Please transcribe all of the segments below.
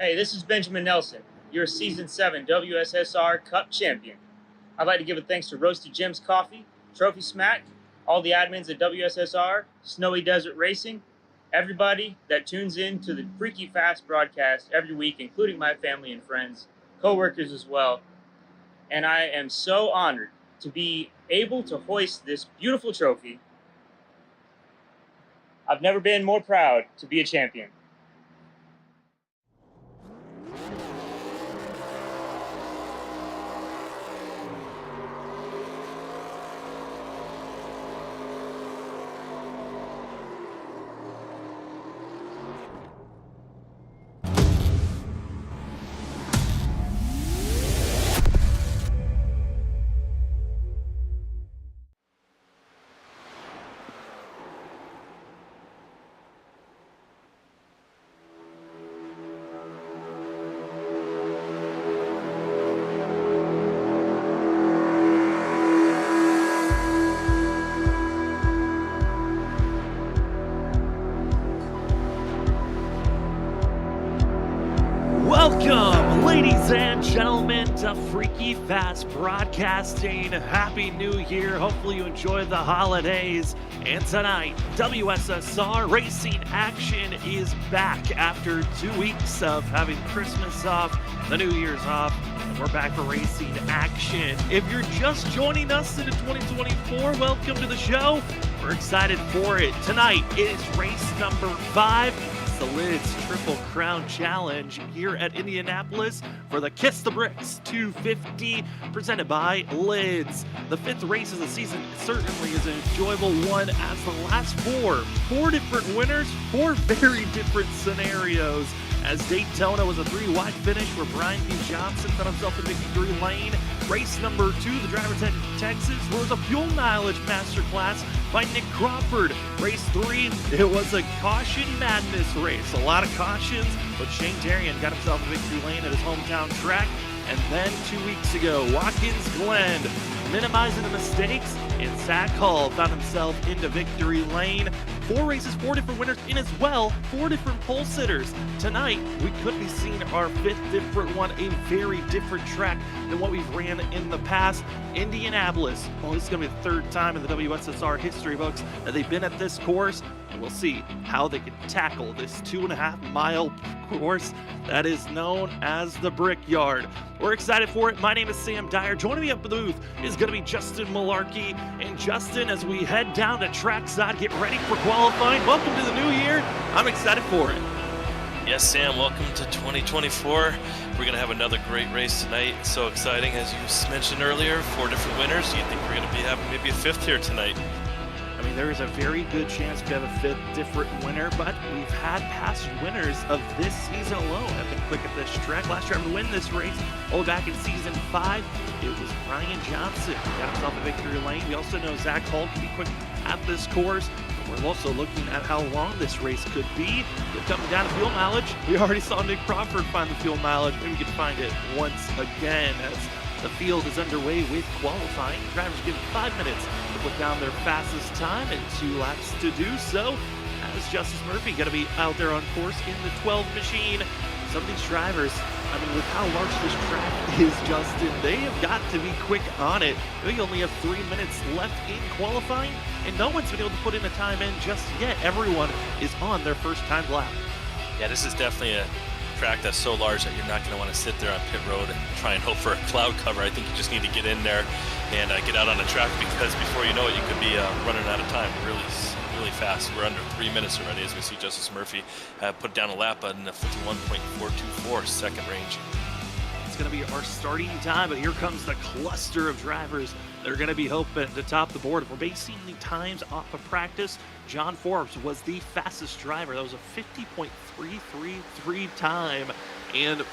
Hey, this is Benjamin Nelson, your Season 7 WSSR Cup champion. I'd like to give a thanks to Roasted Gems Coffee, Trophy Smack, all the admins at WSSR, Snowy Desert Racing, everybody that tunes in to the Freaky Fast broadcast every week, including my family and friends, co-workers as well. And I am so honored to be able to hoist this beautiful trophy. I've never been more proud to be a champion. Welcome, ladies and gentlemen, to Freaky Fast Broadcasting. Happy New Year. Hopefully you enjoyed the holidays. And tonight, WSSR racing action is back after 2 weeks of having Christmas off, the New Year's off, and we're back for racing action. If you're just joining us in 2024, welcome to the show. We're excited for it. Tonight is race number 5. The Lids Triple Crown Challenge here at Indianapolis for the Kiss the Bricks 250 presented by Lids. The 5th race of the season certainly is an enjoyable one, as the last four different winners, 4 very different scenarios, as Daytona was a 3-wide finish where Brian P. Johnson found himself in victory lane. Race number 2, the driver's ed in Texas, was a fuel mileage masterclass by Nick Crawford. Race 3, it was a caution madness race. A lot of cautions, but Shane Darian got himself in victory lane at his hometown track. And then 2 weeks ago, Watkins Glen minimizing the mistakes, and Zach Hall found himself into victory lane. 4 races, 4 different winners in as well, 4 different pole sitters. Tonight, we could be seeing our 5th different one, a very different track than what we've ran in the past. Indianapolis, well, this is going to be the 3rd time in the WSSR history books that they've been at this course, and we'll see how they can tackle this 2.5-mile course that is known as the Brickyard. We're excited for it. My name is Sam Dyer. Joining me up in the booth is going to be Justin Malarkey. And Justin, as we head down to trackside, get ready for qualifying. Welcome to the new year. I'm excited for it. Yes, Sam, welcome to 2024. We're going to have another great race tonight. So exciting, as you mentioned earlier, 4 different winners. Do you think we're going to be having maybe a 5th here tonight? I mean, there is a very good chance we have a 5th different winner, but we've had past winners of this season alone have been quick at this track. Last driver to win this race, all the way back in season 5, it was Brian Johnson who got himself a victory lane. We also know Zach Hall can be quick at this course. We're also looking at how long this race could be. We're coming down to fuel mileage. We already saw Nick Crawford find the fuel mileage. Maybe we can find it once again as the field is underway with qualifying. Drivers given 5 minutes to put down their fastest time and 2 laps to do so. As Justice Murphy going to be out there on course in the 12 machine. Some of these drivers, I mean, with how large this track is, Justin, they have got to be quick on it. We only have 3 minutes left in qualifying, and no one's been able to put in a time in just yet. Everyone is on their first time lap. Yeah, this is definitely a track that's so large that you're not going to want to sit there on pit road and try and hope for a cloud cover. I think you just need to get in there and get out on the track, because before you know it, you could be running out of time really fast. We're under 3 minutes already, as we see Justice Murphy put down a lap on the 51.424 second range. It's going to be our starting time, but here comes the cluster of drivers that are going to be hoping to top the board. If we're basing the times off of practice, John Forbes was the fastest driver. That was a 50.333 time. And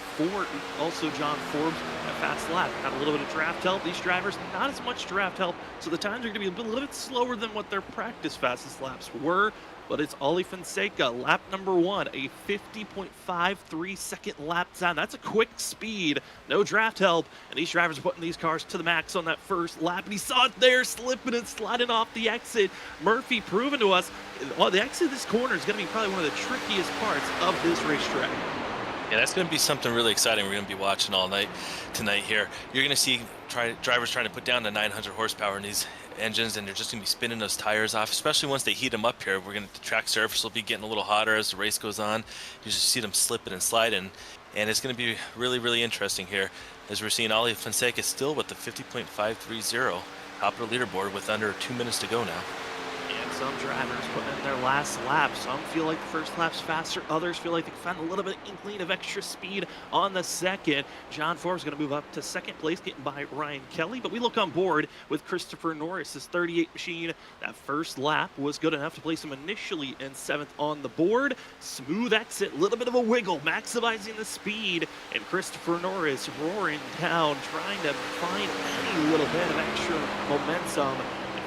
also John Forbes, a fast lap. Got a little bit of draft help. These drivers, not as much draft help, so the times are going to be a little bit slower than what their practice fastest laps were. But it's Ollie Fonseca, lap number 1, a 50.53 second lap time. That's a quick speed, no draft help, and these drivers are putting these cars to the max on that first lap. And he saw it there, slipping and sliding off the exit. Murphy proving to us, well, the exit of this corner is going to be probably one of the trickiest parts of this racetrack. Yeah, that's going to be something really exciting we're going to be watching all night tonight here. You're going to see drivers trying to put down the 900 horsepower in these engines, and they're just going to be spinning those tires off, especially once they heat them up here. The track surface will be getting a little hotter as the race goes on. You just see them slipping and sliding, and it's going to be really, really interesting here as we're seeing Ollie Fonseca still with the 50.530 top of the leaderboard with under 2 minutes to go now. And some drivers putting in their last lap. Some feel like the first lap's faster. Others feel like they found a little bit of inkling of extra speed on the second. John Forbes going to move up to second place, getting by Ryan Kelly. But we look on board with Christopher Norris, his 38 machine. That first lap was good enough to place him initially in 7th on the board. Smooth exit, a little bit of a wiggle, maximizing the speed. And Christopher Norris roaring down, trying to find any little bit of extra momentum.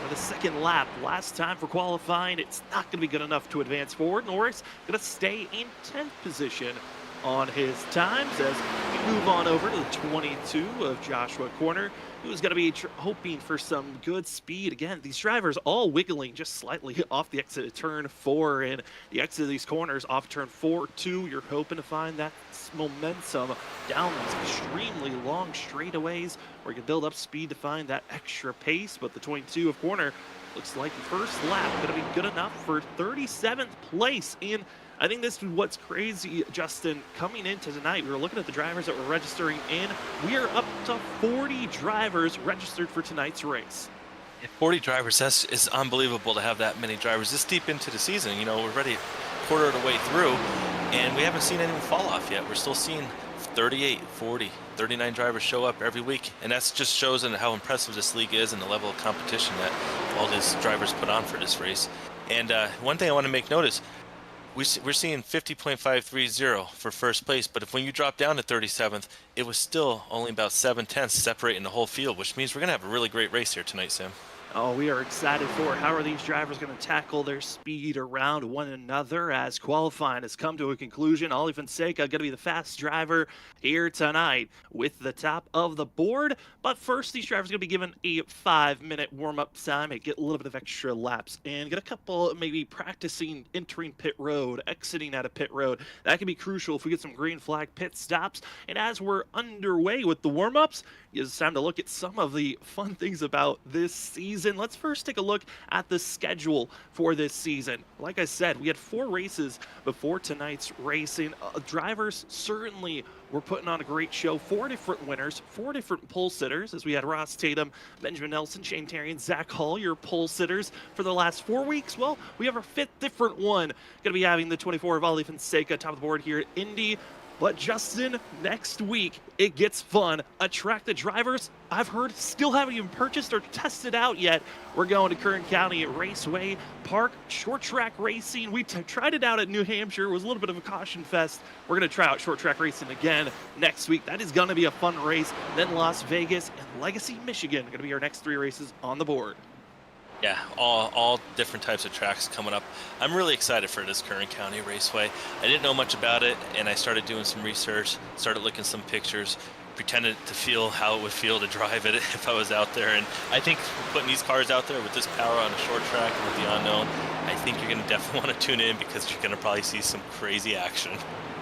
The second lap, last time for qualifying, it's not going to be good enough to advance forward. Norris going to stay in 10th position on his times as we move on over to the 22 of Joshua Corner, who's going to be hoping for some good speed. Again, these drivers all wiggling just slightly off the exit of turn 4, and the exit of these corners off turn 4-2. You're hoping to find that momentum down these extremely long straightaways where you can build up speed to find that extra pace. But the 22 of Corner looks like the first lap going to be good enough for 37th place. And I think this is what's crazy, Justin. Coming into tonight, we were looking at the drivers that were registering in. We are up to 40 drivers registered for tonight's race. 40 drivers, it's unbelievable to have that many drivers this deep into the season. You know, we're already a quarter of the way through, and we haven't seen anyone fall off yet. We're still seeing 38, 40, 39 drivers show up every week, and that just shows how impressive this league is and the level of competition that all these drivers put on for this race. And one thing I want to make note is we're seeing 50.530 for first place, but when you drop down to 37th, it was still only about 7/10 separating the whole field, which means we're going to have a really great race here tonight, Sam. Oh, we are excited for it. How are these drivers going to tackle their speed around one another as qualifying has come to a conclusion? Ollie Fonseca going to be the fast driver here tonight with the top of the board. But first, these drivers are going to be given a 5-minute warm-up time and get a little bit of extra laps and get a couple maybe practicing entering pit road, exiting out of pit road. That can be crucial if we get some green flag pit stops. And as we're underway with the warm-ups, it's time to look at some of the fun things about this season. Let's first take a look at the schedule for this season. Like I said, we had 4 races before tonight's racing. Drivers certainly were putting on a great show. 4 different winners, 4 different pole sitters, as we had Ross Tatum, Benjamin Nelson, Shane Terry, and Zach Hall, your pole sitters for the last 4 weeks. Well, we have our 5th different one. Going to be having the 24 of Ollie Fonseca, top of the board here at Indy. But Justin, next week, it gets fun. A track the drivers, I've heard, still haven't even purchased or tested out yet. We're going to Kern County at Raceway Park, short track racing. We tried it out at New Hampshire. It was a little bit of a caution fest. We're going to try out short track racing again next week. That is going to be a fun race. Then Las Vegas and Legacy, Michigan, going to be our next 3 races on the board. Yeah, all different types of tracks coming up. I'm really excited for this Kern County Raceway. I didn't know much about it, and I started doing some research, started looking at some pictures, pretended to feel how it would feel to drive it if I was out there. And I think putting these cars out there with this power on a short track and with the unknown, I think you're going to definitely want to tune in because you're going to probably see some crazy action.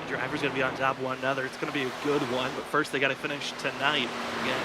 Drivers going to be on top of one another. It's going to be a good one, but first they got to finish tonight. Again,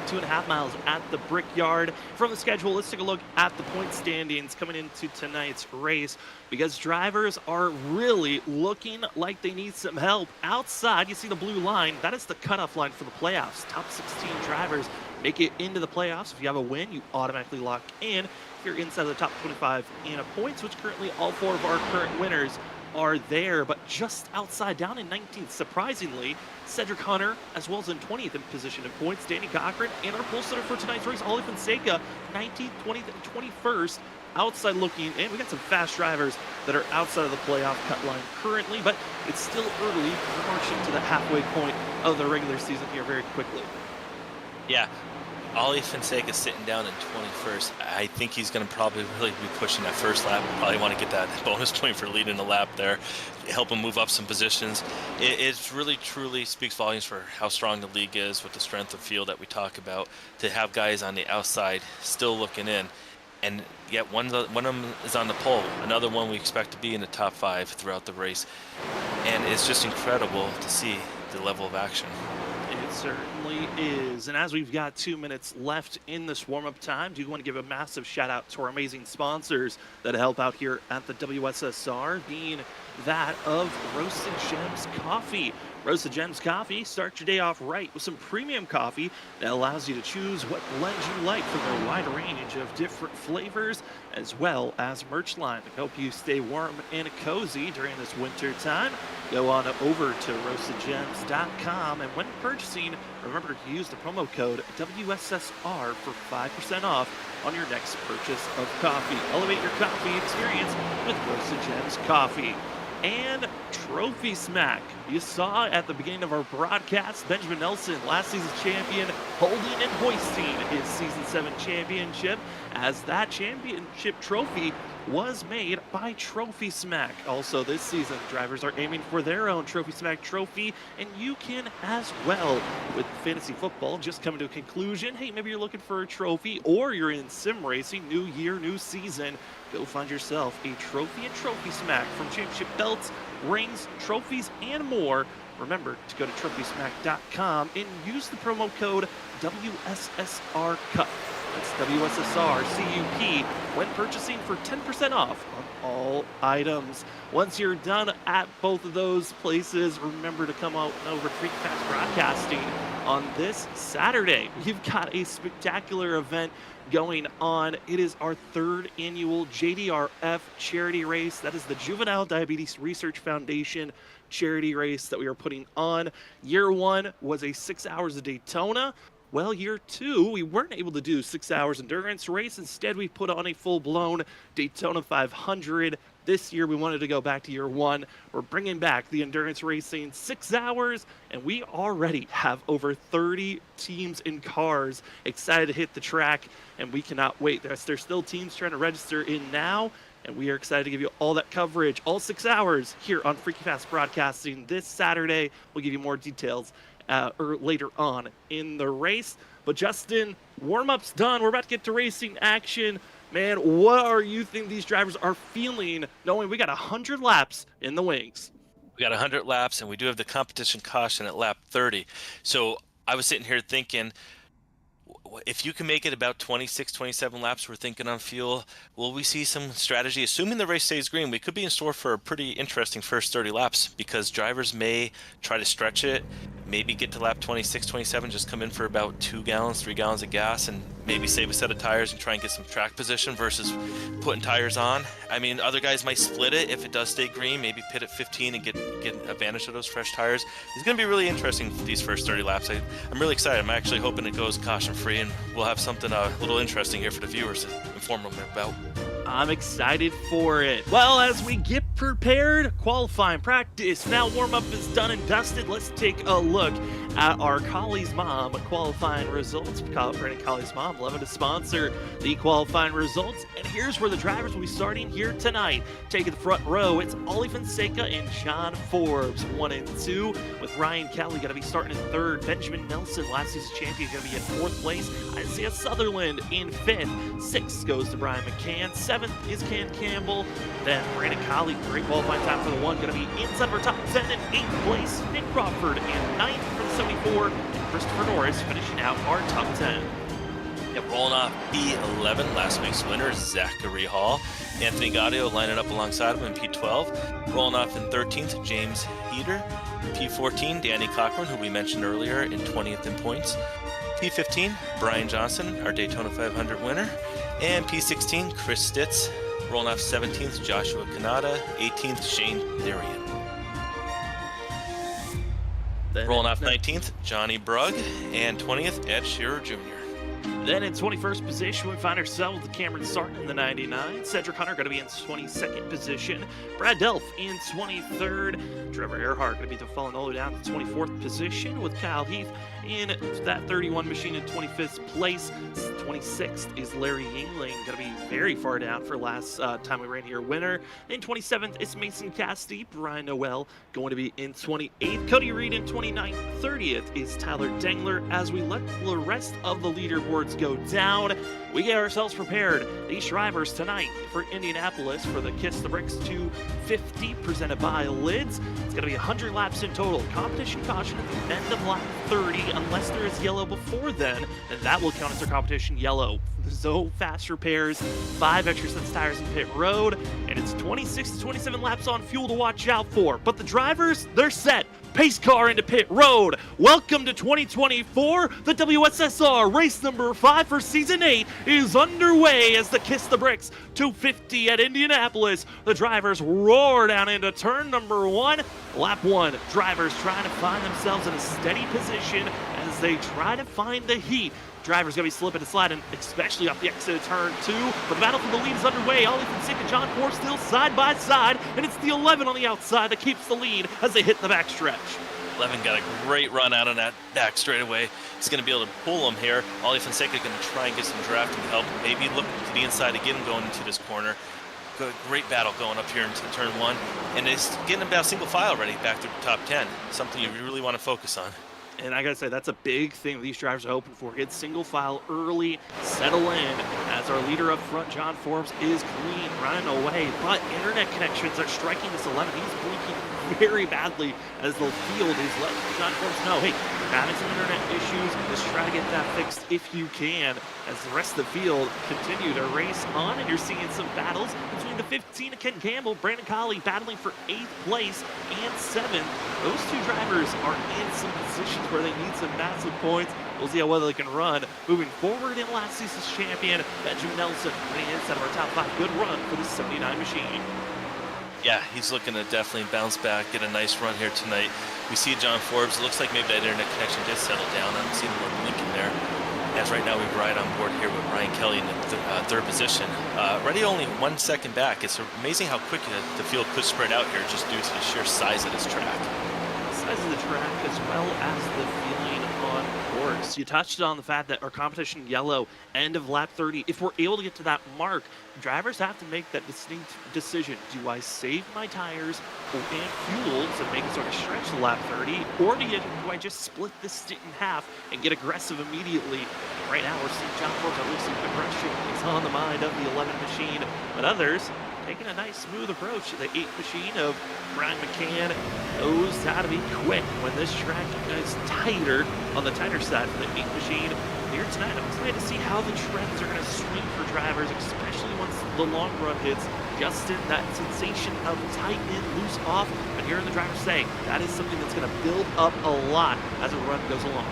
2.5 miles at the Brickyard. From the schedule, let's take a look at the point standings coming into tonight's race because drivers are really looking like they need some help. Outside, you see the blue line. That is the cutoff line for the playoffs. Top 16 drivers make it into the playoffs. If you have a win, you automatically lock in. If you're inside of the top 25 in points, which currently all 4 of our current winners are there, but just outside, down in 19th, surprisingly, Cedric Hunter, as well as in 20th in position in points, Danny Cochran, and our pole sitter for tonight's race, Ollie Fonseca, 19th, 20th, and 21st, outside looking, and we got some fast drivers that are outside of the playoff cut line currently, but it's still early. We're marching to the halfway point of the regular season here very quickly. Yeah. Ollie Fonseca sitting down in 21st. I think he's going to probably really be pushing that first lap. Probably want to get that bonus point for leading the lap there, help him move up some positions. It really, truly speaks volumes for how strong the league is with the strength of field that we talk about, to have guys on the outside still looking in. and yet one of them is on the pole. Another one we expect to be in the top 5 throughout the race. And it's just incredible to see the level of action. It certainly is. And as we've got 2 minutes left in this warm-up time, do you want to give a massive shout out to our amazing sponsors that help out here at the WSSR, being that of Roasted Gems Coffee. Roasted Gems Coffee, start your day off right with some premium coffee that allows you to choose what blends you like from their wide range of different flavors, as well as merch line to help you stay warm and cozy during this winter time. Go on over to roastedgems.com, and when purchasing, remember to use the promo code WSSR for 5% off on your next purchase of coffee. Elevate your coffee experience with Roasted Gems Coffee. And Trophy Smack. You saw at the beginning of our broadcast, Benjamin Nelson, last season's champion, holding and hoisting his Season 7 championship, as that championship trophy was made by Trophy Smack. Also this season, drivers are aiming for their own Trophy Smack trophy, and you can as well. With fantasy football just coming to a conclusion, hey, maybe you're looking for a trophy, or you're in sim racing, new year, new season, go find yourself a trophy and Trophy Smack from championship belts, rings, trophies, and more. Remember to go to trophysmack.com and use the promo code WSSRCUP. That's WSSRCUP when purchasing for 10% off on all items. Once you're done at both of those places, remember to come out over to Freak Fast Broadcasting on this Saturday. We've got a spectacular event going on. It is our 3rd annual JDRF charity race. That is the Juvenile Diabetes Research Foundation charity race that we are putting on. Year 1 was a 6 hours of Daytona. Well, year 2, we weren't able to do 6 hours endurance race. Instead, we put on a full-blown Daytona 500. This year, we wanted to go back to year 1. We're bringing back the endurance racing 6 hours, and we already have over 30 teams and cars excited to hit the track, and we cannot wait. There's still teams trying to register in now, and we are excited to give you all that coverage, all 6 hours here on Freaky Fast Broadcasting this Saturday. We'll give you more details or later on in the race. But Justin, warm-up's done. We're about to get to racing action. Man, what are you think these drivers are feeling knowing we got 100 laps in the wings? We got 100 laps, and we do have the competition caution at lap 30. So I was sitting here thinking, if you can make it about 26, 27 laps, we're thinking on fuel, will we see some strategy? Assuming the race stays green, we could be in store for a pretty interesting first 30 laps, because drivers may try to stretch it, maybe get to lap 26, 27, just come in for about 2 gallons, 3 gallons of gas, and maybe save a set of tires and try and get some track position versus putting tires on. I mean, other guys might split it if it does stay green, maybe pit at 15 and get advantage of those fresh tires. It's going to be really interesting for these first 30 laps. I'm really excited. I'm actually hoping it goes caution-free, and we'll have something a little interesting here for the viewers to inform them about. I'm excited for it. Well, as we get prepared, qualifying practice, now warm-up is done and dusted. Let's take a look at our Colley's Mom qualifying results. Brandon Colley's Mom, loving to sponsor the qualifying results. And here's where the drivers will be starting here tonight. Taking the front row, it's Ollie Fonseca and John Forbes, 1 and 2, with Ryan Kelly going to be starting in 3rd. Benjamin Nelson, last season's champion, going to be in 4th place. Isaiah Sutherland in 5th. 6th goes to Brian McCann. 7th is Ken Campbell. Then Brandon Colley, great qualifying time for the 1, going to be inside of our top 10 in 8th place. Nick Crawford in 9th for the 74, and Christopher Norris finishing out our top 10. Yep, rolling off P11, last week's winner, Zachary Hall. Anthony Gaudio lining up alongside him in P12. Rolling off in 13th, James Heater. P14, Danny Cochran, who we mentioned earlier, in 20th in points. P15, Brian Johnson, our Daytona 500 winner. And P16, Chris Stitz. Rolling off 17th, Joshua Kanata. 18th, Shane Therian. Rolling off 19th, Johnny Brugg. And 20th, Ed Shearer Jr. Then in 21st position, we find ourselves with Cameron Sarton in the 99. Cedric Hunter going to be in 22nd position. Brad Delph in 23rd. Trevor Earhart going to be falling all the way down to 24th position, with Kyle Heath in that 31 machine in 25th place. 26th is Larry Yingling, going to be very far down for last time we ran here, winner. Then 27th is Mason Casti. Brian Noel going to be in 28th. Cody Reed in 29th. 30th is Tyler Dengler, as we let the rest of the leaderboards go down. we get ourselves prepared. These drivers tonight for Indianapolis for the Kiss the Bricks 250 presented by Lids. It's going to be 100 laps in total. Competition caution at the end of lap 30, unless there is yellow before then that will count as their competition yellow. So fast repairs, 5 extra sets tires in pit road, and it's 26 to 27 laps on fuel to watch out for. But the drivers, they're set. Pace car into pit road. Welcome to 2024. The WSSR race number 5 for season 8 is underway as the Kiss the Bricks 250 at Indianapolis. The drivers roar down into turn number 1. Lap 1, drivers trying to find themselves in a steady position as they try to find the heat. Drivers going to be slipping and sliding, especially off the exit of turn 2. But the battle for the lead is underway. Ollie Fonseca and John Ford still side by side, and it's the 11 on the outside that keeps the lead as they hit the backstretch. 11 got a great run out on that back straightaway. He's going to be able to pull him here. Ollie Fonseca going to try and get some drafting help. Maybe look to the inside again going into this corner. Great battle going up here into turn 1. And it's getting about single file ready back to the top 10. Something you really want to focus on. And I gotta say, that's a big thing these drivers are hoping for. Get single file early, settle in, as our leader up front, John Forbes, is clean, running away. But internet connections are striking this 11. He's blinking very badly as the field is letting John Forbes know, hey, you're having some internet issues. Just try to get that fixed if you can. As the rest of the field continue to race on, and you're seeing some battles between the 15 of Ken Campbell, Brandon Colley battling for 8th place and 7th. Those two drivers are in some positions where they need some massive points. We'll see how well they can run. Moving forward in last season's champion, Benjamin Nelson, running inside of our top 5. Good run for the 79 machine. Yeah, he's looking to definitely bounce back, get a nice run here tonight. We see John Forbes. It looks like maybe that internet connection did settle down. I don't see more blinking there. As right now we ride on board here with Ryan Kelly in the third position. Already only 1 second back. It's amazing how quick the field could spread out here just due to the sheer size of this track. Size of the track as well as the feeling on course. You touched on the fact that our competition yellow, end of lap 30. If we're able to get to that mark, drivers have to make that distinct decision. Do I save my tires and fuel to make it sort of stretch the lap 30, or do I just split this stint in half and get aggressive immediately? Right now we're seeing John Forbes, obviously aggression is on the mind of the 11 machine, but others taking a nice smooth approach. The 8 machine of Brian McCann knows how to be quick when this track is tighter, on the tighter side for the 8 machine. Here tonight, I'm excited to see how the trends are going to swing for drivers, especially once the long run hits. Justin, that sensation of tight in, loose off, but hearing the driver say that is something that's going to build up a lot as a run goes along.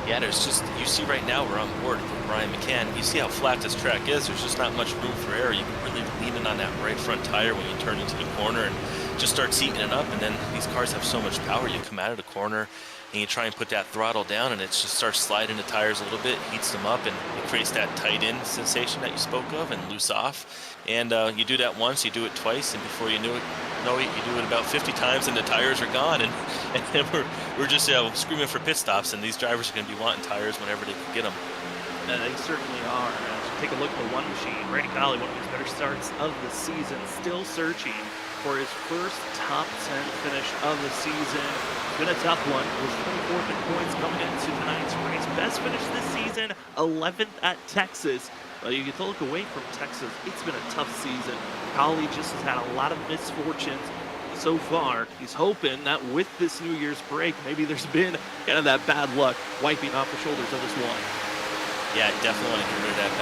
Yeah, there's just, you see right now we're on board with Brian McCann. You see how flat this track is. There's just not much room for error. You can really lean in on that right front tire when you turn into the corner and just start seating it up. And then these cars have so much power. You come out of the corner and you try and put that throttle down, and it just starts sliding the tires a little bit, heats them up, and it creates that tight in sensation that you spoke of and loose off. And you do that once, you do it twice, and before you know it, you do it about 50 times and the tires are gone, and then we're just screaming for pit stops, and these drivers are going to be wanting tires whenever they can get them. They certainly are. Take a look at the 1 machine. Brandon Colley, one of his better starts of the season, still searching for his first top 10 finish of the season. It's been a tough one. It was 24th in points coming into tonight's race. Best finish this season, 11th at Texas. But you get to look away from Texas. It's been a tough season. Colley just has had a lot of misfortunes so far. He's hoping that with this New Year's break, maybe there's been kind of that bad luck wiping off the shoulders of this one. Yeah, I definitely want to get rid of that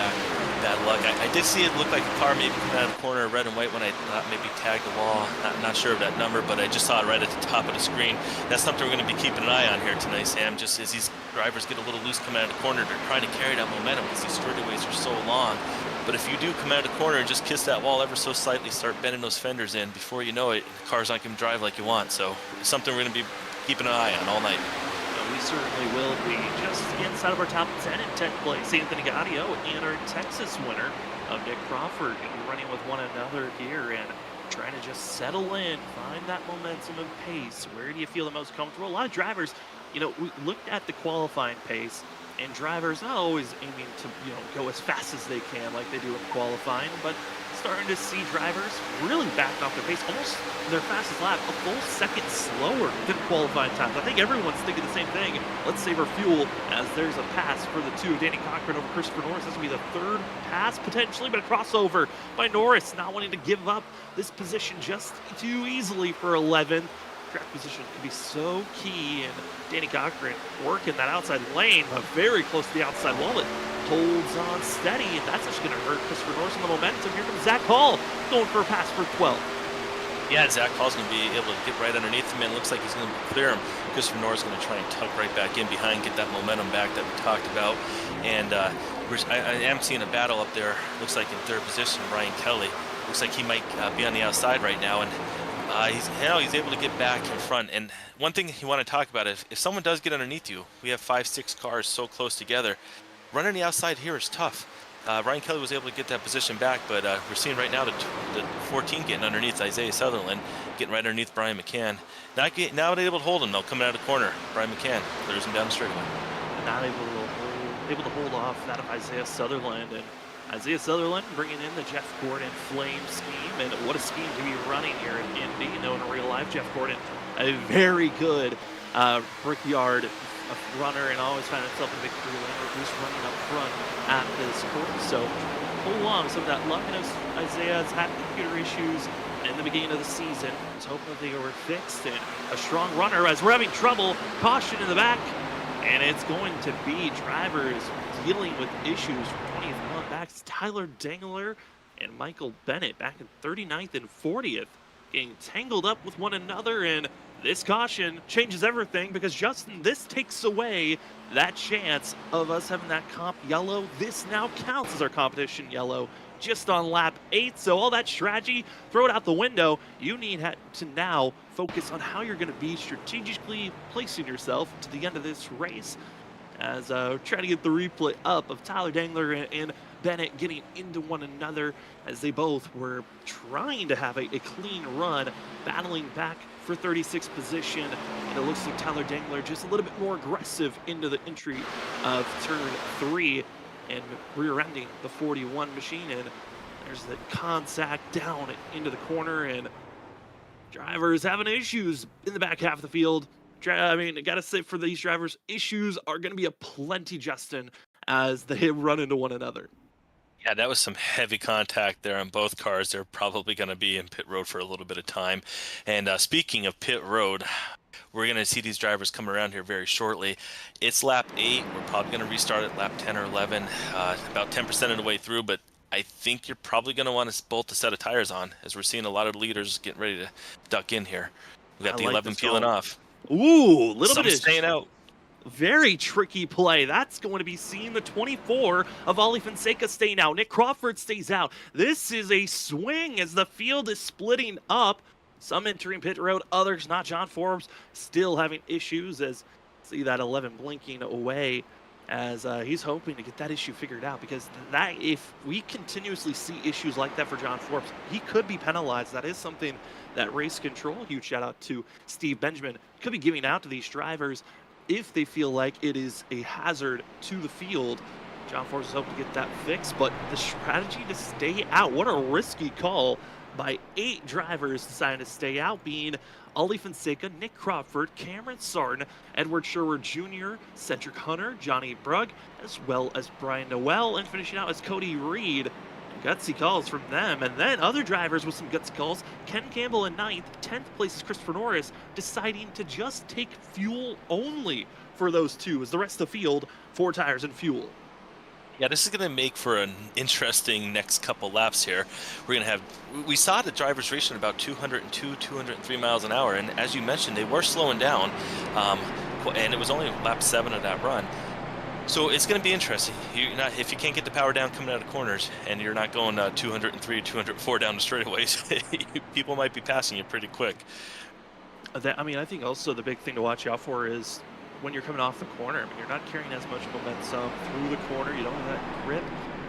bad luck. I did see it look like a car maybe coming out of the corner of red and white when I thought maybe tagged the wall. Not sure of that number, but I just saw it right at the top of the screen. That's something we're going to be keeping an eye on here tonight, Sam. Just as these drivers get a little loose coming out of the corner, they're trying to carry that momentum because these straightaways are so long. But if you do come out of the corner and just kiss that wall ever so slightly, start bending those fenders in, before you know it, the car's not going to drive like you want. So it's something we're going to be keeping an eye on all night. We certainly will be. Just inside of our top 10 in 10th place, Anthony Gaudio and our Texas winner of Nick Crawford going to be running with one another here and trying to just settle in, find that momentum and pace. Where do you feel the most comfortable? A lot of drivers, we looked at the qualifying pace, and drivers not always aiming to, go as fast as they can like they do in qualifying, but starting to see drivers really back off their pace, almost their fastest lap a full second slower than qualifying times. I think everyone's thinking the same thing. Let's save our fuel, as there's a pass for the two. Danny Cochran over Christopher Norris. This will be the third pass potentially, but a crossover by Norris, not wanting to give up this position just too easily for 11th. Track position can be so key, and Danny Cochran working that outside lane, but very close to the outside wall. It holds on steady, and that's actually going to hurt Christopher Norris in the momentum. Here comes Zach Hall going for a pass for 12. Yeah, Zach Hall's going to be able to get right underneath him, and it looks like he's going to clear him. Christopher Norris is going to try and tuck right back in behind, get that momentum back that we talked about. And I am seeing a battle up there. Looks like in third position, Ryan Kelly. Looks like he might be on the outside right now, and he's able to get back in front. And one thing you want to talk about is if someone does get underneath you, we have 5-6 cars so close together. Running the outside here is tough. Ryan Kelly was able to get that position back, but we're seeing right now the 14 getting underneath Isaiah Sutherland, getting right underneath Brian McCann. Now they're able to hold him though, coming out of the corner. Brian McCann clears him down the straightaway. Not able to hold off that of Isaiah Sutherland, and Isaiah Sutherland bringing in the Jeff Gordon Flame scheme, and what a scheme to be running here in Indy. You know, in real life, Jeff Gordon, a very good brickyard runner, and always found himself in victory lane, or at least running up front at this course. So pull along some of that luck. And Isaiah's had computer issues in the beginning of the season. He's hoping that they were fixed, and a strong runner as we're having trouble. Caution in the back, and it's going to be drivers dealing with issues from 20th on back. It's Tyler Dangler and Michael Bennett back in 39th and 40th, getting tangled up with one another, and this caution changes everything, because Justin, this takes away that chance of us having that comp yellow. This now counts as our competition yellow just on lap 8. So all that strategy, throw it out the window. You need to now focus on how you're going to be strategically placing yourself to the end of this race, as try to get the replay up of Tyler Dangler and Bennett getting into one another, as they both were trying to have a clean run, battling back for 36th position. And it looks like Tyler Dangler just a little bit more aggressive into the entry of turn 3 and rear-ending the 41 machine. And there's the contact down into the corner, and drivers having issues in the back half of the field. I mean, I gotta say, for these drivers, issues are going to be aplenty, Justin, as they run into one another. Yeah, that was some heavy contact there on both cars. They're probably going to be in pit road for a little bit of time. And speaking of pit road, we're going to see these drivers come around here very shortly. It's lap 8. We're probably going to restart at lap 10 or 11, about 10% of the way through. But I think you're probably going to want to bolt a set of tires on, as we're seeing a lot of leaders getting ready to duck in here. We got the 11 peeling off. Ooh, little Some bit of staying out. Very tricky play. That's going to be seen. The 24 of Ollie Fonseca staying out. Nick Crawford stays out. This is a swing as the field is splitting up. Some entering pit road, others not. John Forbes still having issues, as see that 11 blinking away, as he's hoping to get that issue figured out, because that, if we continuously see issues like that for John Forbes, he could be penalized. That is something that race control, huge shout out to Steve Benjamin, could be giving out to these drivers if they feel like it is a hazard to the field. John Forbes is hoping to get that fixed, but the strategy to stay out, what a risky call by 8 drivers deciding to stay out, being Ollie Fonseca, Nick Crawford, Cameron Sarton, Edward Sherwood Jr., Cedric Hunter, Johnny Brugg, as well as Brian Noel, and finishing out as Cody Reed. Gutsy calls from them, and then other drivers with some gutsy calls. Ken Campbell in 9th, 10th place is Christopher Norris, deciding to just take fuel only for those two, as the rest of the field, 4 tires and fuel. Yeah, this is going to make for an interesting next couple laps here. We're going to have, we saw the drivers racing about 202, 203 miles an hour, and as you mentioned, they were slowing down, and it was only lap 7 of that run. So it's going to be interesting. If you can't get the power down coming out of corners, and you're not going 203, 204 down the straightaways, people might be passing you pretty quick. I mean, I think also the big thing to watch out for is when you're coming off the corner. I mean, you're not carrying as much momentum through the corner. You don't have that grip.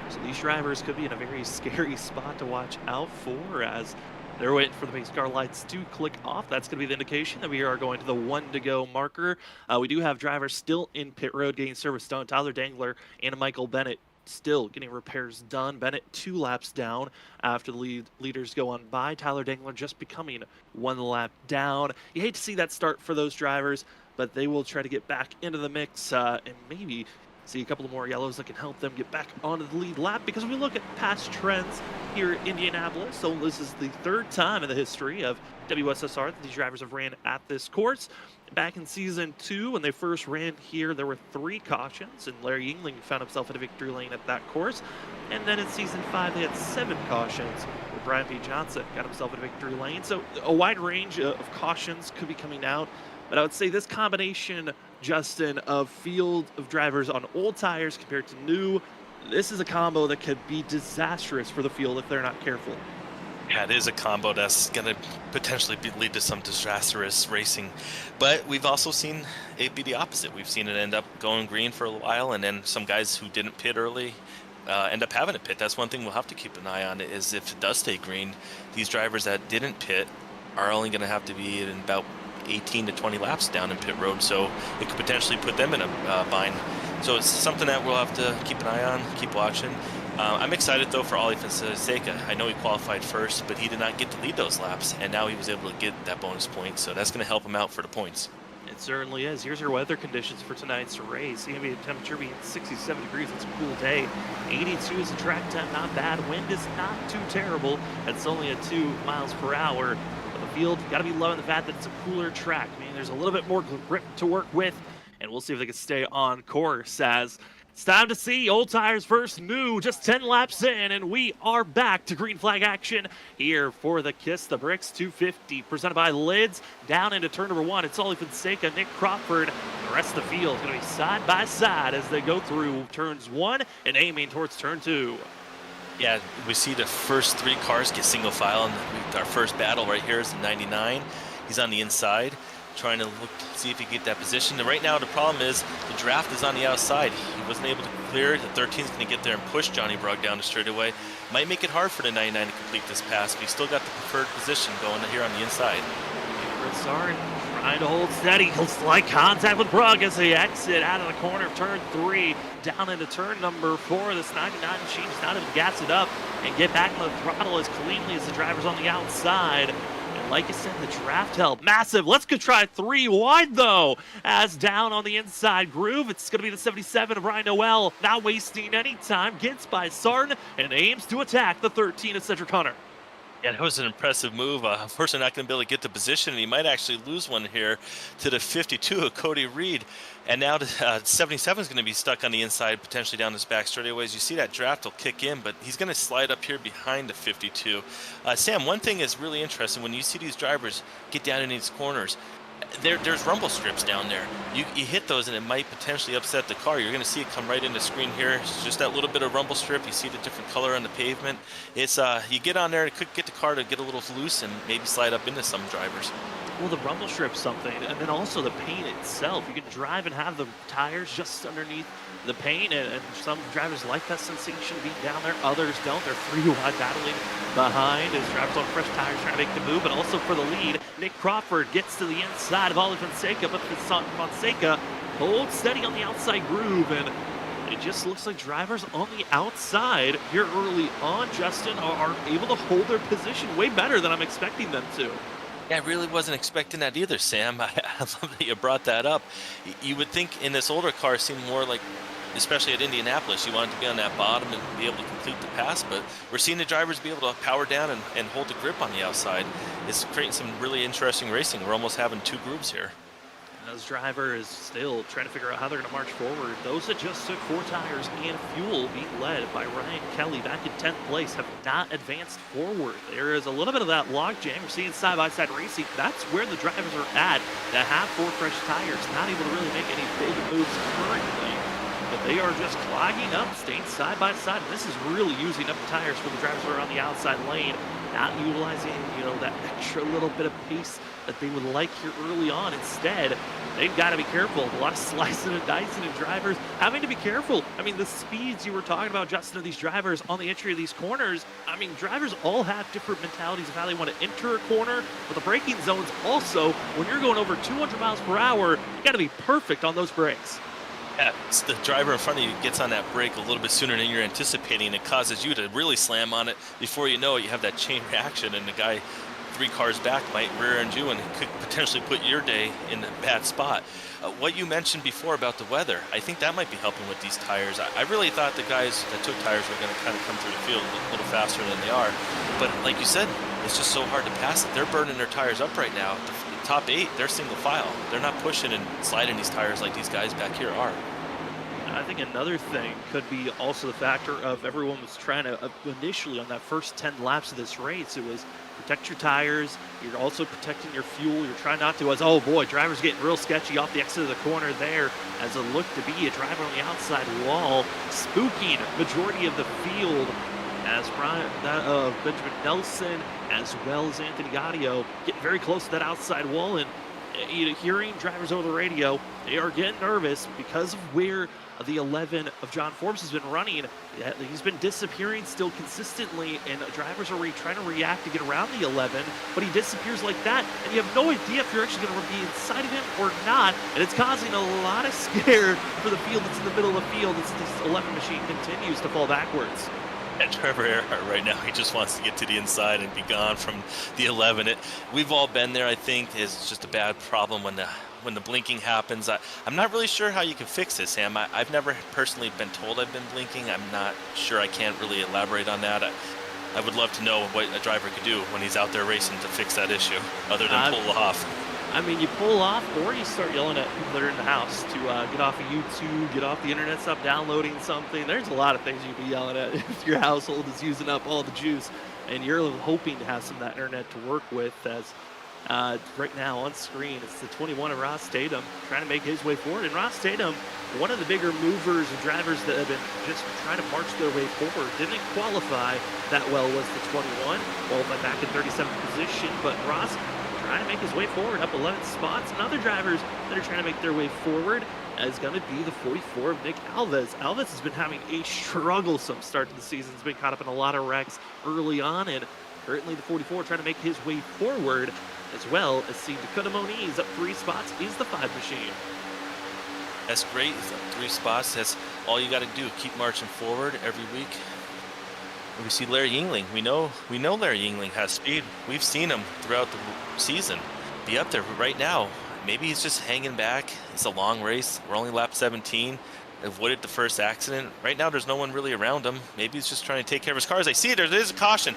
So these drivers could be in a very scary spot to watch out for, as they're waiting for the pace car lights to click off. That's going to be the indication that we are going to the 1 to go marker. We do have drivers still in pit road getting service done. Tyler Dangler and Michael Bennett still getting repairs done. Bennett 2 laps down after the leaders go on by. Tyler Dangler just becoming 1 lap down. You hate to see that start for those drivers, but they will try to get back into the mix and maybe see a couple of more yellows that can help them get back onto the lead lap, because if we look at past trends here at Indianapolis, so this is the 3rd time in the history of WSSR that these drivers have ran at this course. Back in Season 2, when they first ran here, there were 3 cautions, and Larry Yingling found himself in a victory lane at that course. And then in Season 5, they had 7 cautions, where Brian P. Johnson got himself in a victory lane. So a wide range of cautions could be coming out. But I would say this combination, Justin, of field of drivers on old tires compared to new, this is a combo that could be disastrous for the field if they're not careful. Yeah, it is a combo that's going to potentially lead to some disastrous racing. But we've also seen it be the opposite. We've seen it end up going green for a while, and then some guys who didn't pit early end up having to pit. That's one thing we'll have to keep an eye on, is if it does stay green, these drivers that didn't pit are only going to have to be in about 18 to 20 laps down in pit road, so it could potentially put them in a bind. So it's something that we'll have to keep an eye on, keep watching. I'm excited though for Ollie Fonseca. I know he qualified first, but he did not get to lead those laps, and now he was able to get that bonus point, so that's going to help him out for the points. It certainly is. Here's your weather conditions for tonight's race. Ambient temperature being 67 degrees. It's a cool day. 82 is the track time, not bad. Wind is not too terrible. It's only at 2 miles per hour. But the field, got to be loving the fact that it's a cooler track. I mean, there's a little bit more grip to work with, and we'll see if they can stay on course, as it's time to see old tires versus new, just 10 laps in, and we are back to green flag action here for the Kiss the Bricks 250, presented by Lids. Down into turn number 1, it's Ollie Fonseca, Nick Crawford. The rest of the field is going to be side by side as they go through turns 1 and aiming towards turn 2. Yeah, we see the first 3 cars get single file, and our first battle right here is the 99. He's on the inside, trying to look, see if he can get that position. And right now the problem is the draft is on the outside. He wasn't able to clear. The 13 is going to get there and push Johnny Brugg down the straightaway. Might make it hard for the 99 to complete this pass, but he's still got the preferred position going here on the inside. Broussard trying to hold steady. He'll slight contact with Brugg as they exit out of the corner of turn 3 down into turn number 4. This 99 machine is not able to gas it up and get back on the throttle as cleanly as the driver's on the outside. Like I said, the draft help massive. Let's go try 3 wide though, as down on the inside groove. It's going to be the 77 of Ryan Noel, not wasting any time. Gets by Sarn and aims to attack the 13 of Cedric Hunter. Yeah, that was an impressive move. Of course, they're not going to be able to get the position, and he might actually lose one here to the 52 of Cody Reed. And now the 77 is going to be stuck on the inside, potentially down his back straightaways. You see that draft will kick in, but he's going to slide up here behind the 52. Sam, one thing is really interesting. When you see these drivers get down in these corners, there's rumble strips down there. You hit those and it might potentially upset the car. You're going to see it come right into screen here. It's just that little bit of rumble strip. You see the different color on the pavement. It's you get on there, it could get the car to get a little loose and maybe slide up into some drivers. Well, the rumble strip's something, and then also the paint itself. You can drive and have the tires just underneath the paint, and some drivers like that sensation being down there. Others don't. They're 3 wide battling behind as drivers on fresh tires trying to make the move, but also for the lead. Nick Crawford gets to the inside of Ollie Fonseca, but Fonseca holds steady on the outside groove, and it just looks like drivers on the outside here early on, Justin, are able to hold their position way better than I'm expecting them to. Yeah, I really wasn't expecting that either, Sam. I love that you brought that up. You would think in this older car seem more like, especially at Indianapolis, you want it to be on that bottom and be able to complete the pass, but we're seeing the drivers be able to power down and hold the grip on the outside. It's creating some really interesting racing. We're almost having 2 grooves here. Those drivers still trying to figure out how they're going to march forward. Those that just took 4 tires and fuel, being led by Ryan Kelly back in 10th place, have not advanced forward. There is a little bit of that log jam. We're seeing side-by-side racing. That's where the drivers are at, that have 4 fresh tires, not able to really make any big moves currently. But they are just clogging up, staying side by side. This is really using up the tires for the drivers that are on the outside lane, not utilizing, that extra little bit of pace that they would like here early on. Instead, they've got to be careful. A lot of slicing and dicing and drivers having to be careful. I mean, the speeds you were talking about, Justin, of these drivers on the entry of these corners, I mean, drivers all have different mentalities of how they want to enter a corner, but the braking zones also, when you're going over 200 miles per hour, you got to be perfect on those brakes. Yeah, it's the driver in front of you gets on that brake a little bit sooner than you're anticipating, and it causes you to really slam on it. Before you know it, you have that chain reaction, and the guy 3 cars back might rear end you and could potentially put your day in a bad spot. What you mentioned before about the weather, I think that might be helping with these tires. I really thought the guys that took tires were going to kind of come through the field a little faster than they are. But like you said, it's just so hard to pass it. They're burning their tires up right now. The top 8, they're single file. They're not pushing and sliding these tires like these guys back here are. I think another thing could be also the factor of everyone was trying to, initially on that first 10 laps of this race, it was protect your tires, you're also protecting your fuel, you're trying not to, oh boy, driver's getting real sketchy off the exit of the corner there, as it looked to be a driver on the outside wall, spooking majority of the field, as Benjamin Nelson, as well as Anthony Gaudio, getting very close to that outside wall, and hearing drivers over the radio, they are getting nervous because of where the 11 of John Forbes has been running. He's been disappearing still consistently, and drivers are trying to react to get around the 11, but he disappears like that, and you have no idea if you're actually going to be inside of him or not, and it's causing a lot of scare for the field that's in the middle of the field as this 11 machine continues to fall backwards. And Trevor Earhart right now, he just wants to get to the inside and be gone from the 11. We've all been there, I think. It's just a bad problem when the blinking happens. I'm not really sure how you can fix this, Sam. I've never personally been told I've been blinking. I'm not sure. I can't really elaborate on that. I would love to know what a driver could do when he's out there racing to fix that issue, other than pull off. I mean, you pull off, or you start yelling at people that are in the house to get off of YouTube, get off the internet, stop downloading something. There's a lot of things you can be yelling at if your household is using up all the juice, and you're hoping to have some of that internet to work with. As right now on screen, it's the 21 of Ross Tatum trying to make his way forward. And Ross Tatum, one of the bigger movers and drivers that have been just trying to march their way forward, didn't qualify that well, was the 21, qualified back in 37th position, but Ross trying to make his way forward, up 11 spots, and other drivers that are trying to make their way forward is going to be the 44 of Nick Alves. Alves has been having a strugglesome start to the season. He's been caught up in a lot of wrecks early on, and currently the 44 trying to make his way forward, as well as see Dakota Moniz up 3 spots. Is the 5 machine. That's great. He's up 3 spots. That's all you got to do. Keep marching forward every week. We see Larry Yingling. We know Larry Yingling has speed. We've seen him throughout the season be up there right now. Maybe he's just hanging back. It's a long race. We're only lap 17. Avoided the first accident. Right now, there's no one really around him. Maybe he's just trying to take care of his cars. I see it. There is a caution.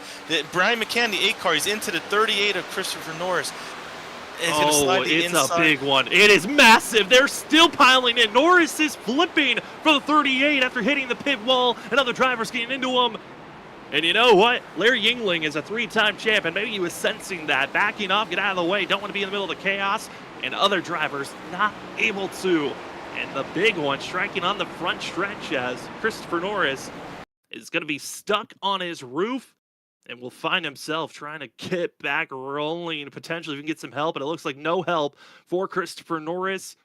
Brian McCann, the 8 car, he's into the 38 of Christopher Norris. It's a big one. It is massive. They're still piling in. Norris is flipping for the 38 after hitting the pit wall, and other drivers getting into him. And you know what? Larry Yingling is a 3-time champ, and maybe he was sensing that. Backing off, get out of the way, don't want to be in the middle of the chaos, and other drivers not able to. And the big one striking on the front stretch as Christopher Norris is going to be stuck on his roof and will find himself trying to get back rolling, potentially even get some help, but it looks like no help for Christopher Norris.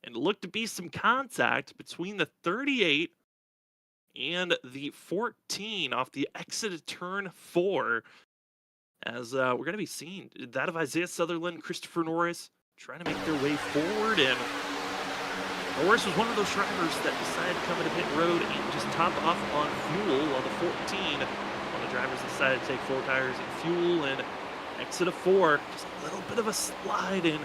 And it looked to be some contact between the 38 and the 14 off the exit of turn 4, as we're going to be seeing that of Isaiah Sutherland, Christopher Norris trying to make their way forward. And Norris was one of those drivers that decided to come into pit road and just top off on fuel, while the 14, one of the drivers decided to take 4 tires and fuel, and exit of 4, just a little bit of a slide in.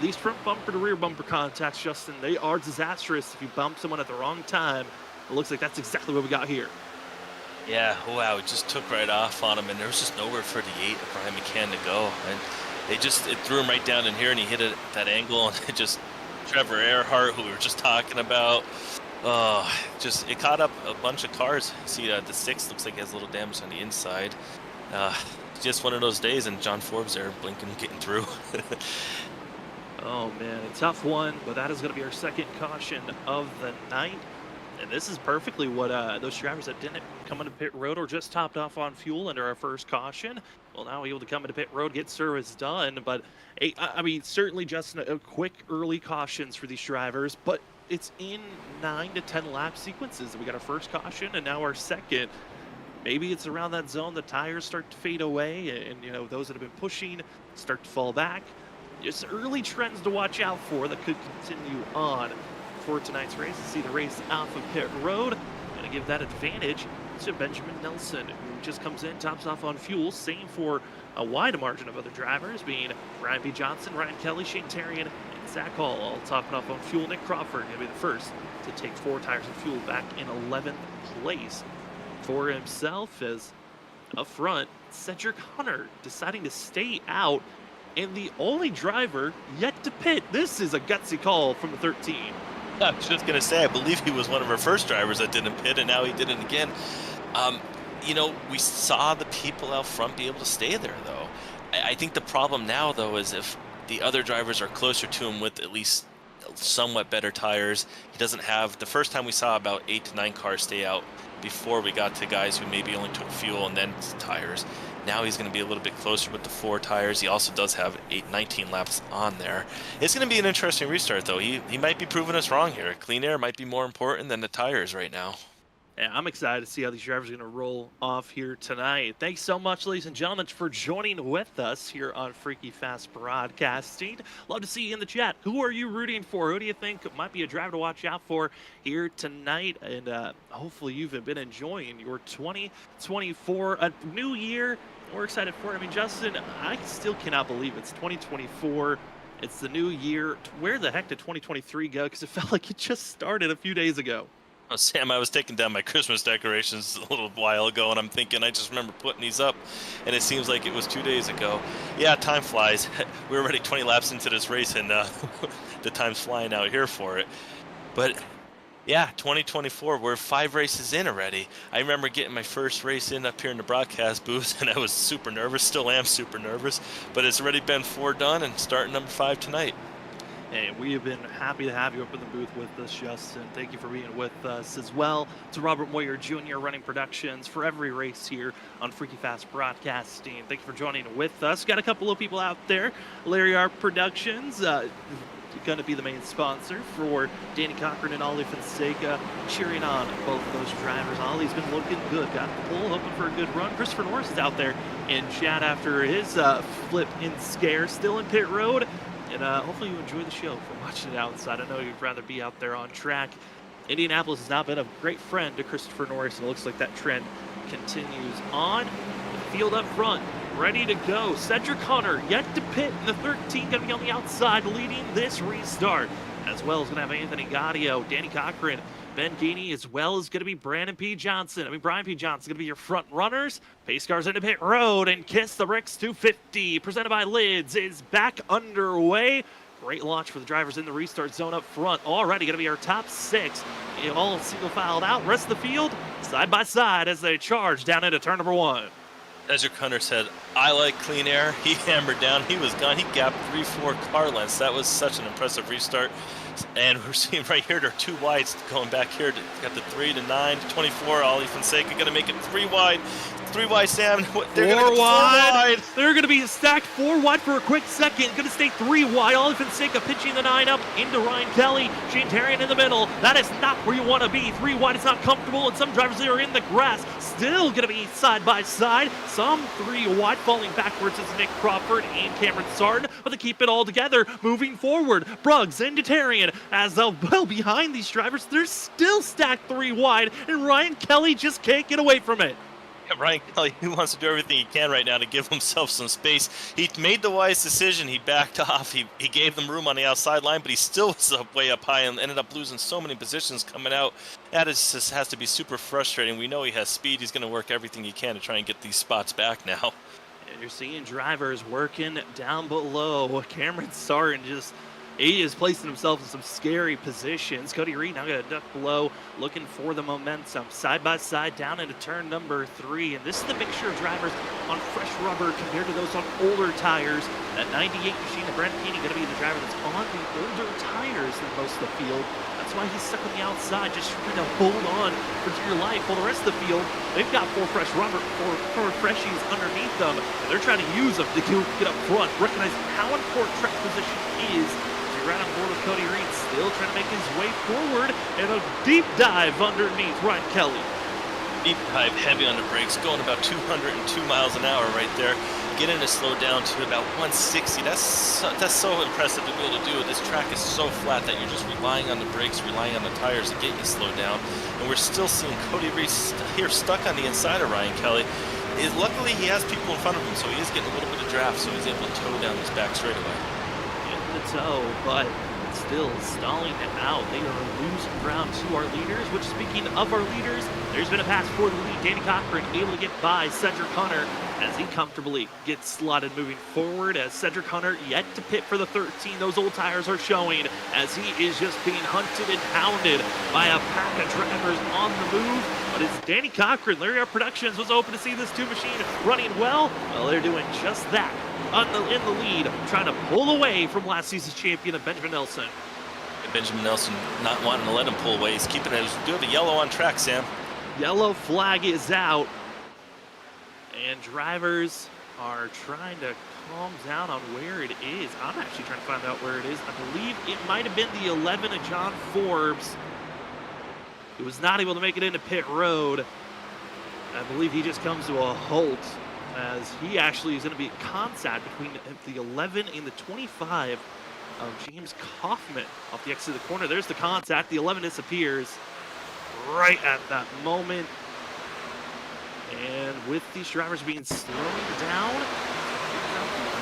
These front bumper to rear bumper contacts, Justin, they are disastrous if you bump someone at the wrong time. It looks like that's exactly what we got here. Yeah, wow, it just took right off on him, and there was just nowhere for the 8 of Brian McCann to go. And it threw him right down in here, and he hit it at that angle, and it just, Trevor Earhart, who we were just talking about, it caught up a bunch of cars. See, the 6 looks like it has a little damage on the inside. Just one of those days, and John Forbes there blinking, getting through. Oh man, a tough one, but that is going to be our second caution of the night. And this is perfectly what those drivers that didn't come into pit road or just topped off on fuel under our first caution, well, now able to come into pit road, get service done. But I mean, certainly just a quick early cautions for these drivers, but it's in 9 to 10 lap sequences. We got our first caution and now our second. Maybe it's around that zone the tires start to fade away, and you know, those that have been pushing start to fall back. Just early trends to watch out for that could continue on for tonight's race. See the race off of pit road. Going to give that advantage to Benjamin Nelson, who just comes in, tops off on fuel. Same for a wide margin of other drivers, being Brian P. Johnson, Ryan Kelly, Shane Tarian, and Zach Hall, all topping off on fuel. Nick Crawford going to be the first to take 4 tires of fuel, back in 11th place for himself. As up front, Cedric Hunter deciding to stay out, and the only driver yet to pit. This is a gutsy call from the 13. I was just going to say, I believe he was one of our first drivers that didn't pit, and now he did it again. You know, we saw the people out front be able to stay there, though. I think the problem now, though, is if the other drivers are closer to him with at least somewhat better tires. He doesn't have, the first time we saw about 8 to 9 cars stay out before we got to guys who maybe only took fuel and then tires. Now he's going to be a little bit closer with the 4 tires. He also does have 19 laps on there. It's going to be an interesting restart, though. He might be proving us wrong here. Clean air might be more important than the tires right now. Yeah, I'm excited to see how these drivers are going to roll off here tonight. Thanks so much, ladies and gentlemen, for joining with us here on Freaky Fast Broadcasting. Love to see you in the chat. Who are you rooting for? Who do you think might be a driver to watch out for here tonight? And hopefully you've been enjoying your 2024, a new year. We're excited for it. I mean, Justin, I still cannot believe it's 2024. It's the new year. Where the heck did 2023 go? Because it felt like it just started a few days ago. Oh, Sam, I was taking down my Christmas decorations a little while ago, and I'm thinking, I just remember putting these up, and it seems like it was 2 days ago. Yeah, time flies. We're already 20 laps into this race, and the time's flying out here for it. But yeah, 2024, we're 5 races in already. I remember getting my first race in up here in the broadcast booth, and I was super nervous, still am super nervous, but it's already been 4 done, and starting number 5 tonight. Hey, we have been happy to have you up in the booth with us, Justin. Thank you for being with us as well. To Robert Moyer Jr. running productions for every race here on Freaky Fast Broadcasting. Thank you for joining with us. Got a couple of people out there. Larry Art Productions, going to be the main sponsor for Danny Cochran and Ollie Fonseca, cheering on both of those drivers. Ollie's been looking good, got the pole, hoping for a good run. Christopher Norris is out there in chat after his flip in scare, still in pit road. And hopefully you enjoy the show from watching it outside. I know you'd rather be out there on track. Indianapolis has now been a great friend to Christopher Norris, and it looks like that trend continues on. The field up front, ready to go. Cedric Hunter yet to pit in the 13, going to be on the outside leading this restart. As well as going to have Anthony Gaudio, Danny Cochran, Ben Geeney, as well as going to be Brian P. Johnson going to be your front runners. Pace cars into pit road, and Kiss the Bricks 250, presented by Lids, is back underway. Great launch for the drivers in the restart zone up front. Already going to be our top 6. All single filed out. Rest of the field, side by side as they charge down into turn number 1. Cedric Hunter said, I like clean air. He hammered down. He was gone. He gapped 3-4 car lengths. That was such an impressive restart. And we're seeing right here, there are 2 wides going back here. Got the 3 to 9 to 24. Ollie Fonseca going to make it 3 wide. 3 wide, Sam. They're going to 4 wide. They're going to be stacked 4 wide for a quick second. Going to stay 3 wide. Ollie Fonseca pitching the 9 up into Ryan Kelly. Shane Tarian in the middle. That is not where you want to be. 3 wide is not comfortable, and some drivers are in the grass. Still going to be side by side. Some 3 wide, falling backwards is Nick Crawford and Cameron Sarton, but they keep it all together. Moving forward, Bruggs and Tarian as well behind these drivers. They're still stacked 3 wide, and Ryan Kelly just can't get away from it. Yeah, Ryan Kelly, he wants to do everything he can right now to give himself some space. He made the wise decision. He backed off. He gave them room on the outside line, but he still was way up high and ended up losing so many positions coming out. That just has to be super frustrating. We know he has speed. He's going to work everything he can to try and get these spots back now. And you're seeing drivers working down below. Cameron Sarton he is placing himself in some scary positions. Cody Reed now going to duck below, looking for the momentum. Side by side down into turn number 3. And this is the mixture of drivers on fresh rubber compared to those on older tires. That 98 machine, the Brent Keeney, going to be the driver that's on the older tires than most of the field. That's why he's stuck on the outside, just trying to hold on for dear life. While the rest of the field, they've got 4 fresh rubber, 4 freshies underneath them. And they're trying to use them to get up front, recognizing how important track position is. Right on board with Cody Reed, still trying to make his way forward, and a deep dive underneath Ryan Kelly. deep dive, heavy on the brakes, going about 202 miles an hour right there. Getting to slow down to about 160. That's so impressive to be able to do. This track is so flat that you're just relying on the brakes, relying on the tires to get you slowed down. And we're still seeing Cody Reese here stuck on the inside of Ryan Kelly. Luckily, he has people in front of him, so he is getting a little bit of draft, so he's able to tow down this back straightaway. In the tow, but still stalling it out. They are losing ground to our leaders, which, speaking of our leaders, there's been a pass for the lead. Danny Cochran able to get by Cedric Hunter as he comfortably gets slotted moving forward, as Cedric Hunter yet to pit for the 13. Those old tires are showing as he is just being hunted and hounded by a pack of drivers on the move. But it's Danny Cochran. Larry Art Productions was open to see this two machine running well. Well, they're doing just that in the lead, trying to pull away from last season's champion of Benjamin Nelson. And Benjamin Nelson not wanting to let him pull away. He's keeping it. Do have a yellow on track, Sam. Yellow flag is out. And drivers are trying to calm down on where it is. I'm actually trying to find out where it is. I believe it might have been the 11 of John Forbes, who was not able to make it into pit road. I believe he just comes to a halt as he actually is going to be contact between the 11 and the 25 of James Kaufman off the exit of the corner. There's the contact. The 11 disappears right at that moment. And with these drivers being slowed down,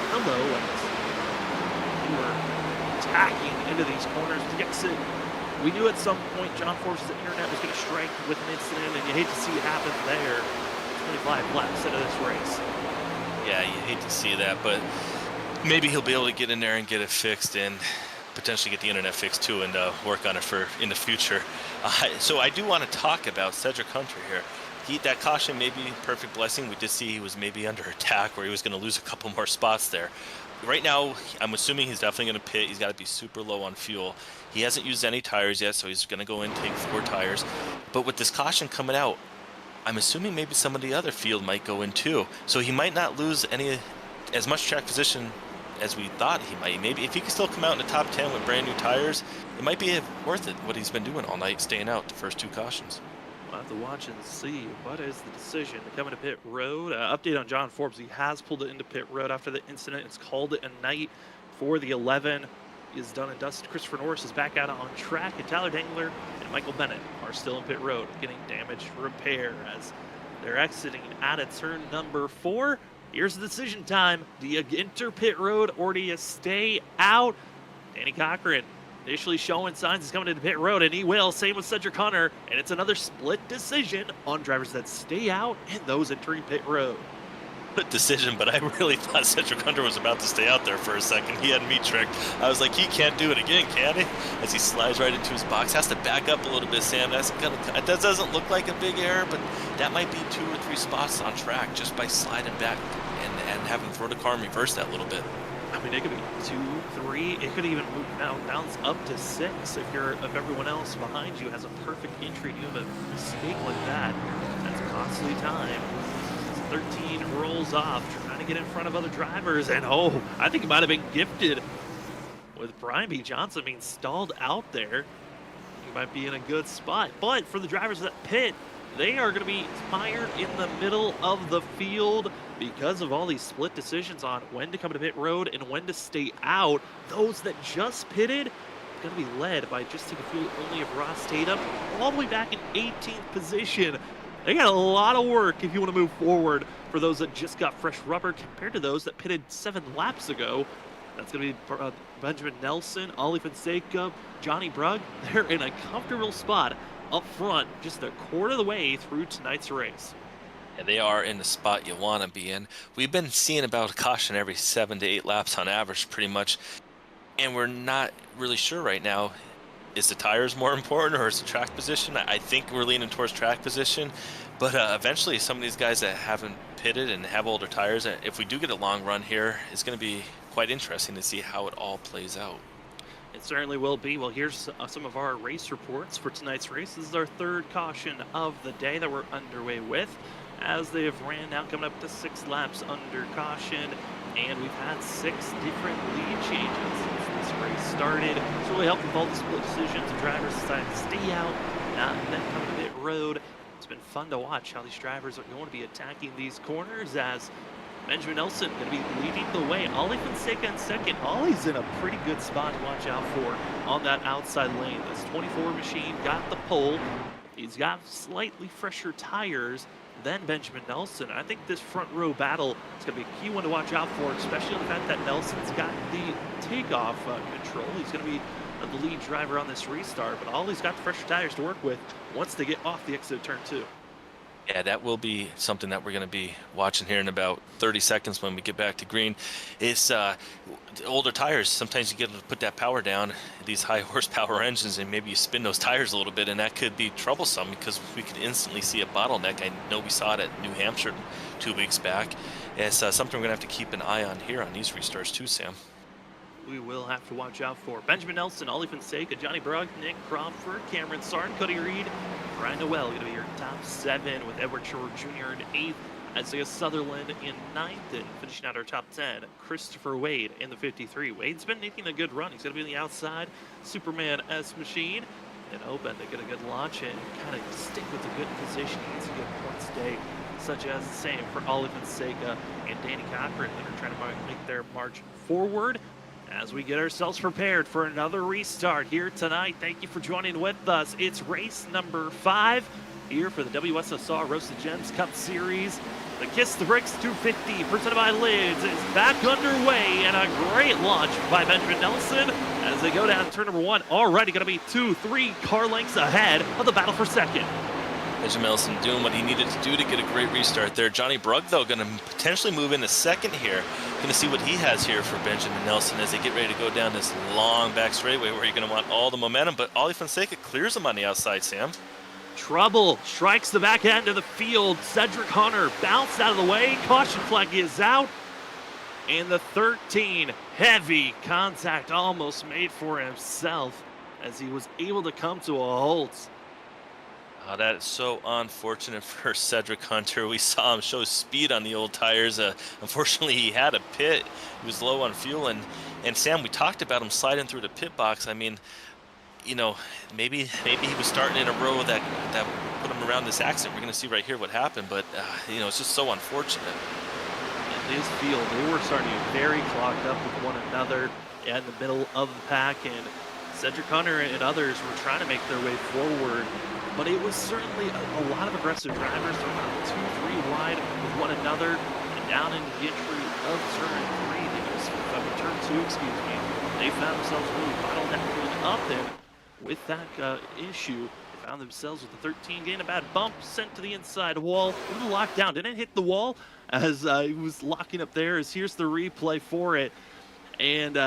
hello, we were attacking into these corners to get to. We knew at some point John Forbes' internet was going to strike with an incident, and you hate to see it happen there. 25 laps into this race. Yeah, you hate to see that, but maybe he'll be able to get in there and get it fixed, and potentially get the internet fixed too, and work on it for in the future. So I do want to talk about Cedric Hunter here. That caution may be a perfect blessing. We did see he was maybe under attack, where he was going to lose a couple more spots there. Right now, I'm assuming he's definitely going to pit. He's got to be super low on fuel. He hasn't used any tires yet, so he's going to go in and take 4 tires. But with this caution coming out, I'm assuming maybe some of the other field might go in too. So he might not lose as much track position as we thought he might. Maybe if he can still come out in the top 10 with brand new tires, it might be worth it, what he's been doing all night, staying out the first 2 cautions. We'll have to watch and see what is the decision to come into pit road. Update on John Forbes. He has pulled it into pit road after the incident. It's called it a night for the 11. He is done and dusted. Christopher Norris is back out on track, and Tyler Dangler and Michael Bennett are still in pit road getting damage repair as they're exiting out of turn number 4. Here's the decision time. Do you enter pit road or do you stay out? Danny Cochran initially showing signs he's coming into pit road, and he will. Same with Cedric Hunter, and it's another split decision on drivers that stay out and those entering pit road. Good decision, but I really thought Cedric Hunter was about to stay out there for a second. He had me tricked. I was like, he can't do it again, can he? As he slides right into his box. Has to back up a little bit, Sam. That doesn't look like a big error, but that might be 2 or 3 spots on track just by sliding back and having throw the car and reverse that a little bit. I mean, it could be 2, 3. It could even move bounce up to 6 if everyone else behind you has a perfect entry. You have a mistake like that. That's costly time. 13 rolls off, trying to get in front of other drivers, and I think it might have been gifted with Brian B. Johnson being stalled out there. He might be in a good spot, but for the drivers that pit, they are going to be mired in the middle of the field because of all these split decisions on when to come to pit road and when to stay out. Those that just pitted are going to be led by just taking fuel only of Ross Tatum, all the way back in 18th position. They got a lot of work if you want to move forward for those that just got fresh rubber compared to those that pitted 7 laps ago. That's going to be Benjamin Nelson, Ollie Fonseca, Johnny Brugg. They're in a comfortable spot up front, just a quarter of the way through tonight's race. Yeah, they are in the spot you want to be in. We've been seeing about a caution every 7 to 8 laps on average, pretty much. And we're not really sure right now. Is the tires more important or is the track position? I think we're leaning towards track position, but eventually some of these guys that haven't pitted and have older tires, if we do get a long run here, it's going to be quite interesting to see how it all plays out. It certainly will be. Well, here's some of our race reports for tonight's race. This is our 3rd caution of the day that we're underway with, as they have ran now coming up to 6 laps under caution, and we've had 6 different lead changes since this race started. It's really helped with all the split decisions. The drivers decided to stay out, not then come to pit road. It's been fun to watch how these drivers are going to be attacking these corners, as Benjamin Nelson going to be leading the way. Ollie Fonseca in second. Ollie's in a pretty good spot to watch out for on that outside lane. This 24 machine got the pole. He's got slightly fresher tires than Benjamin Nelson. I think this front row battle is going to be a key one to watch out for, especially the fact that Nelson's got the takeoff control. He's going to be the lead driver on this restart, but Ollie's got the fresher tires to work with once they get off the exit of turn 2. Yeah, that will be something that we're going to be watching here in about 30 seconds when we get back to green. It's older tires. Sometimes you get to put that power down, these high horsepower engines, and maybe you spin those tires a little bit, and that could be troublesome because we could instantly see a bottleneck. I know we saw it at New Hampshire 2 weeks back. It's something we're going to have to keep an eye on here on these restarts too, Sam. We will have to watch out for Benjamin Nelson, Ollie Fonseca, Johnny Brugg, Nick Crawford, Cameron Sarn, Cody Reed, Brian Noel going to be your top 7, with Edward Shore Jr. in 8th, Isaiah Sutherland in 9th, and finishing out our top 10, Christopher Wade in the 53. Wade's been making a good run. He's going to be on the outside, Superman S Machine, and open to get a good launch and kind of stick with a good position. He needs to get points today, such as the same for Ollie Fonseca and Danny Cochran that are trying to make their march forward as we get ourselves prepared for another restart here tonight. Thank you for joining with us. It's race number 5 here for the WSSR Roasted Gems Cup Series. The Kiss the Bricks 250 presented by Lids is back underway, and a great launch by Benjamin Nelson as they go down turn number 1. Already going to be 2-3 car lengths ahead of the battle for second. Benjamin Nelson doing what he needed to do to get a great restart there. Johnny Brugg, though, going to potentially move into second here. Going to see what he has here for Benjamin Nelson as they get ready to go down this long back straightaway where you're going to want all the momentum. But Ollie Fonseca clears him on the outside, Sam. Trouble strikes the back end of the field. Cedric Hunter bounced out of the way. Caution flag is out. And the 13, heavy contact almost made for himself as he was able to come to a halt. Oh, that is so unfortunate for Cedric Hunter. We saw him show speed on the old tires. Unfortunately, he had a pit. He was low on fuel. And Sam, we talked about him sliding through the pit box. I mean, you know, maybe he was starting in a row that put him around this accident. We're going to see right here what happened. But, you know, it's just so unfortunate. In his field, they were starting to get very clogged up with one another in the middle of the pack. And Cedric Hunter and others were trying to make their way forward. But it was certainly a lot of aggressive drivers. They're about 2-3 wide with one another. And down into the entry of turn 3, turn 2, excuse me. They found themselves really bottlenecking up there with that issue. They found themselves with the 13 getting a bad bump, sent to the inside wall. A little lockdown. Didn't hit the wall as he was locking up there. As here's the replay for it. And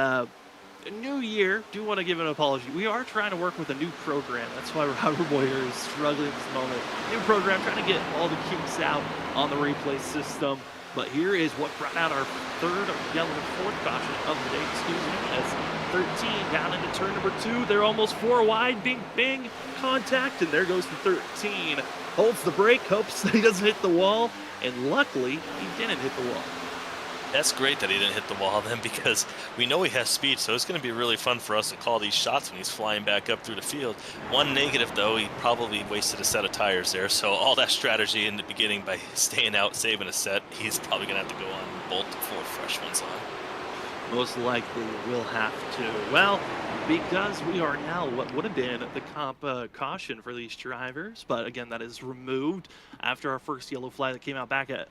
new year, do want to give an apology. We are trying to work with a new program. That's why Robert Boyer is struggling at this moment. New program, trying to get all the kinks out on the replay system. But here is what brought out our third, yellow, and fourth caution of the day, excuse me, as 13 down into turn number 2. They're almost 4 wide, bing, bing, contact, and there goes the 13. Holds the brake, hopes that he doesn't hit the wall, and luckily, he didn't hit the wall. That's great that he didn't hit the wall then, because we know he has speed, so it's going to be really fun for us to call these shots when he's flying back up through the field. One negative, though, he probably wasted a set of tires there, so all that strategy in the beginning by staying out, saving a set, he's probably going to have to go on and bolt 4 fresh ones on. Most likely will have to. Well, because we are now what would have been the comp caution for these drivers, but again, that is removed after our first yellow flag that came out back at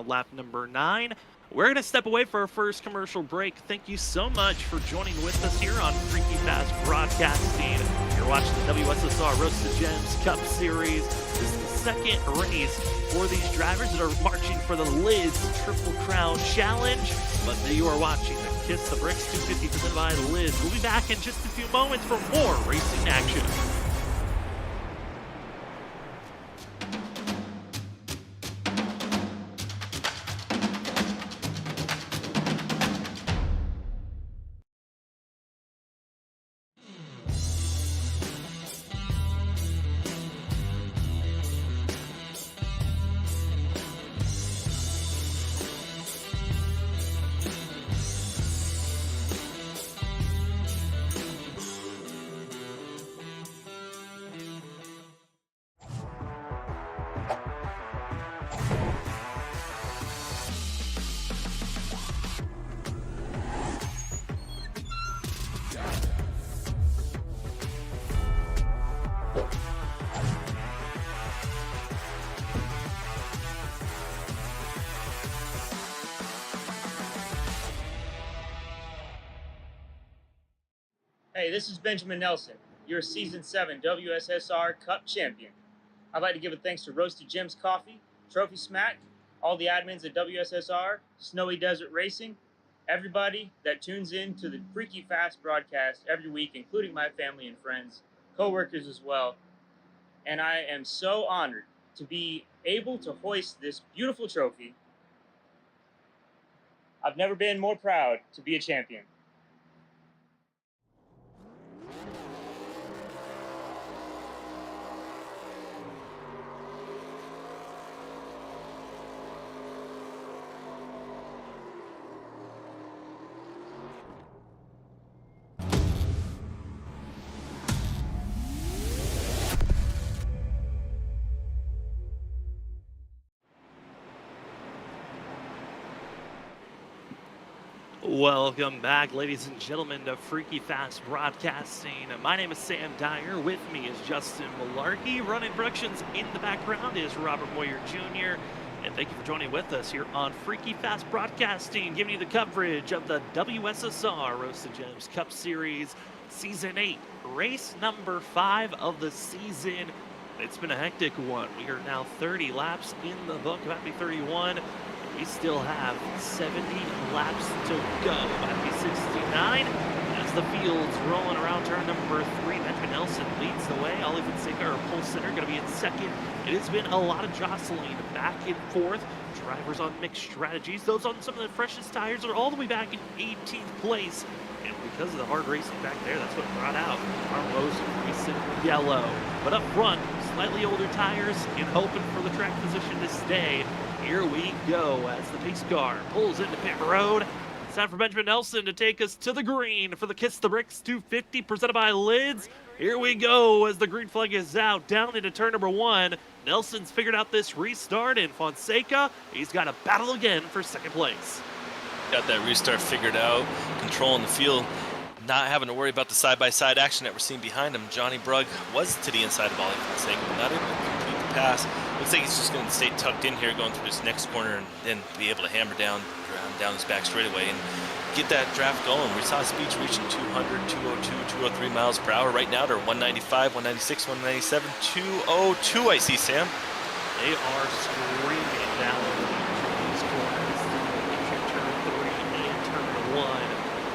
lap number 9. We're going to step away for our first commercial break. Thank you so much for joining with us here on Freaky Fast Broadcasting. You're watching the WSSR Roasted Gems Cup Series. This is the second race for these drivers that are marching for the Lids Triple Crown Challenge. But you are watching the Kiss the Bricks 250 presented by Lids. We'll be back in just a few moments for more racing action. Hey, this is Benjamin Nelson, your Season 7 WSSR Cup champion. I'd like to give a thanks to Roasted Jim's Coffee, Trophy Smack, all the admins at WSSR, Snowy Desert Racing, everybody that tunes in to the Freaky Fast broadcast every week, including my family and friends, co-workers as well. And I am so honored to be able to hoist this beautiful trophy. I've never been more proud to be a champion. Welcome back, ladies and gentlemen, to Freaky Fast Broadcasting. My name is Sam Dyer. With me is Justin Malarkey. Running productions in the background is Robert Moyer Jr. And thank you for joining with us here on Freaky Fast Broadcasting, giving you the coverage of the WSSR Roasted Gems Cup Series Season 8, race number 5 of the season. It's been a hectic one. We are now 30 laps in the book, about to be 31. We still have 70 laps to go. About to be 69 as the field's rolling around turn number 3. Benjamin Nelson leads the way. Ollie Fonseca, our pole sitter, going to be in second. It has been a lot of jostling back and forth. Drivers on mixed strategies. Those on some of the freshest tires are all the way back in 18th place. And because of the hard racing back there, that's what brought out our most recent yellow. But up front, slightly older tires and hoping for the track position to stay. Here we go as the pace car pulls into pit road. It's time for Benjamin Nelson to take us to the green for the Kiss the Bricks 250 presented by Lids. Here we go as the green flag is out, down into turn number 1. Nelson's figured out this restart, and Fonseca, he's got to battle again for second place. Got that restart figured out, controlling the field, not having to worry about the side-by-side action that we're seeing behind him. Johnny Brugg was to the inside of Ollie Fonseca, but not able to complete the pass. Looks like he's just going to stay tucked in here, going through this next corner, and then be able to hammer down his back straightaway and get that draft going. We saw speeds reaching 200, 202, 203 miles per hour. Right now, they're 195, 196, 197, 202. I see, Sam. They are screaming down these corners, turn 3 and turn 1,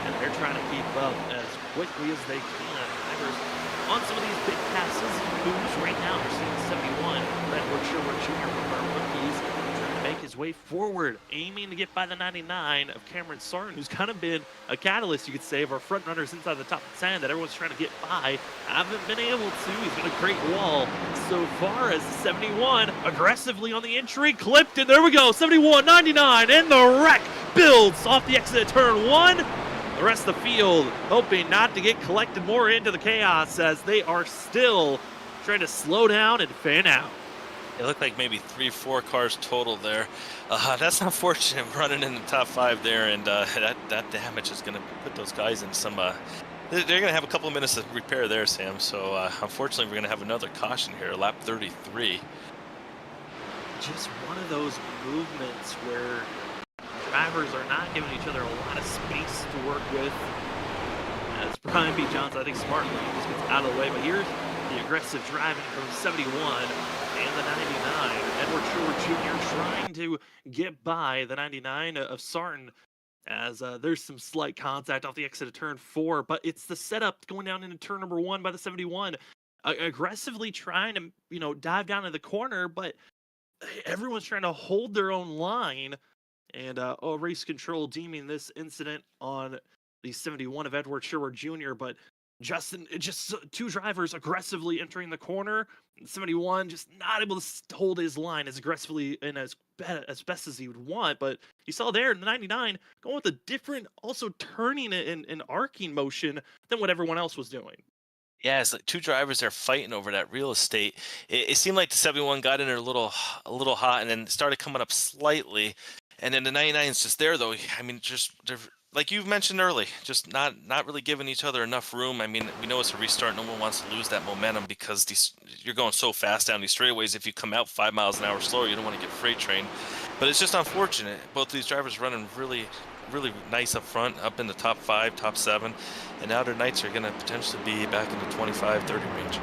and they're trying to keep up as quickly as they can. Drivers on some of these big passes and moves right now. We're seeing 71. Edward Sherwood Jr. from our rookies trying to make his way forward, aiming to get by the 99 of Cameron Sarton, who's kind of been a catalyst, you could say, of our front runners inside the top 10 that everyone's trying to get by. Haven't been able to. He's been a great wall so far as 71 aggressively on the entry, clipped, and there we go. 71, 99, and the wreck builds off the exit of turn 1. The rest of the field hoping not to get collected more into the chaos as they are still trying to slow down and fan out. It looked like maybe 3-4 cars total there. That's unfortunate, running in the top 5 there, and that damage is going to put those guys in some... they're going to have a couple of minutes to repair there, Sam. So unfortunately, we're going to have another caution here, lap 33. Just one of those movements where drivers are not giving each other a lot of space to work with. As Brian B. Johnson, I think smartly just gets out of the way. But here's the aggressive driving from 71 and the 99. Edward Sherwood Jr. trying to get by the 99 of Sarton as there's some slight contact off the exit of turn 4. But it's the setup going down into turn number 1 by the 71. Aggressively trying to, dive down to the corner, but everyone's trying to hold their own line. And race control deeming this incident on the 71 of Edward Sherwood Jr. But Justin, just 2 drivers aggressively entering the corner. 71 just not able to hold his line as aggressively and as best as he would want. But you saw there in the 99 going with a different, also turning it in arcing motion than what everyone else was doing. Yeah, it's like 2 drivers are fighting over that real estate. It seemed like the 71 got in there a little hot and then started coming up slightly. And then the 99 is just there, though. I mean, just they're like you mentioned early, just not really giving each other enough room. I mean, we know it's a restart. No one wants to lose that momentum because you're going so fast down these straightaways. If you come out 5 miles an hour slower, you don't want to get freight trained. But it's just unfortunate. Both of these drivers running really, really nice up front, up in the top 5, top 7, and now their nights are going to potentially be back in the 25, 30 range.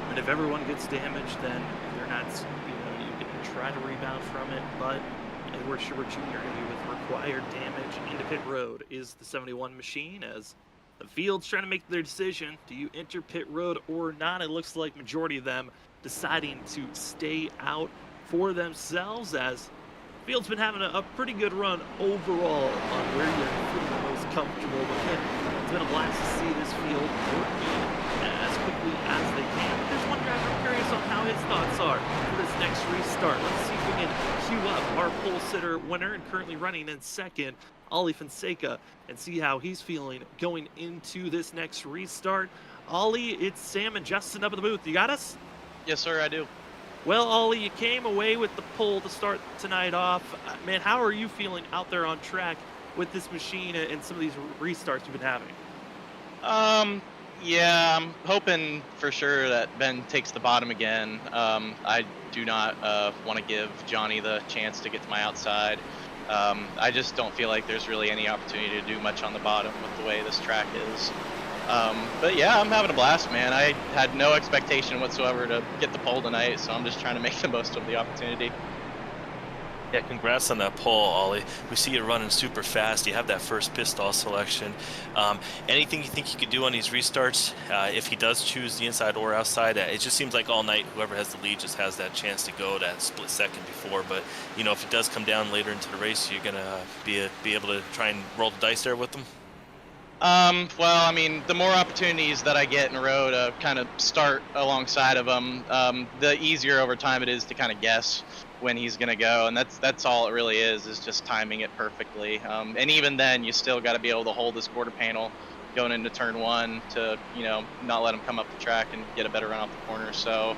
And if everyone gets damaged, then they're not, you can try to rebound from it, but Edward Schubert Jr. going to be with required damage into pit road is the 71 machine, as the field's trying to make their decision. Do you enter pit road or not? It looks like majority of them deciding to stay out for themselves, as field's been having a pretty good run overall on where you're feeling the most comfortable with it. It's been a blast to see this field working as quickly as they can. There's one driver I'm curious on how his thoughts are for this next restart. Let's see if we can queue up our pole sitter winner and currently running in second, Ollie Fonseca, and see how he's feeling going into this next restart. Ollie, it's Sam and Justin up in the booth. You got us? Yes, sir, I do. Well, Ollie, you came away with the pole to start tonight off. Man, how are you feeling out there on track with this machine and some of these restarts you've been having? Yeah, I'm hoping for sure that Ben takes the bottom again. I do not want to give Johnny the chance to get to my outside. I just don't feel like there's really any opportunity to do much on the bottom with the way this track is. But yeah, I'm having a blast, man. I had no expectation whatsoever to get the pole tonight, so I'm just trying to make the most of the opportunity. Yeah, congrats on that pole, Ollie. We see you running super fast. You have that first pit stall selection. Anything you think you could do on these restarts, if he does choose the inside or outside? It just seems like all night, whoever has the lead just has that chance to go that split second before. But, you know, if it does come down later into the race, you're going to be able to try and roll the dice there with them? Well, I mean, the more opportunities that I get in a row to kind of start alongside of him, the easier over time it is to kind of guess when he's going to go, and that's all it really is just timing it perfectly. And even then, you still got to be able to hold this quarter panel going into turn 1 to, you know, not let him come up the track and get a better run off the corner. So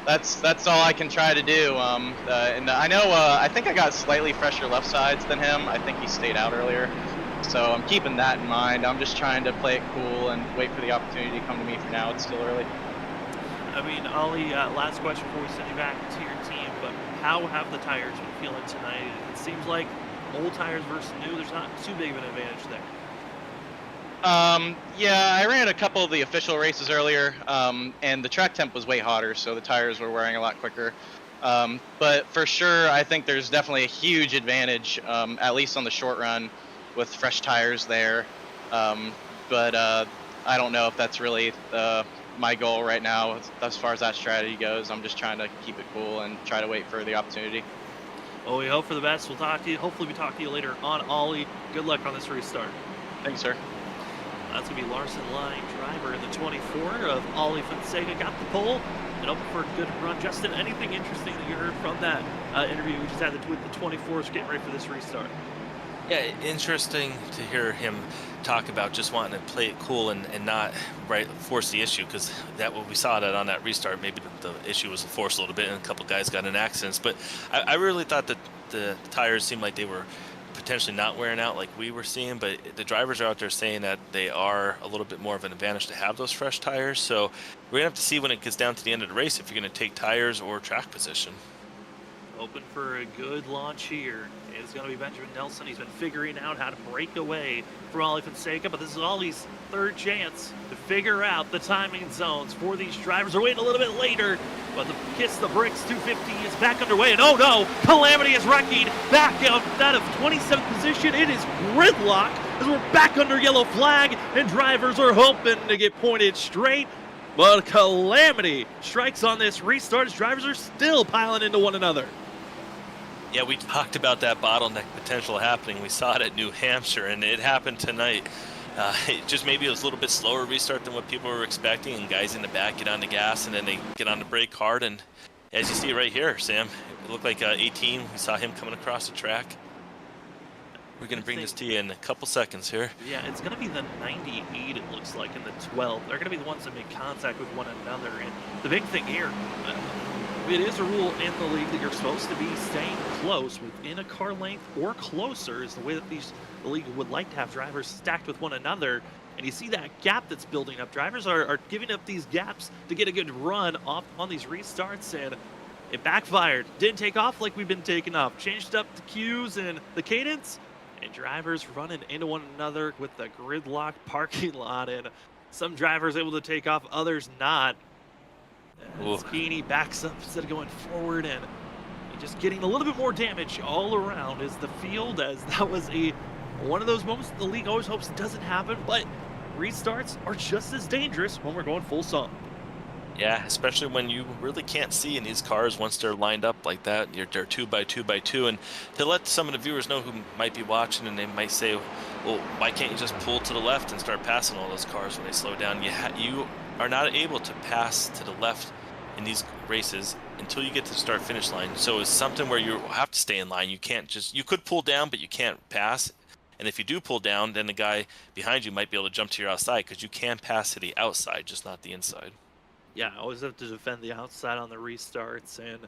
that's all I can try to do. And I know I think I got slightly fresher left sides than him. I think he stayed out earlier. So I'm keeping that in mind. I'm just trying to play it cool and wait for the opportunity to come to me. For now, it's still early. I mean, Ollie, last question before we send you back to your team, but how have the tires been feeling tonight? It seems like old tires versus new, there's not too big of an advantage there. Yeah, I ran a couple of the official races earlier, and the track temp was way hotter, so the tires were wearing a lot quicker. But for sure, I think there's definitely a huge advantage, at least on the short run, with fresh tires there. But I don't know if that's really my goal right now as far as that strategy goes. I'm just trying to keep it cool and try to wait for the opportunity. Well, we hope for the best. We'll talk to you. Hopefully we talk to you later on, Ollie. Good luck on this restart. Thanks, sir. That's going to be Larson Line, driver in the 24 of Ollie Fonseca. Got the pole and open for a good run. Justin, anything interesting that you heard from that interview we just had with the 24s getting ready for this restart? Yeah, interesting to hear him talk about just wanting to play it cool and not force the issue, because that what we saw that on that restart, maybe the issue was forced a little bit and a couple guys got in accidents. But I really thought that the tires seemed like they were potentially not wearing out like we were seeing, but the drivers are out there saying that they are a little bit more of an advantage to have those fresh tires. So we're gonna have to see when it gets down to the end of the race if you're gonna take tires or track position. Open for a good launch here is going to be Benjamin Nelson. He's been figuring out how to break away from Ollie Fonseca, but this is Ollie's third chance to figure out the timing zones for these drivers. They're waiting a little bit later, but the Kiss the Bricks 250 is back underway, and oh no, Calamity is wrecking back out of 27th position. It is gridlock as we're back under yellow flag, and drivers are hoping to get pointed straight. But Calamity strikes on this restart as drivers are still piling into one another. Yeah, we talked about that bottleneck potential happening. We saw it at New Hampshire, and it happened tonight. Maybe it was a little bit slower restart than what people were expecting, and guys in the back get on the gas, and then they get on the brake hard. And as you see right here, Sam, it looked like 18. We saw him coming across the track. We're going to bring this to you in a couple seconds here. Yeah, it's going to be the 98, it looks like, and the 12. They're going to be the ones that make contact with one another. And the big thing here, It is a rule in the league that you're supposed to be staying close, within a car length or closer is the way that the league would like to have drivers stacked with one another. And you see that gap that's building up. Drivers are giving up these gaps to get a good run off on these restarts, and it backfired. Didn't take off like we've been taking off. Changed up the cues and the cadence, and drivers running into one another with the gridlocked parking lot, and some drivers able to take off, others not. Speedy backs up instead of going forward, and just getting a little bit more damage all around as the field, as that was one of those moments the league always hopes doesn't happen, but restarts are just as dangerous when we're going full song. Yeah, especially when you really can't see in these cars once they're lined up like that. They're 2 by 2 by 2, and to let some of the viewers know who might be watching, and they might say, well, why can't you just pull to the left and start passing all those cars when they slow down? You are not able to pass to the left in these races until you get to the start finish line. So it's something where you have to stay in line. You can't just, you could pull down, but you can't pass. And if you do pull down, then the guy behind you might be able to jump to your outside, because you can pass to the outside, just not the inside. Yeah, always have to defend the outside on the restarts, and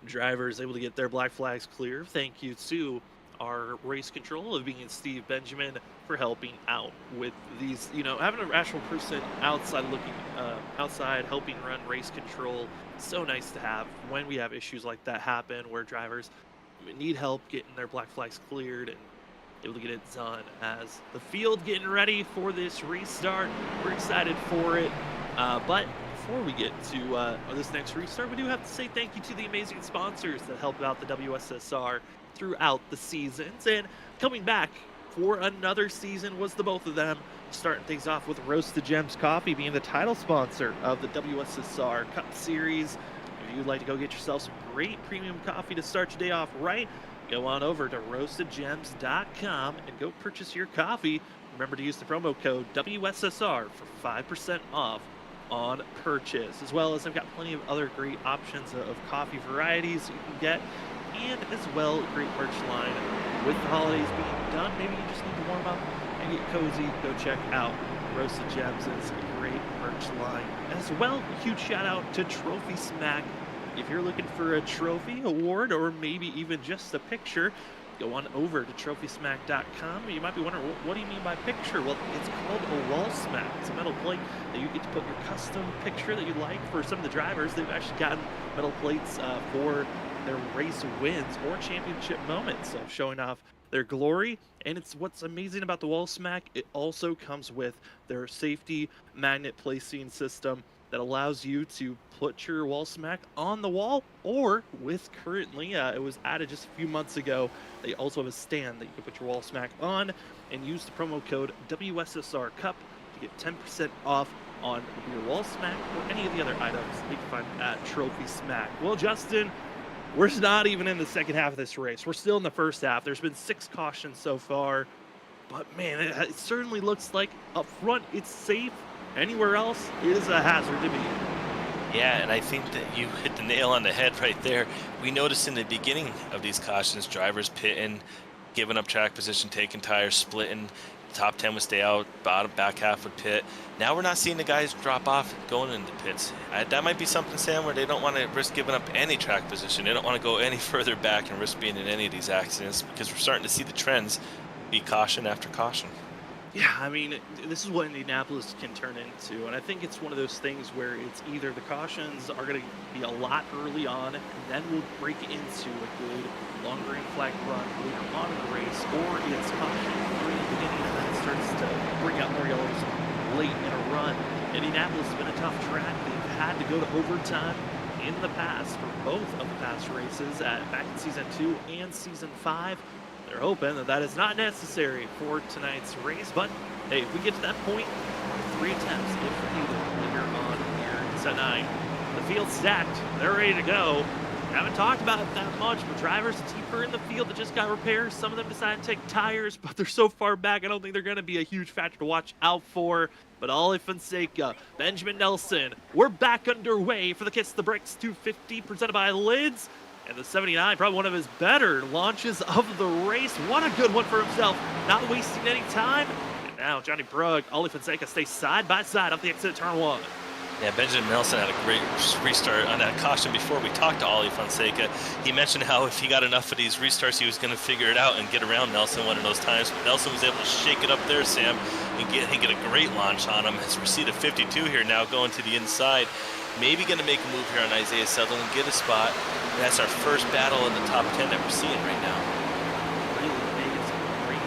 drivers able to get their black flags clear. Thank you to our race control of being Steve Benjamin for helping out with these, having a rational person outside helping run race control. So nice to have when we have issues like that happen where drivers need help getting their black flags cleared and able to get it done. As the field getting ready for this restart, we're excited for it, but before we get to this next restart, we do have to say thank you to the amazing sponsors that help out the WSSR throughout the seasons. And coming back for another season was the both of them, starting things off with Roasted Gems Coffee being the title sponsor of the WSSR Cup Series. If you'd like to go get yourself some great premium coffee to start your day off right, go on over to roastedgems.com and go purchase your coffee. Remember to use the promo code WSSR for 5% off on purchase, as well as I've got plenty of other great options of coffee varieties you can get, and as well great merch line. With the holidays being done, maybe you just need to warm up and get cozy. Go check out Roasted Gems. It's a great merch line. As well, a huge shout out to Trophy Smack. If you're looking for a trophy, award, or maybe even just a picture, go on over to trophysmack.com. You might be wondering, what do you mean by picture? Well, it's called a wall smack. It's a metal plate that you get to put your custom picture that you like. For some of the drivers, they've actually gotten metal plates for their race wins or championship moments of showing off their glory. And it's what's amazing about the wall smack, it also comes with their safety magnet placing system that allows you to put your wall smack on the wall, or with currently, it was added just a few months ago, they also have a stand that you can put your wall smack on, and use the promo code WSSR Cup to get 10% off on your wall smack or any of the other items that you can find at Trophy Smack. Well, Justin, we're not even in the second half of this race. We're still in the first half. There's been 6 cautions so far, but man, it certainly looks like up front it's safe. Anywhere else is a hazard to be. Yeah, and I think that you hit the nail on the head right there. We noticed in the beginning of these cautions, drivers pitting, giving up track position, taking tires, splitting. Top 10 would stay out, back half would pit. Now we're not seeing the guys drop off going into pits. That might be something, Sam, where they don't want to risk giving up any track position. They don't want to go any further back and risk being in any of these accidents, because we're starting to see the trends be caution after caution. Yeah, I mean, this is what Indianapolis can turn into, and I think it's one of those things where it's either the cautions are going to be a lot early on, and then we'll break into a good long green flag run later on in the race, or it's caution free in the beginning, and then it starts to bring out more yellows late in a run. Indianapolis has been a tough track. They've had to go to overtime in the past for both of the past races, back in Season 2 and Season 5. They're hoping that that is not necessary for tonight's race, but hey, if we get to that point, 3 attempts if needed later on here tonight. The field's stacked, they're ready to go. Haven't talked about it that much, but drivers deeper in the field that just got repairs. Some of them decided to take tires, but they're so far back, I don't think they're going to be a huge factor to watch out for. But Ollie Fonseca, Benjamin Nelson, we're back underway for the Kiss the Bricks 250 presented by Lids. And the 79, probably one of his better launches of the race. What a good one for himself, not wasting any time. And now Johnny Brugg, Ollie Fonseca stay side by side up the exit at turn 1. Yeah, Benjamin Nelson had a great restart on that caution before we talked to Ollie Fonseca. He mentioned how if he got enough of these restarts, he was going to figure it out and get around Nelson one of those times. But Nelson was able to shake it up there, Sam, and get a great launch on him. As we see the 52 here now going to the inside. Maybe going to make a move here on Isaiah Sutherland, get a spot. And that's our first battle in the top 10 that we're seeing right now. Really making some great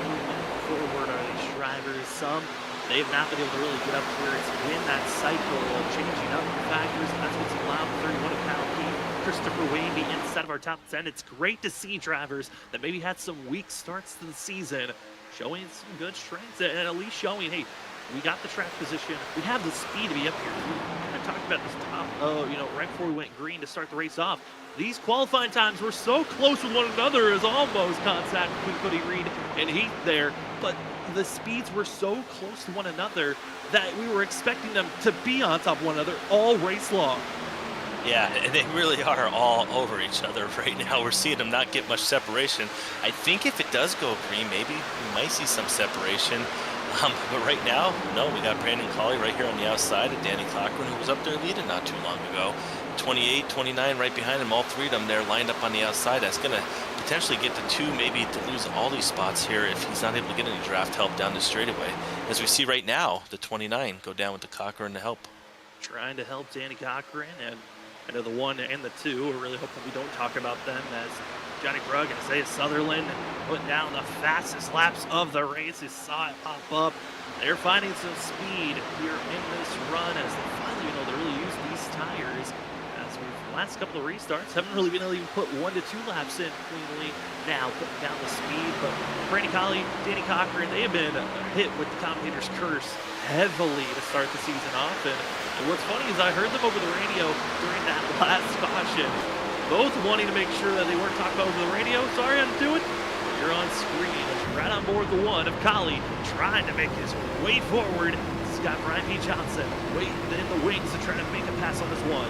movement forward are these drivers. Some they've not been able to really get up here. It's been that cycle of changing up the factors, and that's what's allowed 31 of Kyle Keith, Christopher Wayne be inside of our top 10. It's great to see drivers that maybe had some weak starts to the season showing some good strengths, and at least showing, hey, we got the track position. We have the speed to be up here. We kind of talked about this top, right before we went green to start the race off. These qualifying times were so close with one another, as almost contact between Cody Reed and Heath there, but the speeds were so close to one another that we were expecting them to be on top of one another all race long. Yeah, and they really are all over each other right now. We're seeing them not get much separation. I think if it does go green, maybe we might see some separation. But right now, no, we got Brandon Colley right here on the outside of Danny Cochran, who was up there leading not too long ago. 28, 29 right behind him, all three of them there lined up on the outside. That's going to potentially get to 2, maybe to lose all these spots here if he's not able to get any draft help down the straightaway. As we see right now, the 29 go down with the Cochran to help. Trying to help Danny Cochran, and I know the 1 and the 2, we're really hoping we don't talk about them, as Johnny Brugg and Isaiah Sutherland put down the fastest laps of the race. You saw it pop up. They're finding some speed here in this run as they finally to really use these tires. As we've last couple of restarts haven't really been able to even put 1 to 2 laps in cleanly. Now putting down the speed, but Brandon Colley, Danny Cochran, they have been hit with the commentator's curse heavily to start the season off. And what's funny is I heard them over the radio during that last caution, both wanting to make sure that they weren't talking about over the radio. Sorry, I didn't do it. You're on screen, right on board the 1 of Colley, trying to make his way forward. He's got Brian P. Johnson waiting in the wings to try to make a pass on this 1.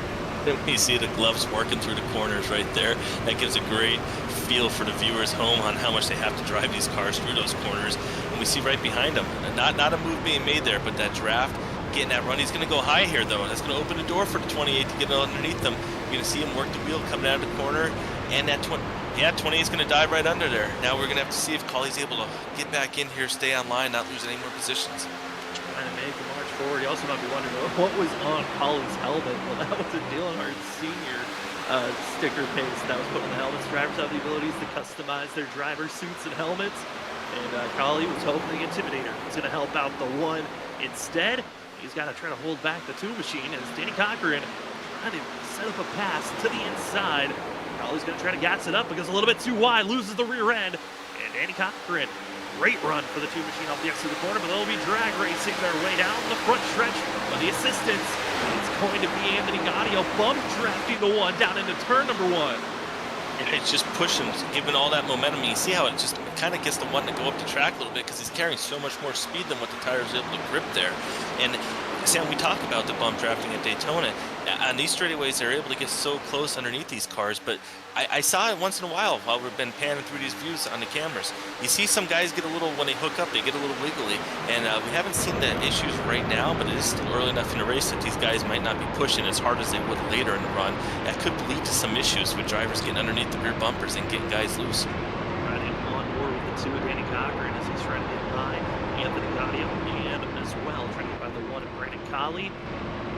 You see the gloves working through the corners right there. That gives a great feel for the viewers home on how much they have to drive these cars through those corners. And we see right behind them, not a move being made there, but that draft, getting that run. He's going to go high here, though. That's going to open the door for the 28 to get underneath them. You're going to see him work the wheel coming out of the corner. And that 28 is going to dive right under there. Now we're going to have to see if Colley's able to get back in here, stay on line, not lose any more positions. Trying to make a march forward. You also might be wondering what was on Colley's helmet. Well, that was a Dylan Hart Sr. Sticker paste that was put on the helmets. Drivers have the abilities to customize their driver suits and helmets. And Colley was hoping the Intimidator was going to help out the 1. Instead, he's got to try to hold back the 2 machine as Danny Cochran trying to set up a pass to the inside. Colley's going to try to gas it up because a little bit too wide, loses the rear end. And Danny Cochran, great run for the 2 machine off the exit of the corner, but they'll be drag racing their way down the front stretch. But the assistance, it's going to be Anthony Gaudio bump drafting the 1 down into turn number 1. And it's just pushing, giving all that momentum. You see how it just kind of gets the 1 to go up the track a little bit because he's carrying so much more speed than what the tires are able to grip there. And Sam, we talk about the bump drafting at Daytona. On these straightaways, they're able to get so close underneath these cars, but I saw it once in a while we've been panning through these views on the cameras. You see some guys get a little, when they hook up, they get a little wiggly, and we haven't seen the issues right now, but it is still early enough in the race that these guys might not be pushing as hard as they would later in the run. That could lead to some issues with drivers getting underneath the rear bumpers and getting guys loose. Riding on board with the 2 of Danny Cochran as he's trying to get by Anthony Gaudio, and as well trying to get by the 1 of Brandon Colley.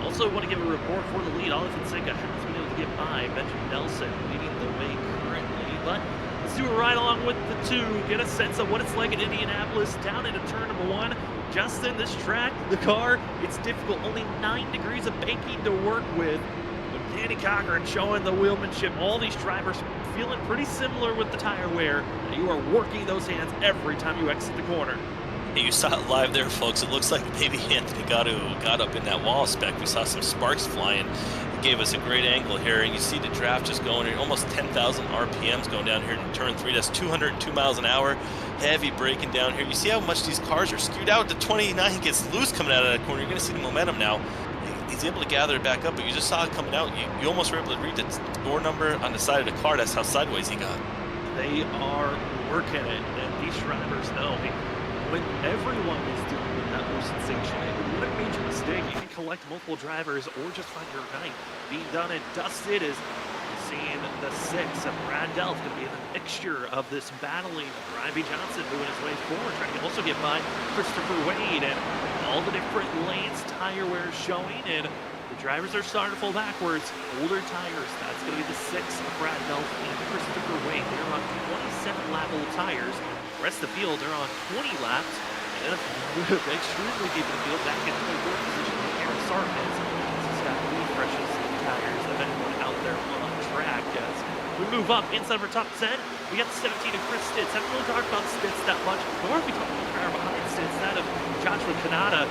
Also want to give a report for the lead. Ollie Fonseca has been able to get by Benjamin Nelson leading the way currently, but let's do a ride along with the 2, get a sense of what it's like in Indianapolis down into turn number 1. Justin, this track, the car, it's difficult, only 9 degrees of banking to work with. But Danny Cochran showing the wheelmanship, all these drivers feeling pretty similar with the tire wear. You are working those hands every time you exit the corner. Hey, you saw it live there, folks. It looks like maybe Anthony got up in that wall spec. We saw some sparks flying. It gave us a great angle here, and you see the draft just going here, almost 10,000 RPMs going down here in turn 3. That's 202 miles an hour. Heavy braking down here. You see how much these cars are skewed out. The 29 gets loose coming out of that corner. You're going to see the momentum now. He's able to gather it back up, but you just saw it coming out. You almost were able to read the door number on the side of the car. That's how sideways he got. They are working it, and these drivers know. When everyone was dealing with that low sensation, it would have made a mistake. Even select multiple drivers or just find your night being done and dusted is seeing the 6 of Brad Delph going to be in the mixture of this battling Brian B. Johnson moving his way forward, trying to also get by Christopher Wade, and all the different lanes tire wear showing, and the drivers are starting to fall backwards. Older tires, that's going to be the 6 of Brad Delph and Christopher Wade. They're on 27-lap old tires. The rest of the field, they're on 20 laps. And extremely deep in the field, back in the 4th position, Aaron Sarkis. He's got the freshest tires of anyone out there on track. As we move up inside of our top 10, we got the 17 of Chris Stitz. Haven't really talked about Stitz that much, nor have we talked about the car behind Stitz, that of Joshua Kanata.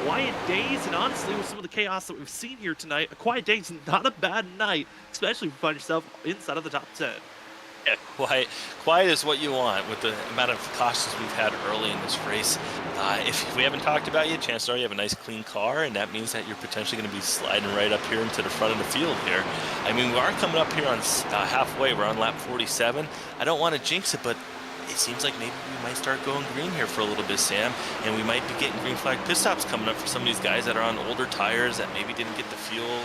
Quiet days, and honestly, with some of the chaos that we've seen here tonight, a quiet day is not a bad night, especially if you find yourself inside of the top 10. Yeah, quiet is what you want with the amount of cautions we've had early in this race. If we haven't talked about you, chances are you have a nice clean car, and that means that you're potentially going to be sliding right up here into the front of the field here. I mean, we are coming up here on halfway. We're on lap 47. I don't want to jinx it, but it seems like maybe we might start going green here for a little bit, Sam, and we might be getting green flag pit stops coming up for some of these guys that are on older tires that maybe didn't get the fuel,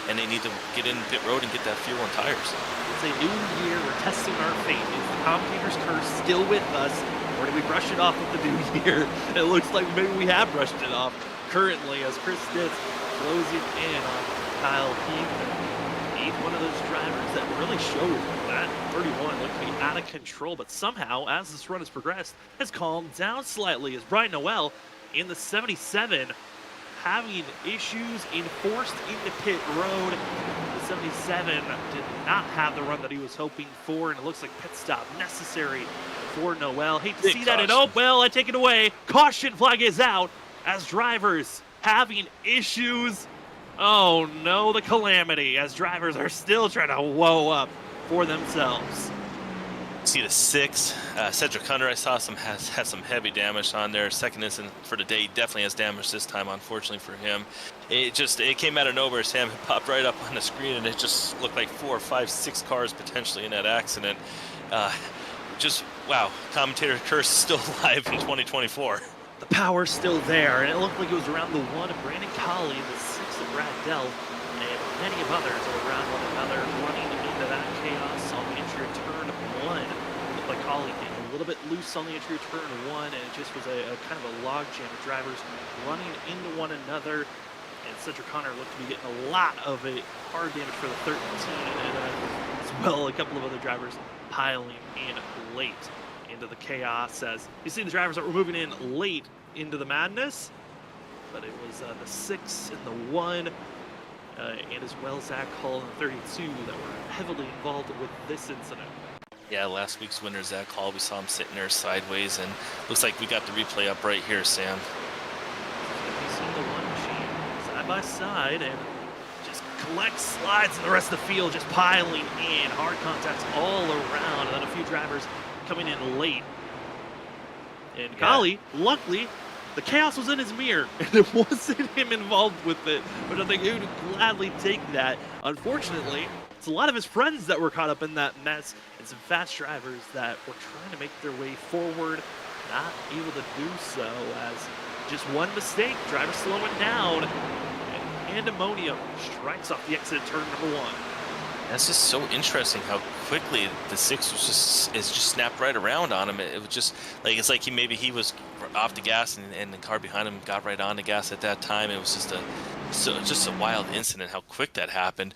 and they need to get in pit road and get that fuel and tires. It's a new year. We're testing our fate. Is the commentator's curse still with us, or do we brush it off with the new year? It looks like maybe we have brushed it off currently as Chris Stitz closing in on Kyle Heath. One of those drivers that really showed that 31 looked to be out of control, but somehow, as this run has progressed, has calmed down slightly as Brian Noel in the 77 having issues enforced into pit road. The 77 did not have the run that he was hoping for, and it looks like pit stop necessary for Noel. Hate to see that, and oh, well, I take it away. Caution flag is out as drivers having issues. Oh no, the calamity, as drivers are still trying to woe up for themselves. See the 6, Cedric Hunter, I saw has some heavy damage on there. Second incident for the day, he definitely has damage this time, unfortunately for him. It came out of nowhere, Sam. It popped right up on the screen, and it just looked like 4, 5, 6 cars potentially in that accident. Wow, commentator curse is still alive in 2024. The power's still there, and it looked like it was around the 1 of Brandon Colley, the 6 of Brad Delph, and many of others are around one another running into that chaos on the entry of turn 1. It looked like Colley getting a little bit loose on the entry of turn 1, and it just was a kind of a log jam of drivers running into one another. And Cedric Hunter looked to be getting a lot of hard damage for the 13, and as well a couple of other drivers piling in late into the chaos. As you see the drivers that were moving in late into the madness, but it was the 6 and the 1, and as well Zach Hall and the 32 that were heavily involved with this incident. Yeah, last week's winner, Zach Hall, we saw him sitting there sideways, and looks like we got the replay up right here, Sam. We've seen the 1 machine side by side, and just collects slides, and the rest of the field just piling in. Hard contacts all around, and then a few drivers coming in late. And Golly, luckily, the chaos was in his mirror, and it wasn't him involved with it, but I think he would gladly take that. Unfortunately, it's a lot of his friends that were caught up in that mess, and some fast drivers that were trying to make their way forward, not able to do so, as just one mistake, driver slowing down, and Pandemonium strikes off the exit turn number 1. That's just so interesting how quickly the 6 was just snapped right around on him. It was just like, it's like he was off the gas, and the car behind him got right on the gas at that time. It was just a wild incident how quick that happened.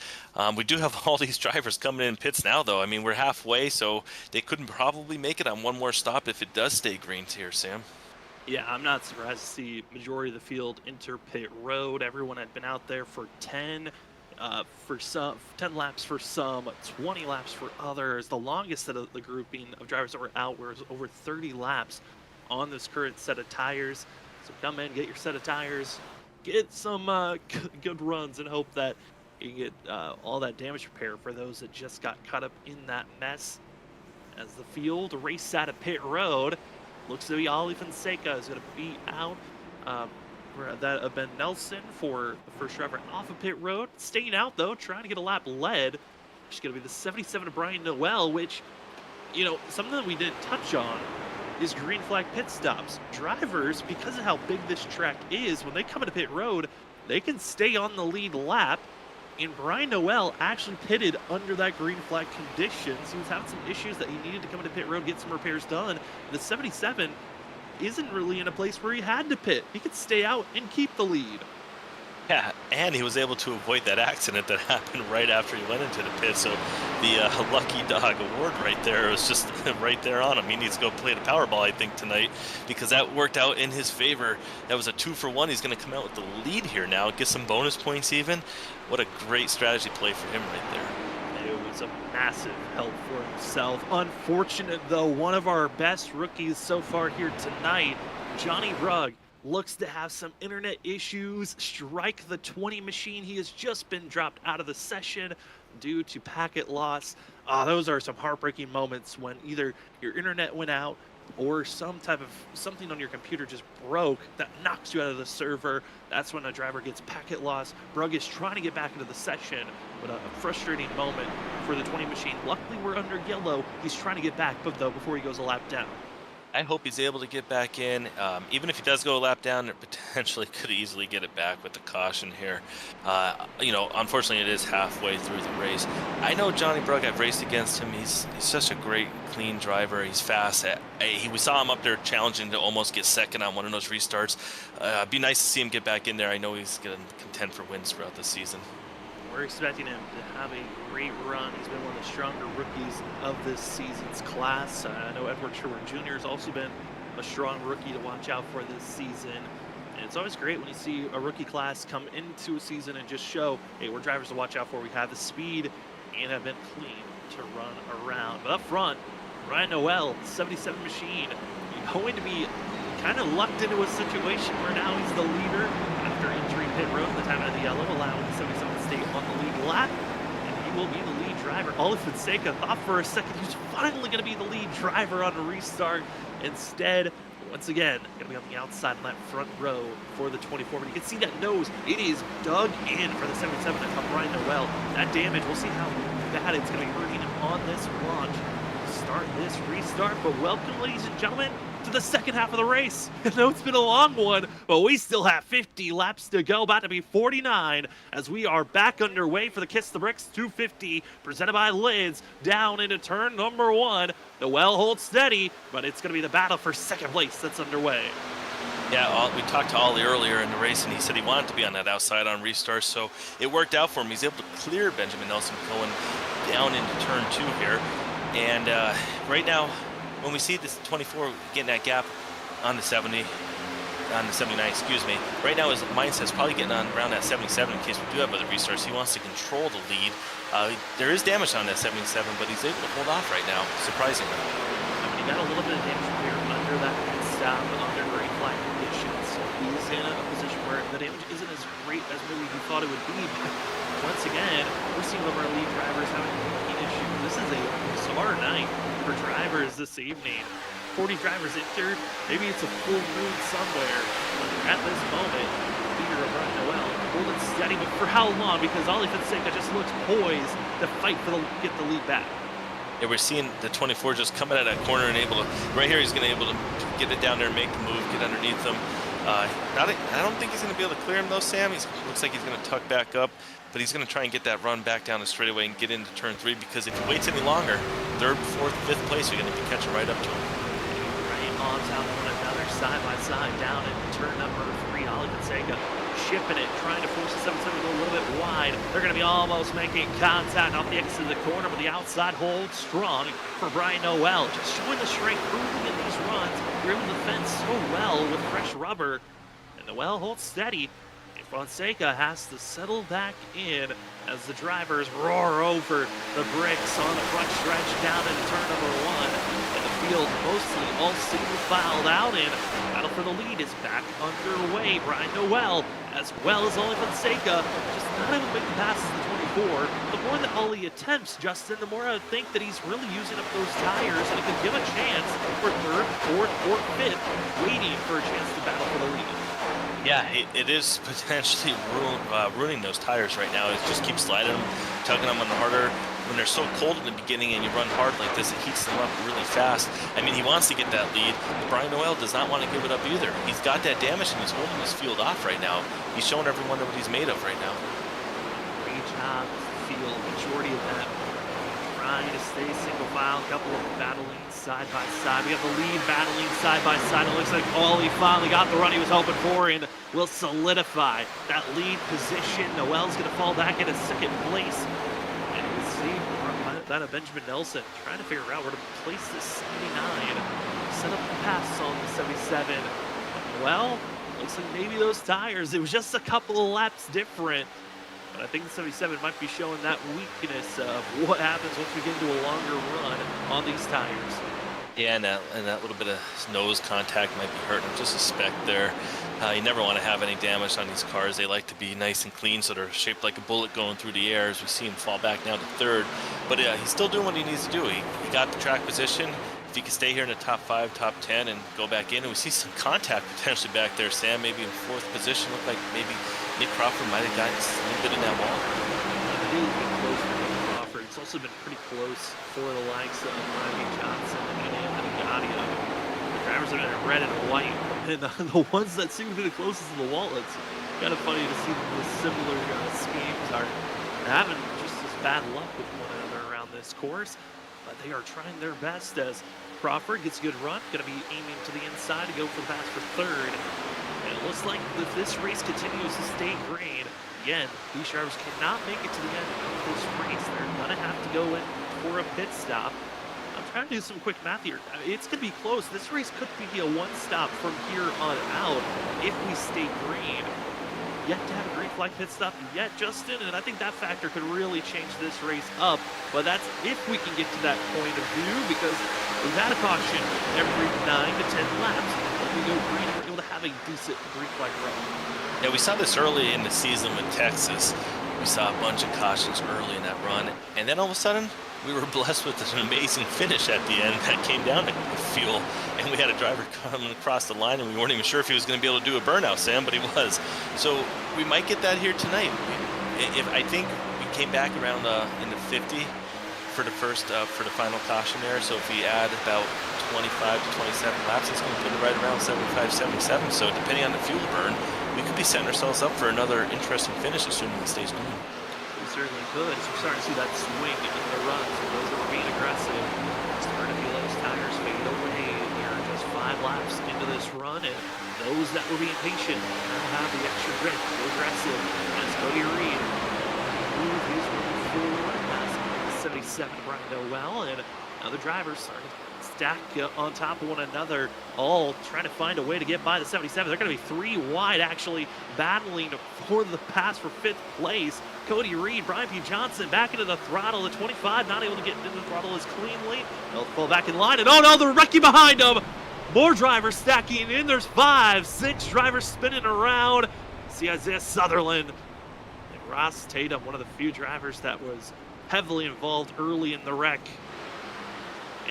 We do have all these drivers coming in pits now, though. I mean, we're halfway, so they couldn't probably make it on one more stop if it does stay green here, Sam. Yeah, I'm not surprised to see majority of the field enter pit road. Everyone had been out there for 10 laps for some, 20 laps for others. The longest of the grouping of drivers that were out was over 30 laps on this current set of tires. So come in, get your set of tires, get some good runs, and hope that you get all that damage repair for those that just got caught up in that mess. As the field races out of pit road, looks to be Ollie Fonseca is going to be out. That Ben Nelson for the first driver off of pit road. Staying out, though, trying to get a lap led. It's going to be the 77 of Brian Noel, which, you know, something that we didn't touch on is green flag pit stops. Drivers, because of how big this track is, when they come into pit road, they can stay on the lead lap. And Brian Noel actually pitted under that green flag conditions. He was having some issues that he needed to come into pit road, get some repairs done. The 77 isn't really in a place where he had to pit. He could stay out and keep the lead. Yeah, and he was able to avoid that accident that happened right after he went into the pit. So the Lucky Dog award right there was just right there on him. He needs to go play the Powerball, I think, tonight, because that worked out in his favor. That was a 2-for-1. He's going to come out with the lead here now, get some bonus points even. What a great strategy play for him right there. It was a massive help for himself. Unfortunate, though, one of our best rookies so far here tonight, Johnny Rugg, looks to have some internet issues. Strike the 20 machine. He has just been dropped out of the session due to packet loss. Those are some heartbreaking moments when either your internet went out or some type of something on your computer just broke that knocks you out of the server. That's when a driver gets packet loss. Brugg is trying to get back into the session, but a frustrating moment for the 20 machine. Luckily, we're under yellow. He's trying to get back, but though before he goes a lap down. I hope he's able to get back in. Even if he does go a lap down, it potentially could easily get it back with the caution here. You know, unfortunately, it is halfway through the race. I know Johnny Brugg, I've raced against him. He's such a great, clean driver. He's fast. We saw him up there challenging to almost get second on one of those restarts. It'd be nice to see him get back in there. I know he's going to contend for wins throughout the season. We're expecting him to have a great run. He's been one of the stronger rookies of this season's class. I know Edward Sherwood Jr. has also been a strong rookie to watch out for this season. And it's always great when you see a rookie class come into a season and just show, hey, we're drivers to watch out for. We have the speed and have been clean to run around. But up front, Ryan Noel, 77 machine, going to be kind of lucked into a situation where now he's the leader after entering pit road, the time of the yellow, allowing the 77 to stay on the lead lap, and he will be the lead driver. Ollie Fonseca thought for a second he was finally going to be the lead driver on a restart. Instead, once again, going to be on the outside on that front row for the 24. But you can see that nose, it is dug in for the 77 to come Ryan Noel. That damage, we'll see how bad it's going to be hurting him on this launch. Start this restart, but welcome, ladies and gentlemen, to the second half of the race. I know it's been a long one, but we still have 50 laps to go, about to be 49, as we are back underway for the Kiss the Bricks 250, presented by Lids, down into turn number 1. Noel holds steady, but it's going to be the battle for second place that's underway. Yeah, we talked to Ollie earlier in the race, and he said he wanted to be on that outside on restart, so it worked out for him. He's able to clear Benjamin Nelson going down into turn 2 here. And right now, when we see this 24 getting that gap on the 70, on the 79, excuse me, right now his mindset's probably getting on around that 77 in case we do have other restarts. He wants to control the lead. There is damage on that 77, but he's able to hold off right now, surprisingly. I mean, he got a little bit of damage here under that pit stop, under green flag conditions. So he's in a position where the damage isn't as great as maybe he thought it would be. But once again, we're seeing one of our lead drivers having an issue. This is a bizarre night for drivers this evening. 40 drivers entered. Maybe it's a full moon somewhere. But at this moment, leader of Ryan Noel holding steady, but for how long? Because Ollie Fonseca just looks poised to fight for get the lead back. Yeah, we're seeing the 24 just coming out of that corner and able to, right here, he's going to be able to get it down there and make the move, get underneath them. I don't think he's going to be able to clear him though, Sam. Looks like he's going to tuck back up, but he's going to try and get that run back down the straightaway and get into turn 3, because if he waits any longer, 3rd, 4th, 5th place, you're going to be catching right up to him. Right on top of one another, side by side, down in turn number 3. Ollie Fonseca shipping it, trying to force the 77 to go a little bit wide. They're going to be almost making contact off the exit of the corner, but the outside holds strong for Brian Noel. Just showing the strength early in these runs. You're able to defend so well with fresh rubber. And Noel holds steady. And Fonseca has to settle back in as the drivers roar over the bricks on the front stretch down into turn number 1. And the field mostly all single filed out in. Battle for the lead is back underway. Brian Noel, as well as Ollie Fonseca, just not able to make the passes to the 24. The more that Ollie attempts, Justin, the more I think that he's really using up those tires, and it could give a chance for 3rd, 4th, or 5th, waiting for a chance to battle for the lead. Yeah, it is potentially ruining those tires right now. It just keeps sliding them, tugging them on the harder. When they're so cold in the beginning and you run hard like this, it heats them up really fast. I mean, he wants to get that lead, but Brian Noel does not want to give it up either. He's got that damage and he's holding his field off right now. He's showing everyone what he's made of right now. Great job, field, majority of them trying to stay single file, a couple of battling side by side. We have the lead battling side by side. It looks like Ollie finally got the run he was hoping for and will solidify that lead position. Noel's going to fall back into second place. And we see that of Benjamin Nelson trying to figure out where to place this 79. Set up the pass on the 77. Well, looks like maybe those tires, it was just a couple of laps different. But I think the 77 might be showing that weakness of what happens once we get into a longer run on these tires. Yeah, and that little bit of nose contact might be hurting him just a speck there. You never want to have any damage on these cars. They like to be nice and clean, so they're shaped like a bullet going through the air, as we see him fall back now to third. But he's still doing what he needs to do. He got the track position. If he can stay here in the top 5, top 10, and go back in, and we see some contact potentially back there, Sam, maybe in fourth position. Looked like maybe Nick Crawford might have gotten a little bit in that wall. It has been close for Nick Crawford. It's also been pretty close for the likes of Riley Johnson and Anthony Gaudio. The drivers have been in red and white, and the ones that seem to be the closest to the wall, it's kind of funny to see the similar schemes are having just as bad luck with one another around this course. But they are trying their best as Crawford gets a good run, going to be aiming to the inside to go for the pass for third. And it looks like if this race continues to stay green, again, these drivers cannot make it to the end of this race. They're going to have to go in for a pit stop. I'm trying to do some quick math here. It's going to be close. This race could be a one stop from here on out if we stay green. Yet to have a green flag pit stop yet, Justin, and I think that factor could really change this race up. But that's if we can get to that point of view, because we've had a caution every 9 to 10 laps. When we go green, we're able to have a decent green flag run. Yeah, we saw this early in the season with Texas. We saw a bunch of cautions early in that run, and then all of a sudden, we were blessed with an amazing finish at the end that came down to fuel, and we had a driver coming across the line, and we weren't even sure if he was going to be able to do a burnout, Sam, but he was. So we might get that here tonight. I think we came back around in the 50 for the final caution there. So if we add about 25 to 27 laps, it's going to put it right around 75, 77. So depending on the fuel burn, we could be setting ourselves up for another interesting finish, assuming it stays going. Certainly could. So we're starting to see that swing in the runs. For those that were being aggressive, starting to feel those tires fade away. They're just 5 laps into this run, and those that were being patient now have the extra grit, go aggressive. As Cody Reed move his way forward past 77 Brian Noel, and other drivers starting to stack on top of one another, all trying to find a way to get by the 77. They're going to be 3 wide, actually battling for the pass for 5th place. Cody Reed, Brian P. Johnson back into the throttle. The 25 not able to get into the throttle as cleanly. They'll fall back in line, and oh no, the wrecking behind them. More drivers stacking in. There's 5, 6 drivers spinning around. See Isaiah Sutherland and Ross Tatum, one of the few drivers that was heavily involved early in the wreck.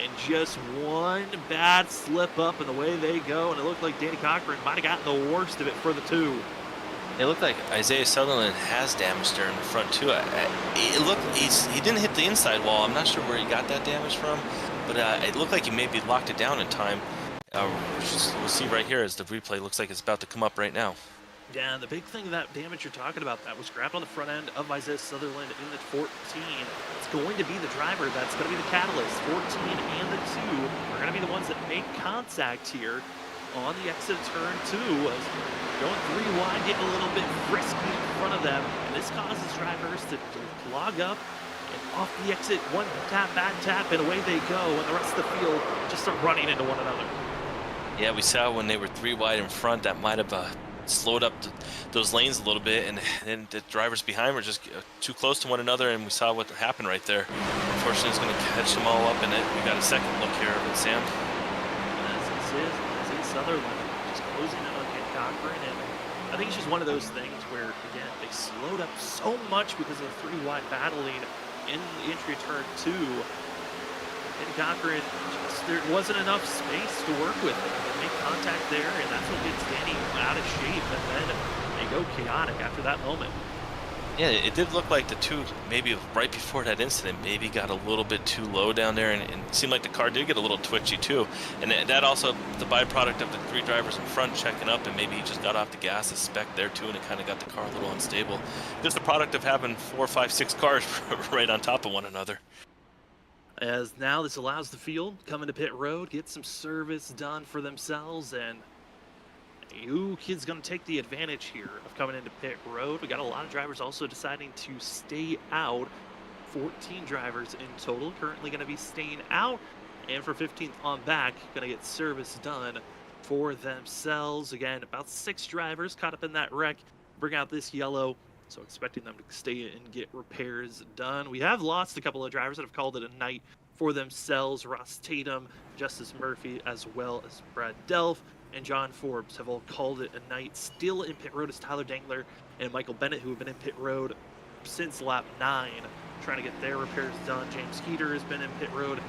And just one bad slip up in the way they go, and it looked like Danny Cochran might have gotten the worst of it for the 2. It looked like Isaiah Sutherland has damage there in the front too. He didn't hit the inside wall. I'm not sure where he got that damage from, but it looked like he maybe locked it down in time. We'll see right here as the replay looks like it's about to come up right now. Yeah, the big thing, that damage you're talking about, that was grabbed on the front end of Isaiah Sutherland in the 14. It's going to be the driver that's going to be the catalyst. 14 and the 2 are going to be the ones that make contact here on the exit of turn 2. As going 3 wide, getting a little bit frisky in front of them, and this causes drivers to clog up, and off the exit, one tap, bad tap, and away they go, and the rest of the field just start running into one another. Yeah, we saw when they were 3 wide in front, that might have slowed up those lanes a little bit, and then the drivers behind were just too close to one another, and we saw what happened right there. Unfortunately, it's going to catch them all up, and we got a second look here of it, Sam. As this is Isaiah Sutherland just closing in on Ken Cochran, and I think it's just one of those things where, again, they slowed up so much because of the 3 wide battling in the entry of turn 2. and Cochran, there wasn't enough space to work with. They make contact there, and that's what gets Danny out of shape, and then they go chaotic after that moment. Yeah, it did look like the two, maybe right before that incident, maybe got a little bit too low down there, and it seemed like the car did get a little twitchy too. And that also the byproduct of the 3 drivers in front checking up, and maybe he just got off the gas a spec there too, and it kind of got the car a little unstable. Just the product of having 4, 5, 6 cars right on top of one another. As now this allows the field coming to pit road, get some service done for themselves, and who kid's going to take the advantage here of coming into pit road? We got a lot of drivers also deciding to stay out. 14 drivers in total currently going to be staying out, and for 15th on back, going to get service done for themselves. Again, about 6 drivers caught up in that wreck. Bring out this yellow, so expecting them to stay and get repairs done. We have lost a couple of drivers that have called it a night for themselves. Ross Tatum, Justice Murphy, as well as Brad Delph and John Forbes have all called it a night. Still in pit road is Tyler Dangler and Michael Bennett, who have been in pit road since lap 9, trying to get their repairs done. James Skeeter has been in pit road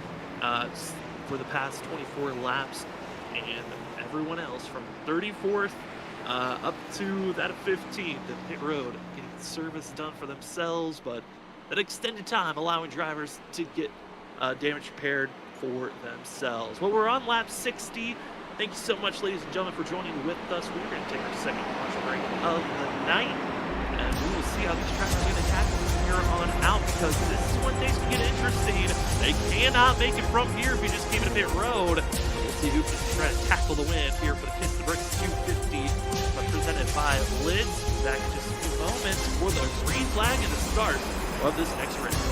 for the past 24 laps, and everyone else from 34th up to that of 15th in pit road getting service done for themselves, but that extended time allowing drivers to get damage repaired for themselves. Well, we're on lap 60. Thank you so much, ladies and gentlemen, for joining with us. We're going to take our second commercial break of the night, and we will see how these drivers are going to tackle from here on out, because this is when things can get interesting. They cannot make it from here if you just keep it a pit road. We'll see who can try to tackle the win here for the Kiss the Bricks 250, presented by Lids. Back in just a few moments for the green flag and the start of this next race.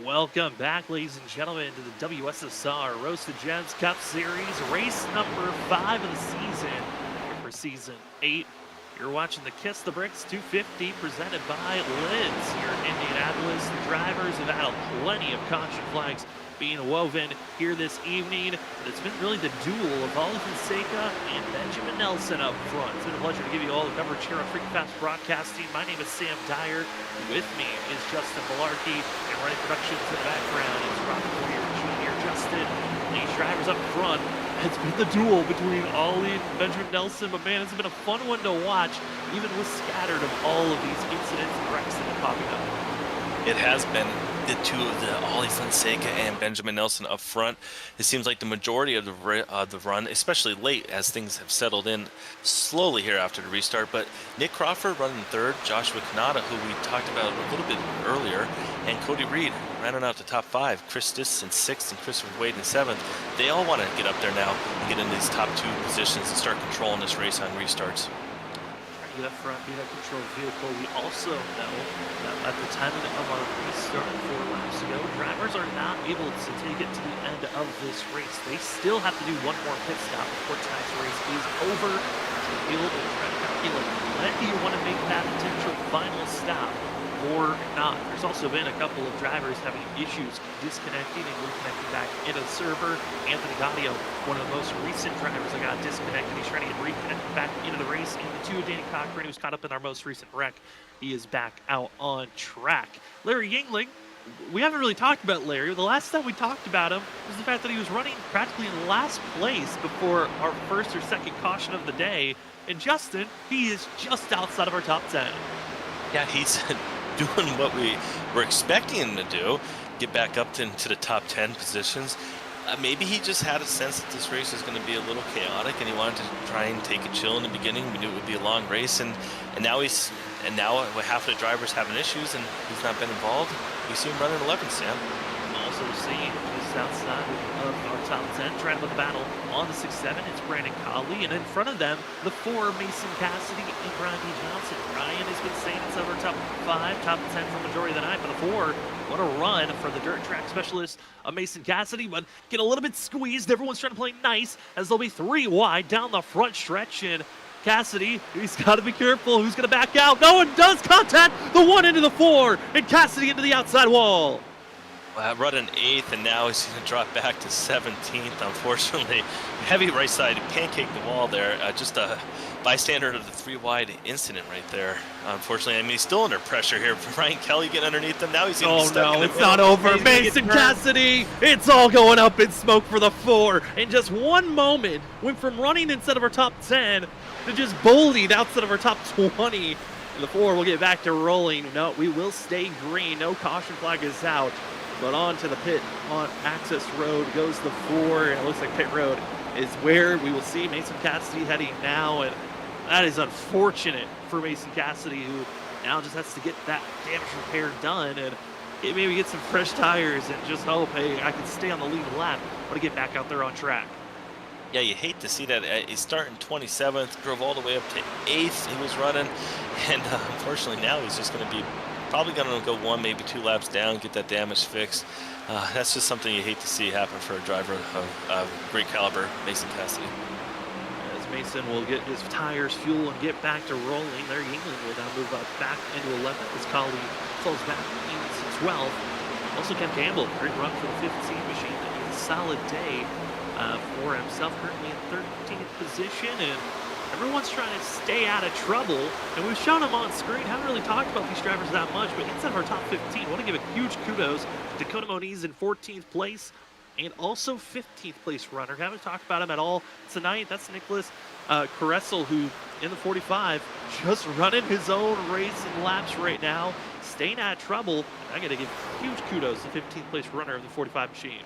Welcome back, ladies and gentlemen, to the WSSR Roasted Gems Cup Series, race number 5 of the season. For season 8, you're watching the Kiss the Bricks 250 presented by Lids here in Indianapolis. The drivers have had plenty of caution flags being woven here this evening. It's been really the duel of Ollie Fonseca and Benjamin Nelson up front. It's been a pleasure to give you all the coverage here on Freaking Fast Broadcasting. My name is Sam Dyer. With me is Justin Malarkey, and running productions in the background is Robert Boyer Jr. Justin, these drivers up front. It's been the duel between Ollie and Benjamin Nelson, but man, it's been a fun one to watch, even with scattered of all of these incidents and wrecks that have been popping up. It has been the two of the Ollie Fonseca and Benjamin Nelson up front. It seems like the majority of the run, especially late as things have settled in slowly here after the restart. But Nick Crawford running third, Joshua Kanata, who we talked about a little bit earlier, and Cody Reed rounding out the top 5. Chris Stiss in 6th and Christopher Wade in 7th. They all want to get up there now and get into these top 2 positions and start controlling this race on restarts. Get up front, be that controlled vehicle. We also know that at the time of our restart 4 laps ago, drivers are not able to take it to the end of this race. They still have to do one more pit stop before tonight's race is over. To be able to try to calculate when do you want to make that potential final stop or not. There's also been a couple of drivers having issues disconnecting and reconnecting back into the server. Anthony Gaudio, one of the most recent drivers that got disconnected. He's trying to get reconnected back into the race. And the 2 of Danny Cochran, who's caught up in our most recent wreck, he is back out on track. Larry Yingling, we haven't really talked about Larry. The last time we talked about him was the fact that he was running practically in last place before our first or second caution of the day. And Justin, he is just outside of our top 10. Yeah, he's doing what we were expecting him to do, get back up into the top 10 positions. Maybe he just had a sense that this race is going to be a little chaotic, and he wanted to try and take it chill in the beginning. We knew it would be a long race, and now half of the drivers having issues, and he's not been involved. We see him running 11th, Sam. Also seeing just outside of our top 10, trying to put the battle on the 6-7. It's Brandon Colley, and in front of them, the 4, Mason Cassidy and Brian D. Johnson. Brian has been saying it's over top 5, top 10 for the majority of the night, but the 4, what a run for the dirt track specialist of Mason Cassidy, but get a little bit squeezed. Everyone's trying to play nice as they'll be 3 wide down the front stretch, and Cassidy, he's got to be careful. Who's going to back out? No one does. Contact the 1 into the 4, and Cassidy into the outside wall. Running 8th, and now he's going to drop back to 17th. Unfortunately, heavy right side pancake the wall there. Just a bystander of the 3 wide incident right there. Unfortunately, I mean, he's still under pressure here. Ryan Kelly getting underneath him. Now he's going to be stuck in the it's not over. Mason Cassidy, it's all going up in smoke for the 4. In just one moment, went from running instead of our top 10 to just bowling outside of our top 20. The 4 will get back to rolling. No, we will stay green. No caution flag is out. But on to the pit on Access Road goes the 4, and it looks like pit road is where we will see Mason Cassidy heading now, and that is unfortunate for Mason Cassidy, who now just has to get that damage repair done and maybe get some fresh tires and just hope, hey, I can stay on the lead lap, but to get back out there on track. Yeah, you hate to see that. He's starting 27th, drove all the way up to 8th. He was running, and unfortunately now he's just going to be probably going to go 1, maybe 2 laps down, get that damage fixed. That's just something you hate to see happen for a driver of great caliber, Mason Cassidy. As Mason will get his tires, fuel, and get back to rolling, there England will now move up back into 11th as Colley falls back into 12th. Also Ken Campbell, great run for the 15 machine. A solid day for himself, currently in 13th position, and everyone's trying to stay out of trouble, and we've shown them on screen. Haven't really talked about these drivers that much, but inside of our top 15, I want to give a huge kudos to Dakota Moniz in 14th place, and also 15th place runner. Haven't talked about him at all tonight. That's Nicholas Caressel, who in the 45, just running his own race and laps right now, staying out of trouble. I got to give huge kudos to 15th place runner of the 45 machine.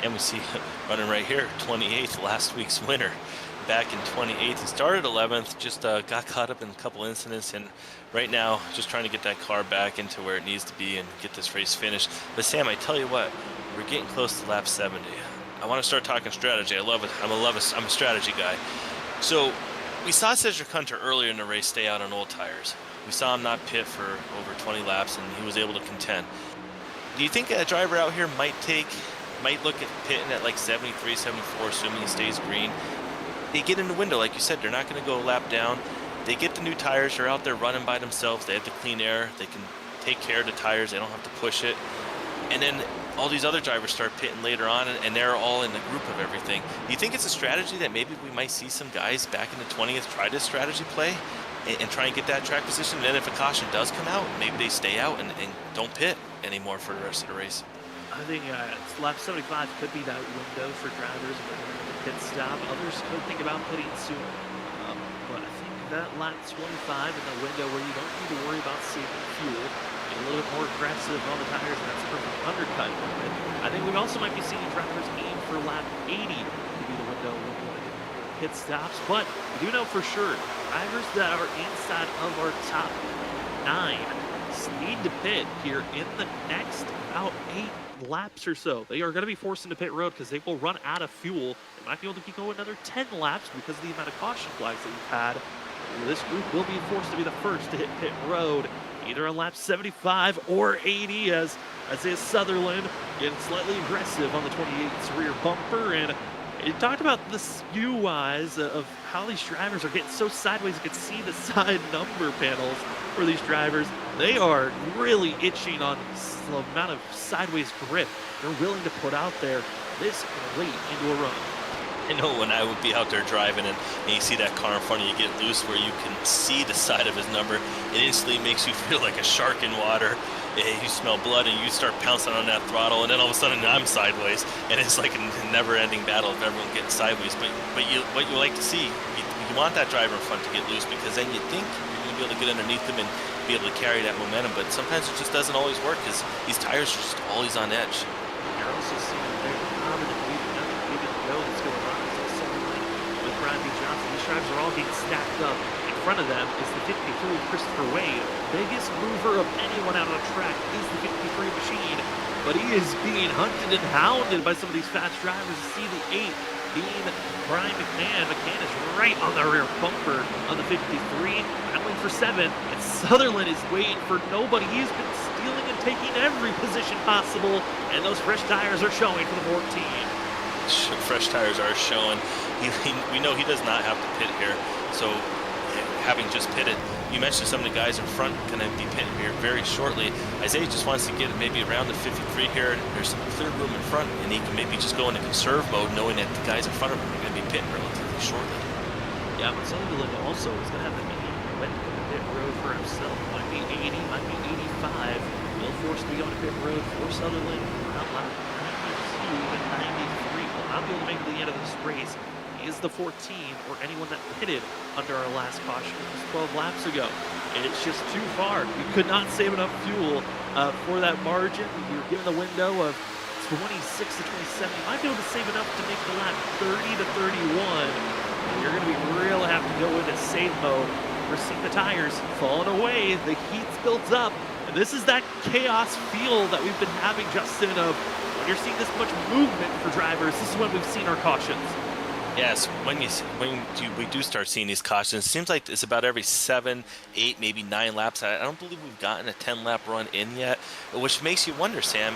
And we see him running right here, 28th, last week's winner. Back in 28th, he started 11th, just got caught up in a couple incidents, and right now just trying to get that car back into where it needs to be and get this race finished. But Sam, I tell you what, we're getting close to lap 70. I want to start talking strategy. I love it. I'm a strategy guy. So we saw Cedric Hunter earlier in the race stay out on old tires. We saw him not pit for over 20 laps, and he was able to contend. Do you think a driver out here might look at pitting at like 73, 74, assuming he stays green? They get in the window, like you said, they're not going to go a lap down. They get the new tires, they're out there running by themselves, they have the clean air, they can take care of the tires, they don't have to push it. And then all these other drivers start pitting later on, and they're all in the group of everything. Do you think it's a strategy that maybe we might see some guys back in the 20th try this strategy play and try and get that track position? And then if a caution does come out, maybe they stay out and don't pit anymore for the rest of the race. I think lap 75 could be that window for drivers when they're in the pit stop. Others could think about pitting sooner. But I think that lap 25 in the window where you don't need to worry about saving fuel, get a little bit more aggressive on the tires, and that's a perfect undercut. And I think we also might be seeing drivers aim for lap 80 to be the window when we want to get pit stops. But we do know for sure, drivers that are inside of our top 9 need to pit here in the next about 8 laps or so. They are going to be forced into pit road because they will run out of fuel. They might be able to go another 10 laps because of the amount of caution flags that we've had. This group will be forced to be the first to hit pit road, either on lap 75 or 80, as Isaiah Sutherland getting slightly aggressive on the 28's rear bumper. And you talked about the skew-wise of how these drivers are getting so sideways. You can see the side number panels for these drivers. They are really itching on the amount of sideways grip they're willing to put out there this late into a run. I know when I would be out there driving and you see that car in front of you get loose where you can see the side of his number, it instantly makes you feel like a shark in water. You smell blood and you start pouncing on that throttle, and then all of a sudden I'm sideways, and it's like a never-ending battle of everyone getting sideways. But what you like to see, you want that driver in front to get loose, because then you think you're going to be able to get underneath them and be able to carry that momentum. But sometimes it just doesn't always work because these tires are just always on edge. You're also seeing a very prominent leading go that's going on with Brian B. Johnson. These drivers are all getting stacked up. In front of them is the 53 Christopher Wade. Biggest mover of anyone out on the track is the 53 machine, but he is being hunted and hounded by some of these fast drivers. You see the 8 being Brian McMahon. McMahon is right on the rear bumper on the 53, battling for 7, and Sutherland is waiting for nobody. He's been stealing and taking every position possible, and those fresh tires are showing for the 14. Fresh tires are showing. We know he does not have to pit here, so having just pitted, you mentioned some of the guys in front going to be pitting here very shortly. Isaiah just wants to get maybe around the 53 here. There's some clear room in front, and he can maybe just go into conserve mode, knowing that the guys in front of him are going to be pitting relatively shortly. Yeah, but Sutherland also is going to have the medium pit road for himself. Might be 80, might be 85. Will force to be on pit road for Sutherland around lap 92 and 93. Will not be able to make it to the end of this race. Is the 14 or anyone that pitted under our last caution, which was 12 laps ago. It's just too far. You could not save enough fuel for that margin. You're given a window of 26 to 27. You might be able to save enough to make the lap 30 to 31. And you're going to be real have to go into save mode. We're seeing the tires falling away. The heat's built up. And this is that chaos feel that we've been having, Justin, of when you're seeing this much movement for drivers, this is when we've seen our cautions. Yes, when we do start seeing these cautions, it seems like it's about every 7, 8, maybe 9 laps. I don't believe we've gotten a 10-lap run in yet, which makes you wonder, Sam,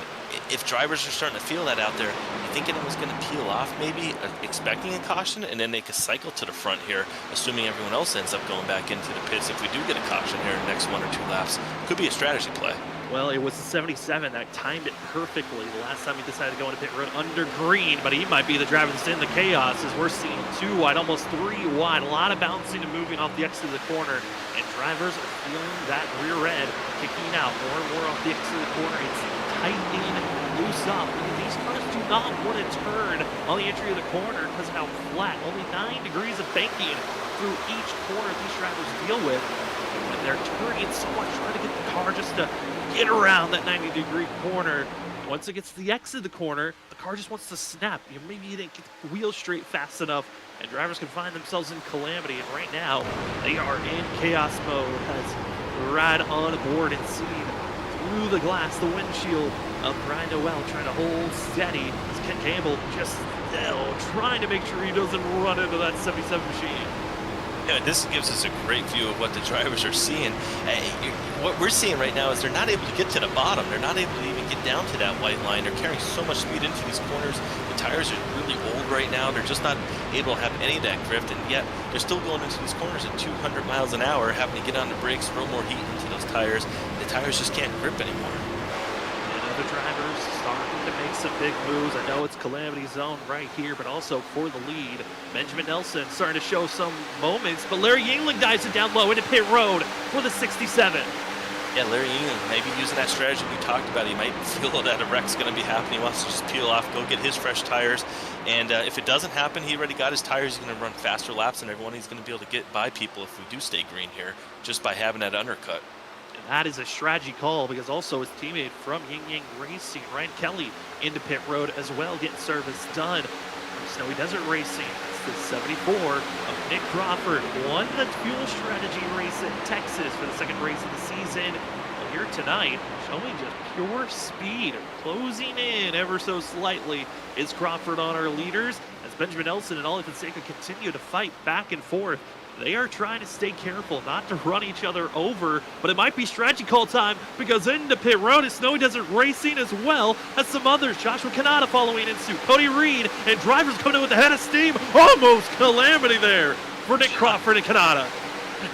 if drivers are starting to feel that out there, you think it was going to peel off maybe, expecting a caution, and then they could cycle to the front here, assuming everyone else ends up going back into the pits if we do get a caution here in the next 1 or 2 laps. Could be a strategy play. Well, it was the 77 that timed it perfectly the last time he decided to go into pit road under green, but he might be the driver that's in the chaos, as we're seeing 2 wide, almost 3 wide, a lot of bouncing and moving off the exit of the corner, and drivers are feeling that rear end kicking out more and more off the exit of the corner. It's tightening loose up, and these cars do not want to turn on the entry of the corner because of how flat, only 9 degrees of banking through each corner these drivers deal with. And they're turning so much, trying to get the car just to get around that 90-degree corner. Once it gets to the exit of the corner, the car just wants to snap. Maybe you didn't get the wheels straight fast enough, and drivers can find themselves in calamity. And right now, they are in chaos mode as we ride on board and seeing through the glass, the windshield of Brian Noel trying to hold steady as Ken Campbell just still trying to make sure he doesn't run into that 77 machine. Yeah, this gives us a great view of what the drivers are seeing. What we're seeing right now is they're not able to get to the bottom. They're not able to even get down to that white line. They're carrying so much speed into these corners. The tires are really old right now. They're just not able to have any of that drift, and yet they're still going into these corners at 200 miles an hour, having to get on the brakes, throw more heat into those tires. The tires just can't grip anymore. And other drivers starting to make some big moves. I know it's calamity zone right here, but also for the lead. Benjamin Nelson starting to show some moments, but Larry Yingling dives it down low into pit road for the 67. Yeah, Larry Yingling maybe using that strategy we talked about. He might feel that a wreck's going to be happening. He wants to just peel off, go get his fresh tires. And if it doesn't happen, he already got his tires. He's going to run faster laps than everyone. He's going to be able to get by people if we do stay green here, just by having that undercut. And that is a strategy call, because also his teammate from Ying Yang Racing, Ryan Kelly, into pit road as well, getting service done. From Snowy Desert Racing, it's the 74 of Nick Crawford. Won the fuel strategy race in Texas for the second race of the season. Well, here tonight, showing just pure speed, closing in ever so slightly, is Crawford on our leaders, as Benjamin Nelson and Ollie Fonseca continue to fight back and forth. They are trying to stay careful not to run each other over, but it might be strategy call time, because into pit road is Snowy Desert Racing as well as some others. Joshua Kanata following in suit, Cody Reed, and drivers coming in with the head of steam. Almost calamity there for Nick Crawford and Kanata.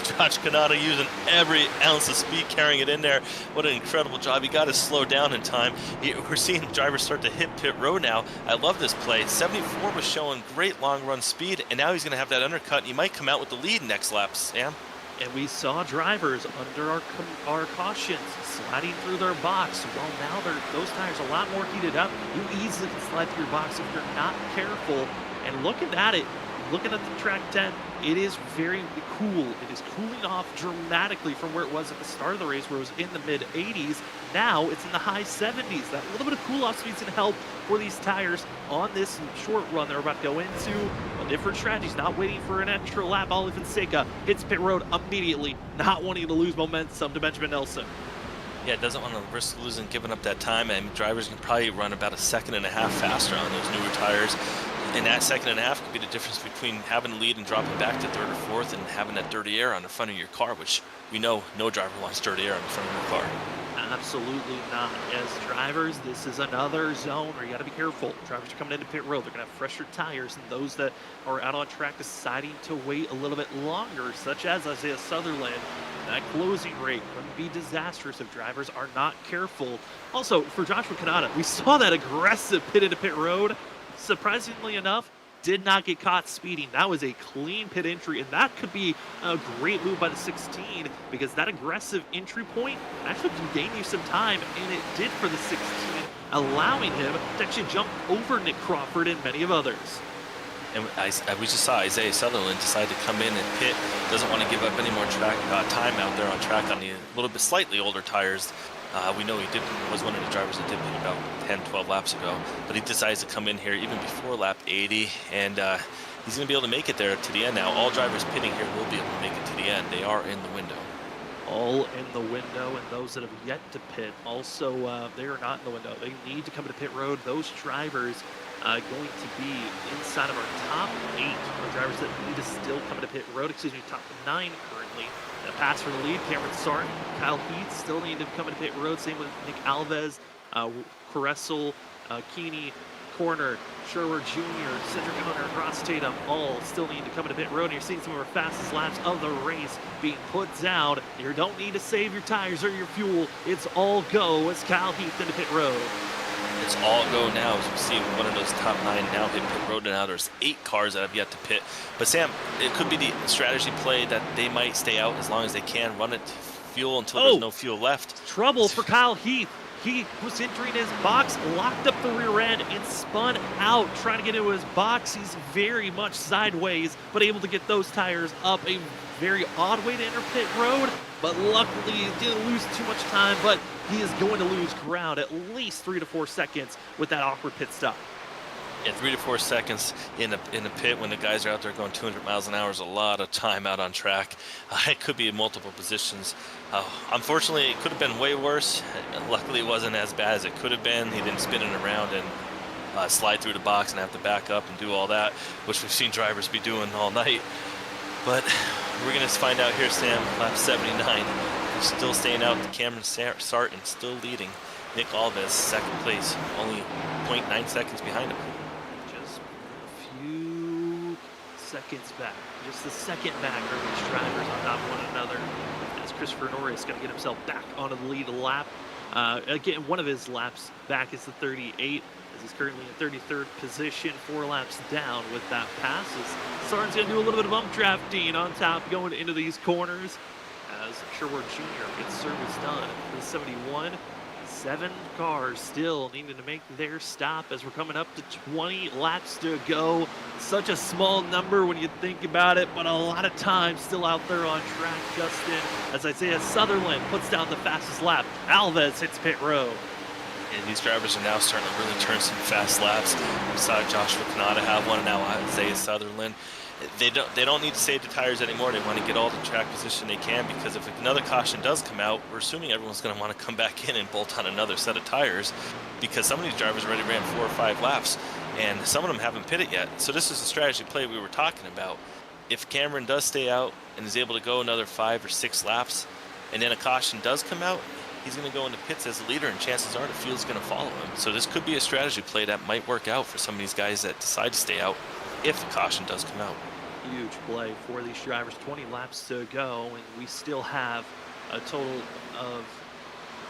Josh Kanata using every ounce of speed, carrying it in there. What an incredible job. He got to slow down in time. We're seeing drivers start to hit pit road now. I love this play. 74 was showing great long run speed, and now he's going to have that undercut. He might come out with the lead next lap, Sam. And we saw drivers under our cautions sliding through their box. Well, now those tires are a lot more heated up. You easily can slide through your box if you're not careful. And looking at it, looking at the track 10, it is very cool. It is cooling off dramatically from where it was at the start of the race, where it was in the mid 80s. Now it's in the high 70s. That little bit of cool off speed is going to help for these tires on this short run they're about to go into. Well, different strategies, not waiting for an extra lap. Ollie Fonseca hits pit road immediately, not wanting to lose momentum to Benjamin Nelson. Yeah, doesn't want to risk losing, giving up that time, and drivers can probably run about a second and a half faster on those newer tires. And that second and a half could be the difference between having the lead and dropping back to third or fourth, and having that dirty air on the front of your car, which we know no driver wants dirty air on the front of your car. Absolutely not. As drivers, this is another zone where you got to be careful. Drivers are coming into pit road. They're going to have fresher tires, and those that are out on track deciding to wait a little bit longer, such as Isaiah Sutherland. That closing rate can be disastrous if drivers are not careful. Also, for Joshua Kanata, we saw that aggressive pit into pit road. Surprisingly enough, did not get caught speeding. That was a clean pit entry, and that could be a great move by the 16, because that aggressive entry point actually can gain you some time, and it did for the 16, allowing him to actually jump over Nick Crawford and many of others. And we just saw Isaiah Sutherland decide to come in and pit. Doesn't want to give up any more track time out there on track on the little bit slightly older tires. We know he was one of the drivers that did pit about 10, 12 laps ago, but he decides to come in here even before lap 80, and he's going to be able to make it there to the end now. All drivers pitting here will be able to make it to the end. They are in the window. All in the window, and those that have yet to pit also, they are not in the window. They need to come to pit road. Those drivers going to be inside of our top 8, or drivers that need to still come to pit road, top 9 currently. A pass for the lead, Cameron Sark, Kyle Heath still need to come to pit road. Same with Nick Alves, Caressel, Keeney, Corner, Sherwood Jr., Cedric Hunter, Ross Tatum, all still need to come to pit road. And you're seeing some of our fastest laps of the race being put down. You don't need to save your tires or your fuel. It's all go as Kyle Heath into pit road. It's all go now, as we see one of those top 9 now hit pit road, and now there's 8 cars that have yet to pit. But Sam, it could be the strategy play that they might stay out as long as they can, run it to fuel until there's no fuel left. Trouble for Kyle Heath. He was entering his box, locked up the rear end, and spun out, trying to get into his box. He's very much sideways, but able to get those tires up. A very odd way to enter pit road, but luckily he didn't lose too much time, but he is going to lose ground at least 3 to 4 seconds with that awkward pit stop. Yeah, 3 to 4 seconds in the pit when the guys are out there going 200 miles an hour is a lot of time out on track. It could be in multiple positions. Unfortunately, it could have been way worse. Luckily, it wasn't as bad as it could have been. He didn't spin it around and slide through the box and have to back up and do all that, which we've seen drivers be doing all night. But we're going to find out here, Sam, lap 79. He's still staying out. Cameron Sarton still leading. Nick Alves, second place, only 0.9 seconds behind him. Just a few seconds back. Just the second back are these drivers on top of one another. As Christopher Norris going to get himself back onto the lead lap. Again, one of his laps back is the 38, as he's currently in 33rd position, 4 laps down with that pass. As Sarton's going to do a little bit of bump drafting on top going into these corners. As Sherwood Jr. gets service done for the 71. 7 cars still needing to make their stop as we're coming up to 20 laps to go. Such a small number when you think about it, but a lot of time still out there on track, Justin. As Isaiah Sutherland puts down the fastest lap. Alves hits pit road. And these drivers are now starting to really turn some fast laps. We saw Joshua Kanata have one, and now Isaiah Sutherland. They don't need to save the tires anymore. They want to get all the track position they can, because if another caution does come out, we're assuming everyone's going to want to come back in and bolt on another set of tires, because some of these drivers already ran 4 or 5 laps, and some of them haven't pitted yet. So this is the strategy play we were talking about. If Cameron does stay out and is able to go another 5 or 6 laps, and then a caution does come out, he's going to go into pits as a leader, and chances are the field's going to follow him. So this could be a strategy play that might work out for some of these guys that decide to stay out if the caution does come out. Huge play for these drivers. 20 laps to go, and we still have a total of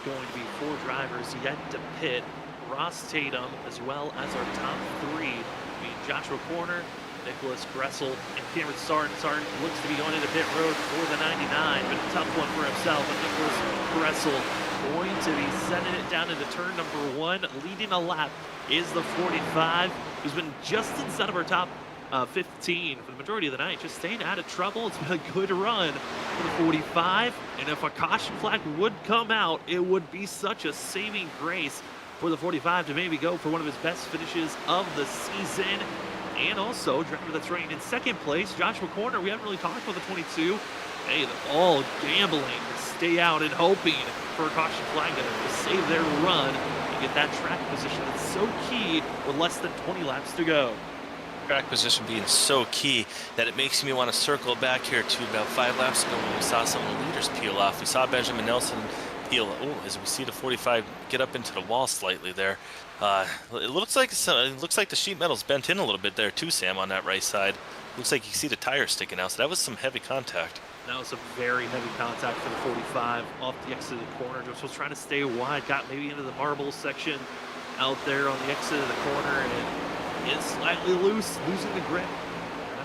going to be 4 drivers yet to pit. Ross Tatum, as well as our top 3, being Joshua Corner, Nicholas Gressel, and Cameron Sarton. Sarton looks to be going into pit road for the 99, but a tough one for himself. And Nicholas Gressel going to be sending it down into turn number 1. Leading a lap is the 45, who's been just inside of our top 15 for the majority of the night, just staying out of trouble. It's been a good run for the 45, and if a caution flag would come out, it would be such a saving grace for the 45 to maybe go for one of his best finishes of the season. And also, driver that's running in second place, Joshua Corner. We haven't really talked about the 22. Hey, they're all gambling to stay out and hoping for a caution flag to save their run and get that track position that's so key with less than 20 laps to go. Track position being so key that it makes me want to circle back here to about 5 laps ago when we saw some of the leaders peel off. We saw Benjamin Nelson peel, as we see the 45 get up into the wall slightly there. It looks like the sheet metal's bent in a little bit there too, Sam, on that right side. Looks like you can see the tire sticking out, so that was some heavy contact. That was a very heavy contact for the 45 off the exit of the corner. Just was trying to stay wide, got maybe into the marble section out there on the exit of the corner, and is slightly loose, losing the grip.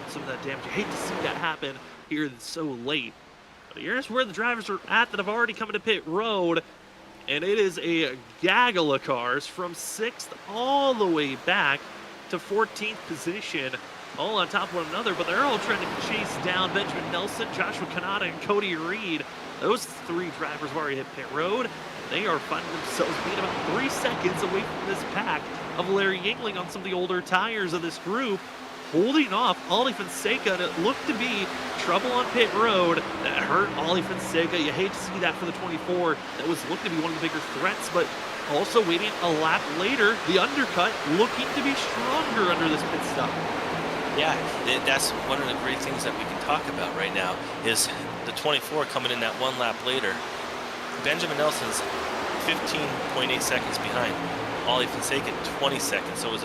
Some of that damage. You hate to see that happen here so late. But here's where the drivers are at that have already come into pit road. And it is a gaggle of cars from 6th all the way back to 14th position, all on top of one another. But they're all trying to chase down Benjamin Nelson, Joshua Kanata, and Cody Reed. Those 3 drivers have already hit pit road. They are finding themselves being about 3 seconds away from this pack of Larry Yingling on some of the older tires of this group, holding off Ollie Fonseca. And it looked to be trouble on pit road that hurt Ollie Fonseca. You hate to see that for the 24. That was looking to be one of the bigger threats, but also waiting a lap later, the undercut looking to be stronger under this pit stop. Yeah, that's one of the great things that we can talk about right now is the 24 coming in that 1 lap later. Benjamin Nelson's 15.8 seconds behind. Ollie Fonseca 20 seconds, so it was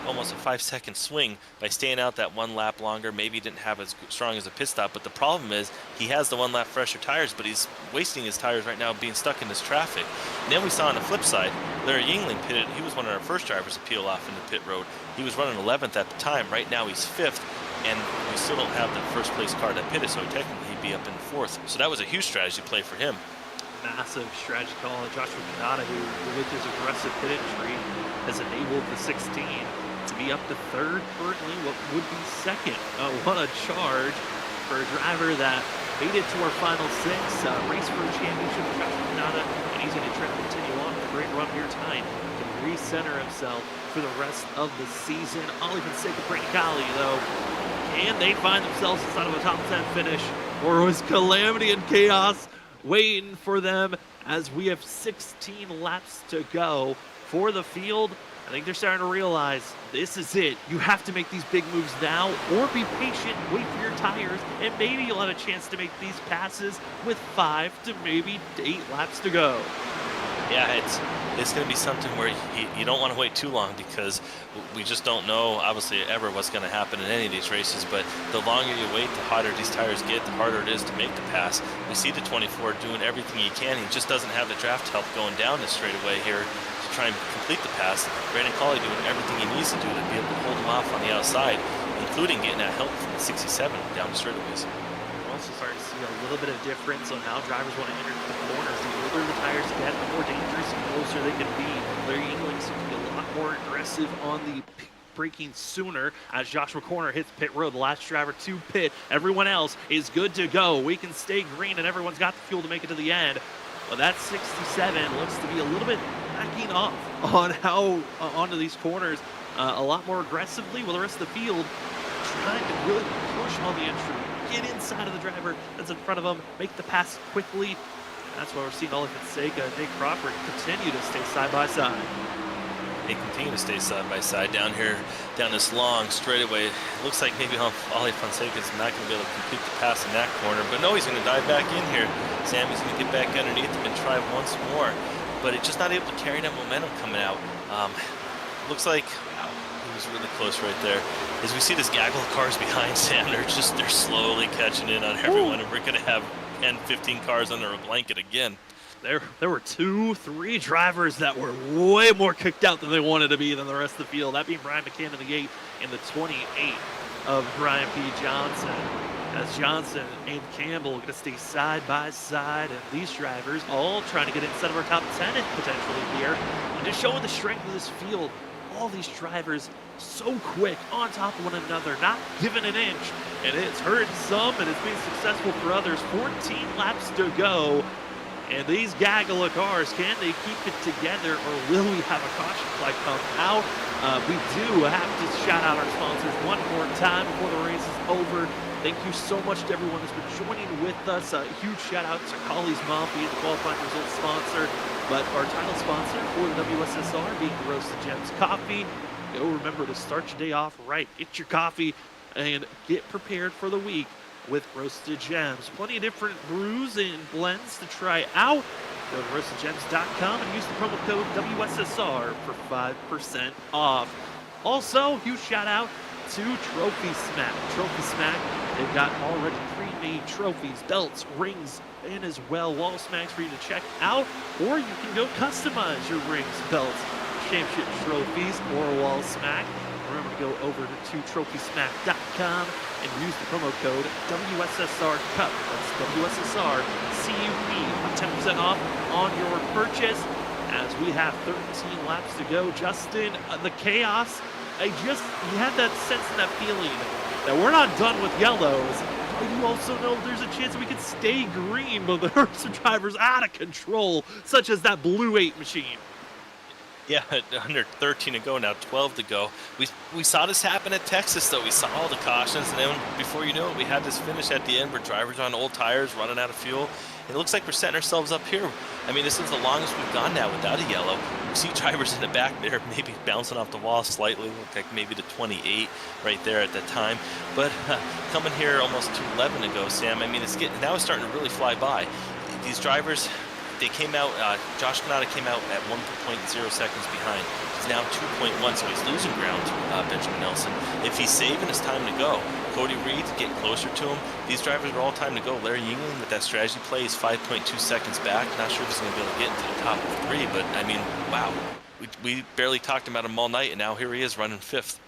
almost a 5-second swing by staying out that 1 lap longer. Maybe he didn't have as strong as a pit stop, but the problem is he has the 1 lap fresher tires, but he's wasting his tires right now being stuck in this traffic. And then we saw on the flip side, Larry Yingling pitted. He was one of our first drivers to peel off into pit road. He was running 11th at the time. Right now he's 5th, and we still don't have the first place car that pitted, so technically he'd be up in 4th. So that was a huge strategy play for him. Massive strategy call. Joshua Kanata, who with his aggressive pit entry has enabled the 16 to be up to 3rd, currently what would be 2nd. What a charge for a driver that made it to our final 6. Race for a championship for Joshua Kanata, and he's going to try to continue on with a great run here tonight. He can recenter himself for the rest of the season. Ollie Fonseca, Brancali, though, can they find themselves inside of a top 10 finish, or was calamity and chaos waiting for them as we have 16 laps to go for the field. I think they're starting to realize this is it. You have to make these big moves now, or be patient, wait for your tires, and maybe you'll have a chance to make these passes with 5 to maybe 8 laps to go. Yeah, it's going to be something where you don't want to wait too long, because we just don't know, obviously, ever what's going to happen in any of these races. But the longer you wait, the hotter these tires get, the harder it is to make the pass. We see the 24 doing everything he can. He just doesn't have the draft help going down this straightaway here to try and complete the pass. Brandon Colley doing everything he needs to do to be able to hold him off on the outside, including getting that help from the 67 down the straightaways. We're also starting to see a little bit of difference on how drivers want to enter the corners. The older the tires get, the more dangerous and closer they can be. Larry Yingling seems to be a lot more aggressive on the braking sooner as Joshua Corner hits pit road, the last driver to pit. Everyone else is good to go. We can stay green, and everyone's got the fuel to make it to the end. But that 67 looks to be a little bit backing off on how onto these corners a lot more aggressively, while the rest of the field trying to really push on the entry, get inside of the driver that's in front of them, make the pass quickly. That's why we're seeing Ollie Fonseca and Nick Crawford continue to stay side by side. They continue to stay side by side down here, down this long straightaway. Looks like maybe Ollie Fonseca is not going to be able to complete the pass in that corner, but no, he's going to dive back in here. Sammy's going to get back underneath him and try once more, but it's just not able to carry that momentum coming out. Looks like, wow, he was really close right there. As we see this gaggle of cars behind Sam, they're slowly catching in on everyone, and we're going to have 10, 15 cars under a blanket again. There were 2, 3 drivers that were way more kicked out than they wanted to be than the rest of the field. That being Brian McCann in the 8 and the 28 of Brian P. Johnson. As Johnson and Campbell are going to stay side by side, and these drivers all trying to get inside of our top 10 potentially here. And just showing the strength of this field. All these drivers so quick on top of one another, not giving an inch. And it's hurt some, and it's been successful for others. 14 laps to go. And these gaggle of cars, can they keep it together, or will we have a caution flag come out? We do have to shout out our sponsors one more time before the race is over. Thank you so much to everyone that's been joining with us. A huge shout out to Colley's Mom being the qualifying results sponsor, but our title sponsor for the WSSR being Roasted Gems Coffee. Go remember to start your day off right. Get your coffee and get prepared for the week with Roasted Gems. Plenty of different brews and blends to try out. Go to roastedgems.com and use the promo code WSSR for 5% off. Also, huge shout out to Trophy Smack. Trophy Smack, they've got already pre-made trophies, belts, rings, and as well wall smacks for you to check out. Or you can go customize your rings, belts, championship trophies, or wall smack. Remember to go over to trophysmack.com and use the promo code WSSR Cup. That's WSSR CUP. 10% off on your purchase. As we have 13 laps to go, Justin, the chaos. You had that sense and that feeling that we're not done with yellows. You also know there's a chance we could stay green, but there are some drivers out of control, such as that blue 8 machine. Yeah, under 13 to go now, 12 to go. We saw this happen at Texas, though. We saw all the cautions, and then before you know it, we had this finish at the end where drivers on old tires running out of fuel. And it looks like we're setting ourselves up here. I mean, this is the longest we've gone now without a yellow. We see drivers in the back there maybe bouncing off the wall slightly, look like maybe the 28 right there at that time. But coming here almost to 11 to go, Sam, I mean, now it's starting to really fly by. These drivers, they came out, Josh Kanata came out at 1.0 seconds behind. He's now 2.1, so he's losing ground to Benjamin Nelson. If he's saving his time to go, Cody Reed's getting closer to him. These drivers are all time to go. Larry Yingling with that strategy play is 5.2 seconds back. Not sure if he's going to be able to get into the top 3, but I mean, wow. We barely talked about him all night, and now here he is running 4th.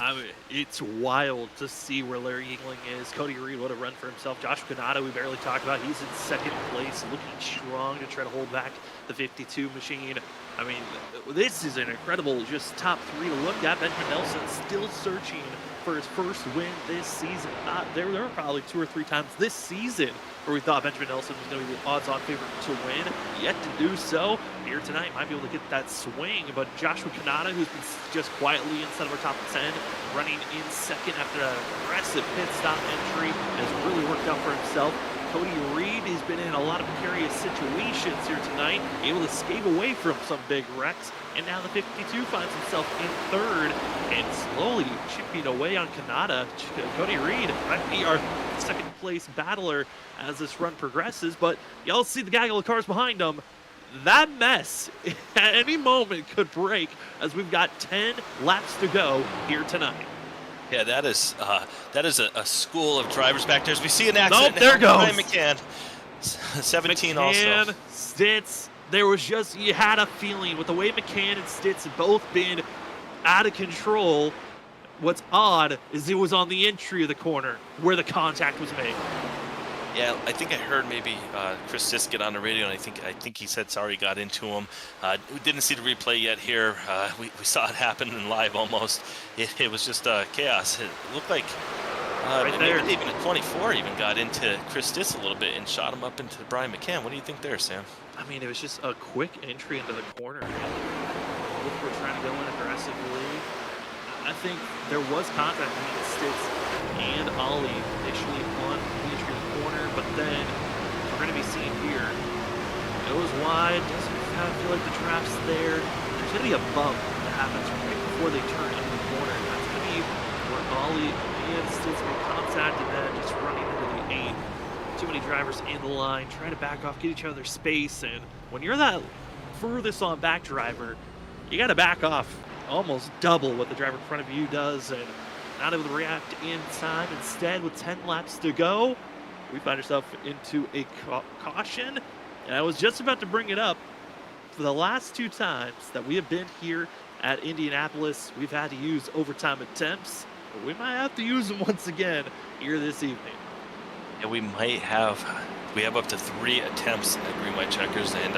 I mean, it's wild to see where Larry Yingling is. Cody Reed would have run for himself. Josh Kanata, we barely talked about. He's in 2nd place, looking strong to try to hold back the 52 machine. I mean, this is an incredible just top 3 to look at. Benjamin Nelson still searching for his first win this season. There were probably 2 or 3 times this season where we thought Benjamin Nelson was going to be the odds-on favorite to win. Yet to do so. Here tonight, might be able to get that swing, but Joshua Kanata, who's been just quietly inside of our top 10, running in 2nd after an aggressive pit stop entry, has really worked out for himself. Cody Reed, he's been in a lot of precarious situations here tonight, able to escape away from some big wrecks. And now the 52 finds himself in third and slowly chipping away on Kanata. Cody Reed might be our second place battler as this run progresses, but y'all see the gaggle of cars behind him. That mess at any moment could break as we've got 10 laps to go here tonight. Yeah, that is a school of drivers back there. As we see an accident. Nope, there goes. Brian McCann, 17 McCann, also. Stitz, there was just, you had a feeling with the way McCann and Stitz have both been out of control. What's odd is it was on the entry of the corner where the contact was made. Yeah, I think I heard maybe Chris Sisk get on the radio, and I think he said sorry got into him. We didn't see the replay yet here. We saw it happen in live almost. It was just chaos. It looked like maybe even a 24 even got into Chris Sisk a little bit and shot him up into Brian McCann. What do you think there, Sam? I mean, it was just a quick entry into the corner. Both were trying to go in aggressively. I think there was contact between Stitz and Ollie initially on the entry of the corner, but then we're going to be seeing here, it goes wide, doesn't kind of feel like the trap's there. There's going to be a bump that happens right before they turn into the corner. That's going to be where Ollie and Stitz make contact and then just running into the 8. Too many drivers in the line, trying to back off, get each other space, and when you're that furthest on back driver, you got to back off almost double what the driver in front of you does, and not able to react in time. Instead, with 10 laps to go, we find ourselves into a caution, and I was just about to bring it up. For the last 2 times that we have been here at Indianapolis, we've had to use overtime attempts, but we might have to use them once again here this evening. Yeah, we have up to 3 attempts at green white checkers, and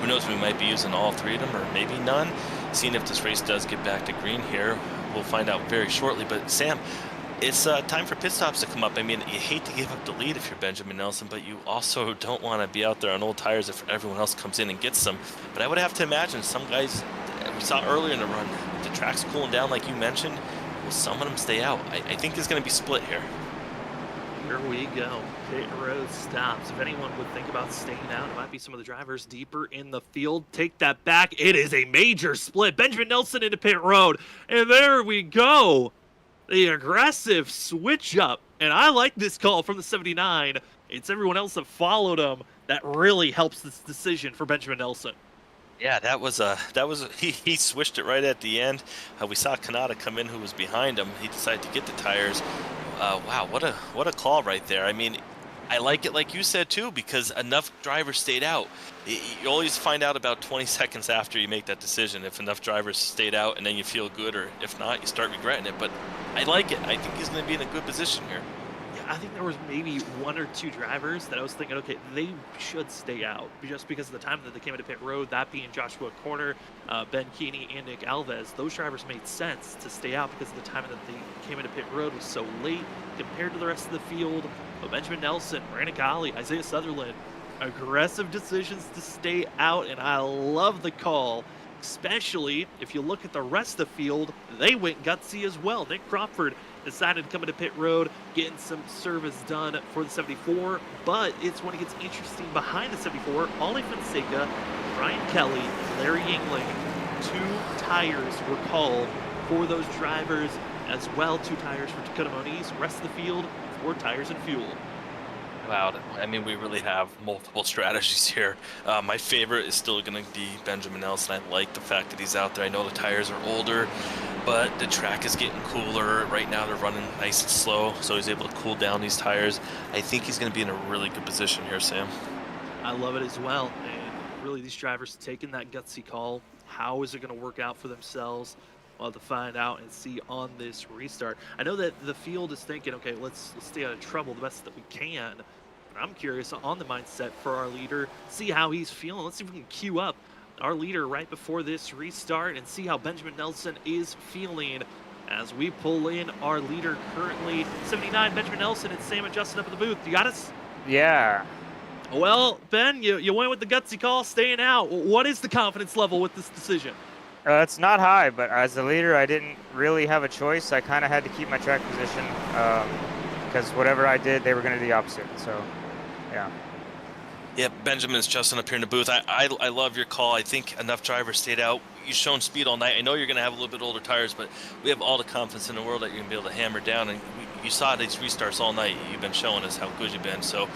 who knows, we might be using all 3 of them or maybe none. Seeing if this race does get back to green here, we'll find out very shortly. But Sam, it's time for pit stops to come up. I mean, you hate to give up the lead if you're Benjamin Nelson, but you also don't want to be out there on old tires if everyone else comes in and gets them. But I would have to imagine some guys we saw earlier in the run, the track's cooling down like you mentioned, will some of them stay out? I think it's going to be split here. Here we go. Pit road stops. If anyone would think about staying out, it might be some of the drivers deeper in the field. Take that back. It is a major split. Benjamin Nelson into pit road. And there we go. The aggressive switch up. And I like this call from the 79. It's everyone else that followed him that really helps this decision for Benjamin Nelson. Yeah, he switched it right at the end. We saw Kanata come in who was behind him. He decided to get the tires. Wow, what a call right there. I mean, I like it like you said too, because enough drivers stayed out. You always find out about 20 seconds after you make that decision if enough drivers stayed out, and then you feel good, or if not, you start regretting it. But I like it. I think he's going to be in a good position here. I think there was maybe 1 or 2 drivers that I was thinking, okay, they should stay out just because of the time that they came into pit road, that being Joshua Corner, Ben Keeney, and Nick Alves. Those drivers made sense to stay out because of the time that they came into pit road was so late compared to the rest of the field. But Benjamin Nelson, Brandon Golly, Isaiah Sutherland, aggressive decisions to stay out, and I love the call, especially if you look at the rest of the field. They went gutsy as well. Nick Crawford decided to come into pit road, getting some service done for the 74, but it's when it gets interesting behind the 74. Ollie Fonseca, Brian Kelly, Larry Yingling, 2 tires were called for those drivers as well. 2 tires for Dakota Moniz. Rest of the field, 4 tires and fuel. Wow, I mean, we really have multiple strategies here. My favorite is still going to be Benjamin Nelson. I like the fact that he's out there. I know the tires are older, but the track is getting cooler. Right now they're running nice and slow, so he's able to cool down these tires. I think he's going to be in a really good position here, Sam. I love it as well, and really these drivers taking that gutsy call. How is it going to work out for themselves? We'll have to find out and see on this restart. I know that the field is thinking, okay, let's stay out of trouble the best that we can. But I'm curious on the mindset for our leader, see how he's feeling. Let's see if we can queue up our leader right before this restart and see how Benjamin Nelson is feeling as we pull in our leader currently. 79, Benjamin Nelson, and Sam and Justin up in the booth. You got us? Yeah. Well, Ben, you went with the gutsy call, staying out. What is the confidence level with this decision? It's not high, but as the leader, I didn't really have a choice. I kind of had to keep my track position because whatever I did, they were going to do the opposite. So Yeah. Yeah, Benjamin, it's Justin up here in the booth. I love your call. I think enough drivers stayed out. You've shown speed all night. I know you're going to have a little bit older tires, but we have all the confidence in the world that you're going to be able to hammer down. And you saw these restarts all night. You've been showing us how good you've been. So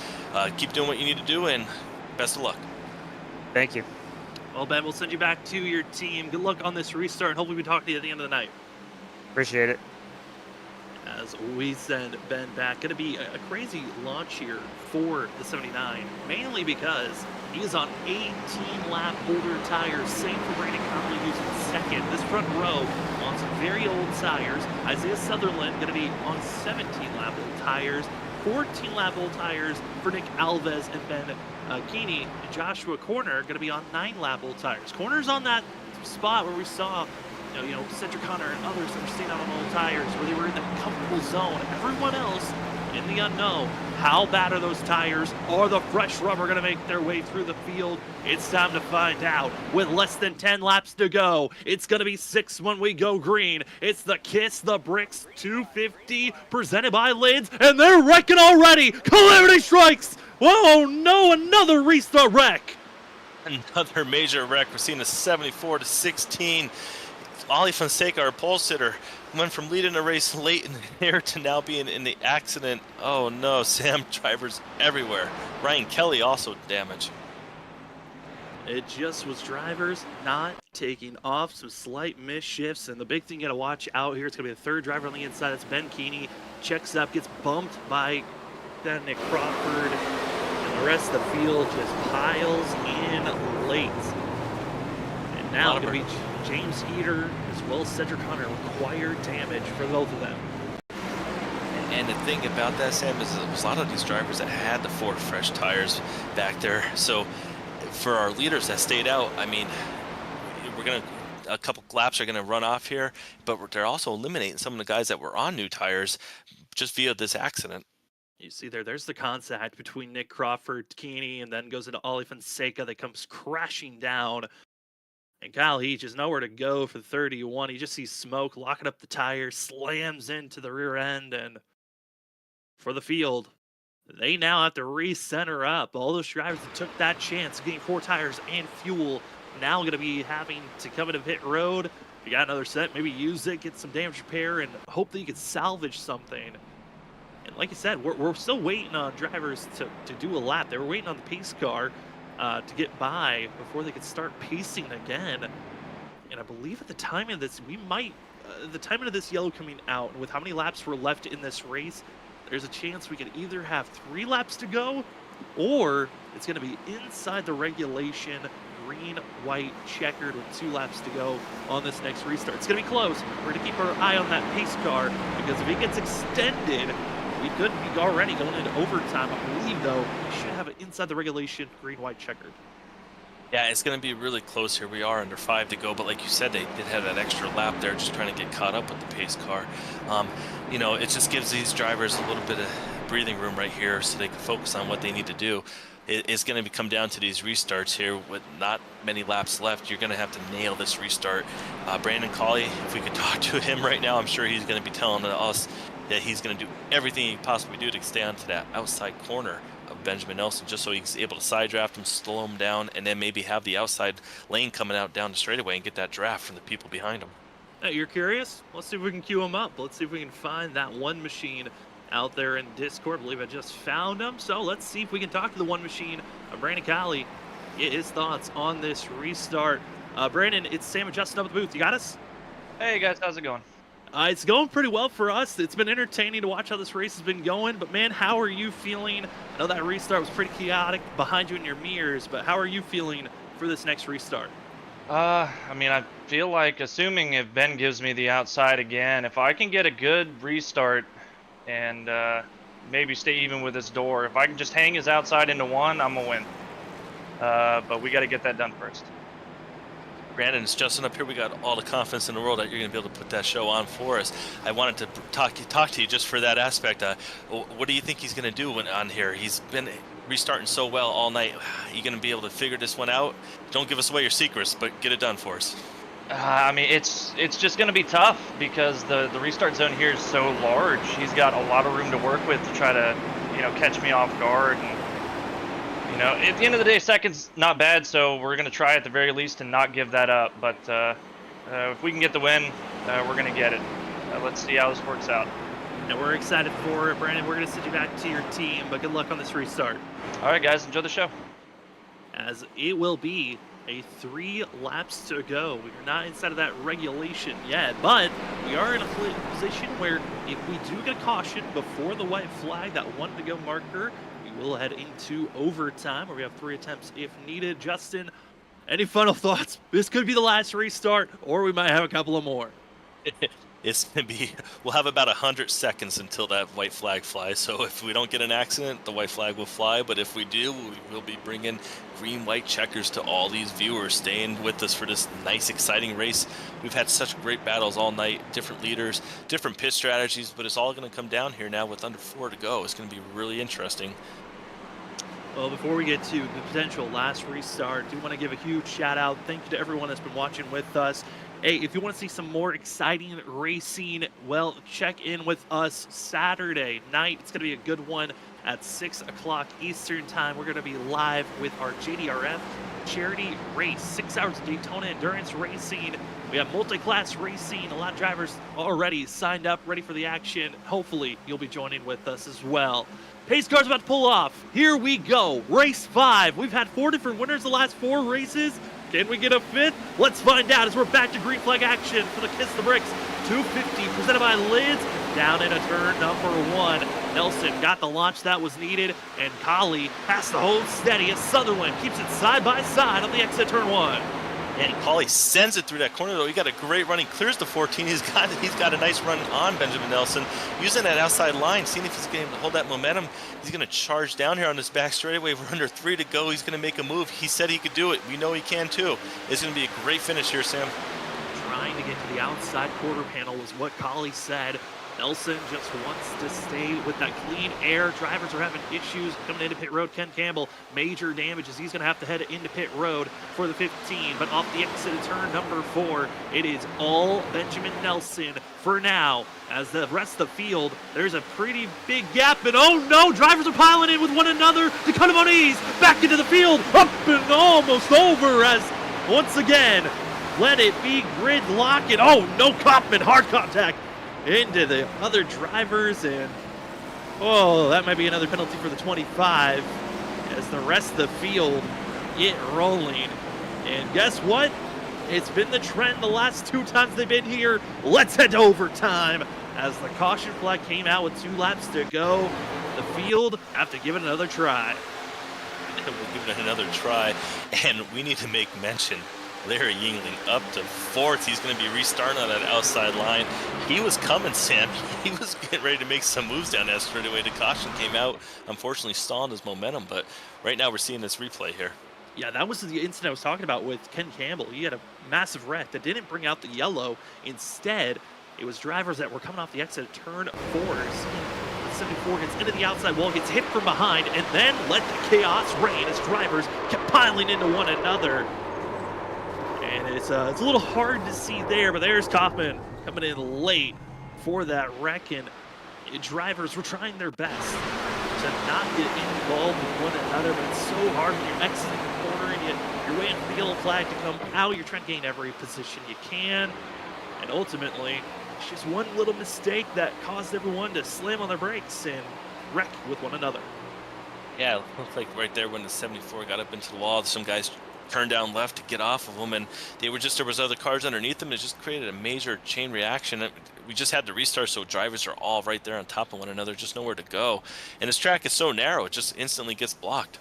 keep doing what you need to do, and best of luck. Thank you. Well, Ben, we'll send you back to your team. Good luck on this restart, and hopefully we talk to you at the end of the night. Appreciate it. As we send Ben back, going to be a crazy launch here for the 79, mainly because he is on 18-lap older tires, same for Brandon Conley, who's in second. This front row on some very old tires. Isaiah Sutherland going to be on 17-lap old tires, 14-lap old tires for Nick Alves and Ben Keeney. And Joshua Corner going to be on 9-lap old tires. Corner's on that spot where we saw Cedric Hunter and others that were staying out on old tires, where they were in that comfortable zone. Everyone else in the unknown. How bad are those tires? Are the fresh rubber going to make their way through the field? It's time to find out. With less than 10 laps to go, it's going to be 6 when we go green. It's the Kiss the Bricks 250 presented by Lids, and they're wrecking already. Calamity strikes. Whoa, no, another restart wreck. Another major wreck. We're seeing a 74-16. Ollie Fonseca, our pole sitter, went from leading the race late in the air to now being in the accident. Oh no, Sam, drivers everywhere. Ryan Kelly also damaged. It just was drivers not taking off, some slight miss shifts, and the big thing you gotta watch out here, it's gonna be the third driver on the inside. That's Ben Keeney. Checks up, gets bumped by Nick Crawford, and the rest of the field just piles in late. And now it's gonna be James Heater as well as Cedric Hunter required damage for both of them. And the thing about that, Sam, is there was a lot of these drivers that had the Ford fresh tires back there. So for our leaders that stayed out, I mean, a couple laps are gonna run off here, but they're also eliminating some of the guys that were on new tires just via this accident. You see there's the contact between Nick Crawford, Keeney, and then goes into Ollie Fonseca that comes crashing down. And Kyle Heach is nowhere to go for 31. He just sees smoke, locking up the tires, slams into the rear end, and for the field, they now have to recenter up. All those drivers that took that chance of getting 4 tires and fuel now going to be having to come into pit road. If you got another set, maybe use it, get some damage repair, and hope that you can salvage something. And like I said, we're still waiting on drivers to do a lap. They were waiting on the pace car to get by before they could start pacing again. And I believe at the timing of this, the timing of this yellow coming out, with how many laps were left in this race, there's a chance we could either have 3 laps to go, or it's going to be inside the regulation, green, white, checkered with 2 laps to go on this next restart. It's going to be close. We're going to keep our eye on that pace car, because if it gets extended, we could be already going into overtime. I believe, though, we should have it inside the regulation, green, white, checkered. Yeah, it's going to be really close here. We are under 5 to go, but like you said, they did have that extra lap there, just trying to get caught up with the pace car. It just gives these drivers a little bit of breathing room right here so they can focus on what they need to do. It's going to come down to these restarts here with not many laps left. You're going to have to nail this restart. Brandon Colley, if we could talk to him right now, I'm sure he's going to be telling us that he's going to do everything he can possibly do to stay onto that outside corner of Benjamin Nelson, just so he's able to side draft him, slow him down, and then maybe have the outside lane coming out down the straightaway and get that draft from the people behind him. Hey, you're curious? Let's see if we can queue him up. Let's see if we can find that one machine out there in Discord. I believe I just found him. So let's see if we can talk to the one machine, Brandon Colley, get his thoughts on this restart. Brandon, it's Sam and Justin up at the booth. You got us? Hey guys, how's it going? It's going pretty well for us. It's been entertaining to watch how this race has been going, but man, how are you feeling? I know that restart was pretty chaotic behind you in your mirrors, but how are you feeling for this next restart? I feel like, assuming if Ben gives me the outside again, if I can get a good restart and maybe stay even with this door, if I can just hang his outside into 1, I'm gonna win. But we got to get that done first. Brandon, it's Justin up here. We got all the confidence in the world that you're going to be able to put that show on for us. I wanted to talk to you just for that aspect. What do you think he's going to do on here? He's been restarting so well all night. Are you going to be able to figure this one out? Don't give us away your secrets, but get it done for us. It's just going to be tough because the restart zone here is so large. He's got a lot of room to work with to try to, catch me off guard. And You know, at the end of the day, second's not bad, so we're going to try at the very least to not give that up. But if we can get the win, we're going to get it. Let's see how this works out. And we're excited for it, Brandon. We're going to send you back to your team, but good luck on this restart. All right, guys, enjoy the show. As it will be a 3 laps to go. We are not inside of that regulation yet, but we are in a position where if we do get a caution before the white flag, that 1 to go marker, we will head into overtime where we have 3 attempts if needed. Justin, any final thoughts? This could be the last restart, or we might have a couple of more. It's going to be, we'll have about 100 seconds until that white flag flies. So if we don't get an accident, the white flag will fly. But if we do, we will be bringing green, white checkers to all these viewers, staying with us for this nice, exciting race. We've had such great battles all night, different leaders, different pit strategies, but it's all going to come down here now with under 4 to go. It's going to be really interesting. Well, before we get to the potential last restart, I do want to give a huge shout out. Thank you to everyone that's been watching with us. Hey, if you want to see some more exciting racing, well, check in with us Saturday night. It's going to be a good one at 6 o'clock Eastern time. We're going to be live with our JDRF charity race, 6 hours of Daytona endurance racing. We have multi-class racing. A lot of drivers already signed up, ready for the action. Hopefully, you'll be joining with us as well. Pace car's about to pull off. Here we go. Race 5. We've had 4 different winners the last 4 races. Can we get a 5th? Let's find out as we're back to green flag action for the Kiss the Bricks 250 presented by Lids. Down in a turn number 1. Nelson got the launch that was needed, and Collie has to hold steady as Sutherland keeps it side by side on the exit turn 1. And Collie sends it through that corner, though. He got a great run. He clears the 14. He's got a nice run on Benjamin Nelson, using that outside line, seeing if he's going to hold that momentum. He's going to charge down here on this back straightaway. We're under 3 to go. He's going to make a move. He said he could do it. We know he can, too. It's going to be a great finish here, Sam. Trying to get to the outside quarter panel is what Collie said. Nelson just wants to stay with that clean air. Drivers are having issues coming into pit road. Ken Campbell, major damages. He's going to have to head into pit road for the 15, but off the exit of turn number 4, it is all Benjamin Nelson for now. As the rest of the field, there's a pretty big gap, and oh no, drivers are piling in with one another to cut him on ease. Back into the field, up and almost over as once again, let it be gridlock, and oh no, Kaufman, hard contact into the other drivers, and oh, that might be another penalty for the 25 as the rest of the field get rolling. And guess what? It's been the trend the last 2 times they've been here. Let's head to overtime as the caution flag came out with 2 laps to go. The field have to give it another try. We'll give it another try, and we need to make mention Larry Yingling up to 4th. He's going to be restarting on that outside line. He was coming, Sam. He was getting ready to make some moves down that straightaway. The caution came out, unfortunately stalling his momentum, but right now we're seeing this replay here. Yeah, that was the incident I was talking about with Ken Campbell. He had a massive wreck that didn't bring out the yellow. Instead, it was drivers that were coming off the exit of turn 4s. 74 gets into the outside wall, gets hit from behind, and then let the chaos reign as drivers kept piling into one another. And it's a little hard to see there, but there's Kaufman coming in late for that wreck, and drivers were trying their best to not get involved with one another, but it's so hard when you're exiting the corner and you're waiting for the yellow flag to come out. You're trying to gain every position you can, and ultimately, it's just one little mistake that caused everyone to slam on their brakes and wreck with one another. Yeah, it looked like right there when the 74 got up into the wall, some guys turned down left to get off of them, and there was other cars underneath them. It just created a major chain reaction. We just had to restart, so drivers are all right there on top of one another, just nowhere to go. And this track is so narrow, it just instantly gets blocked.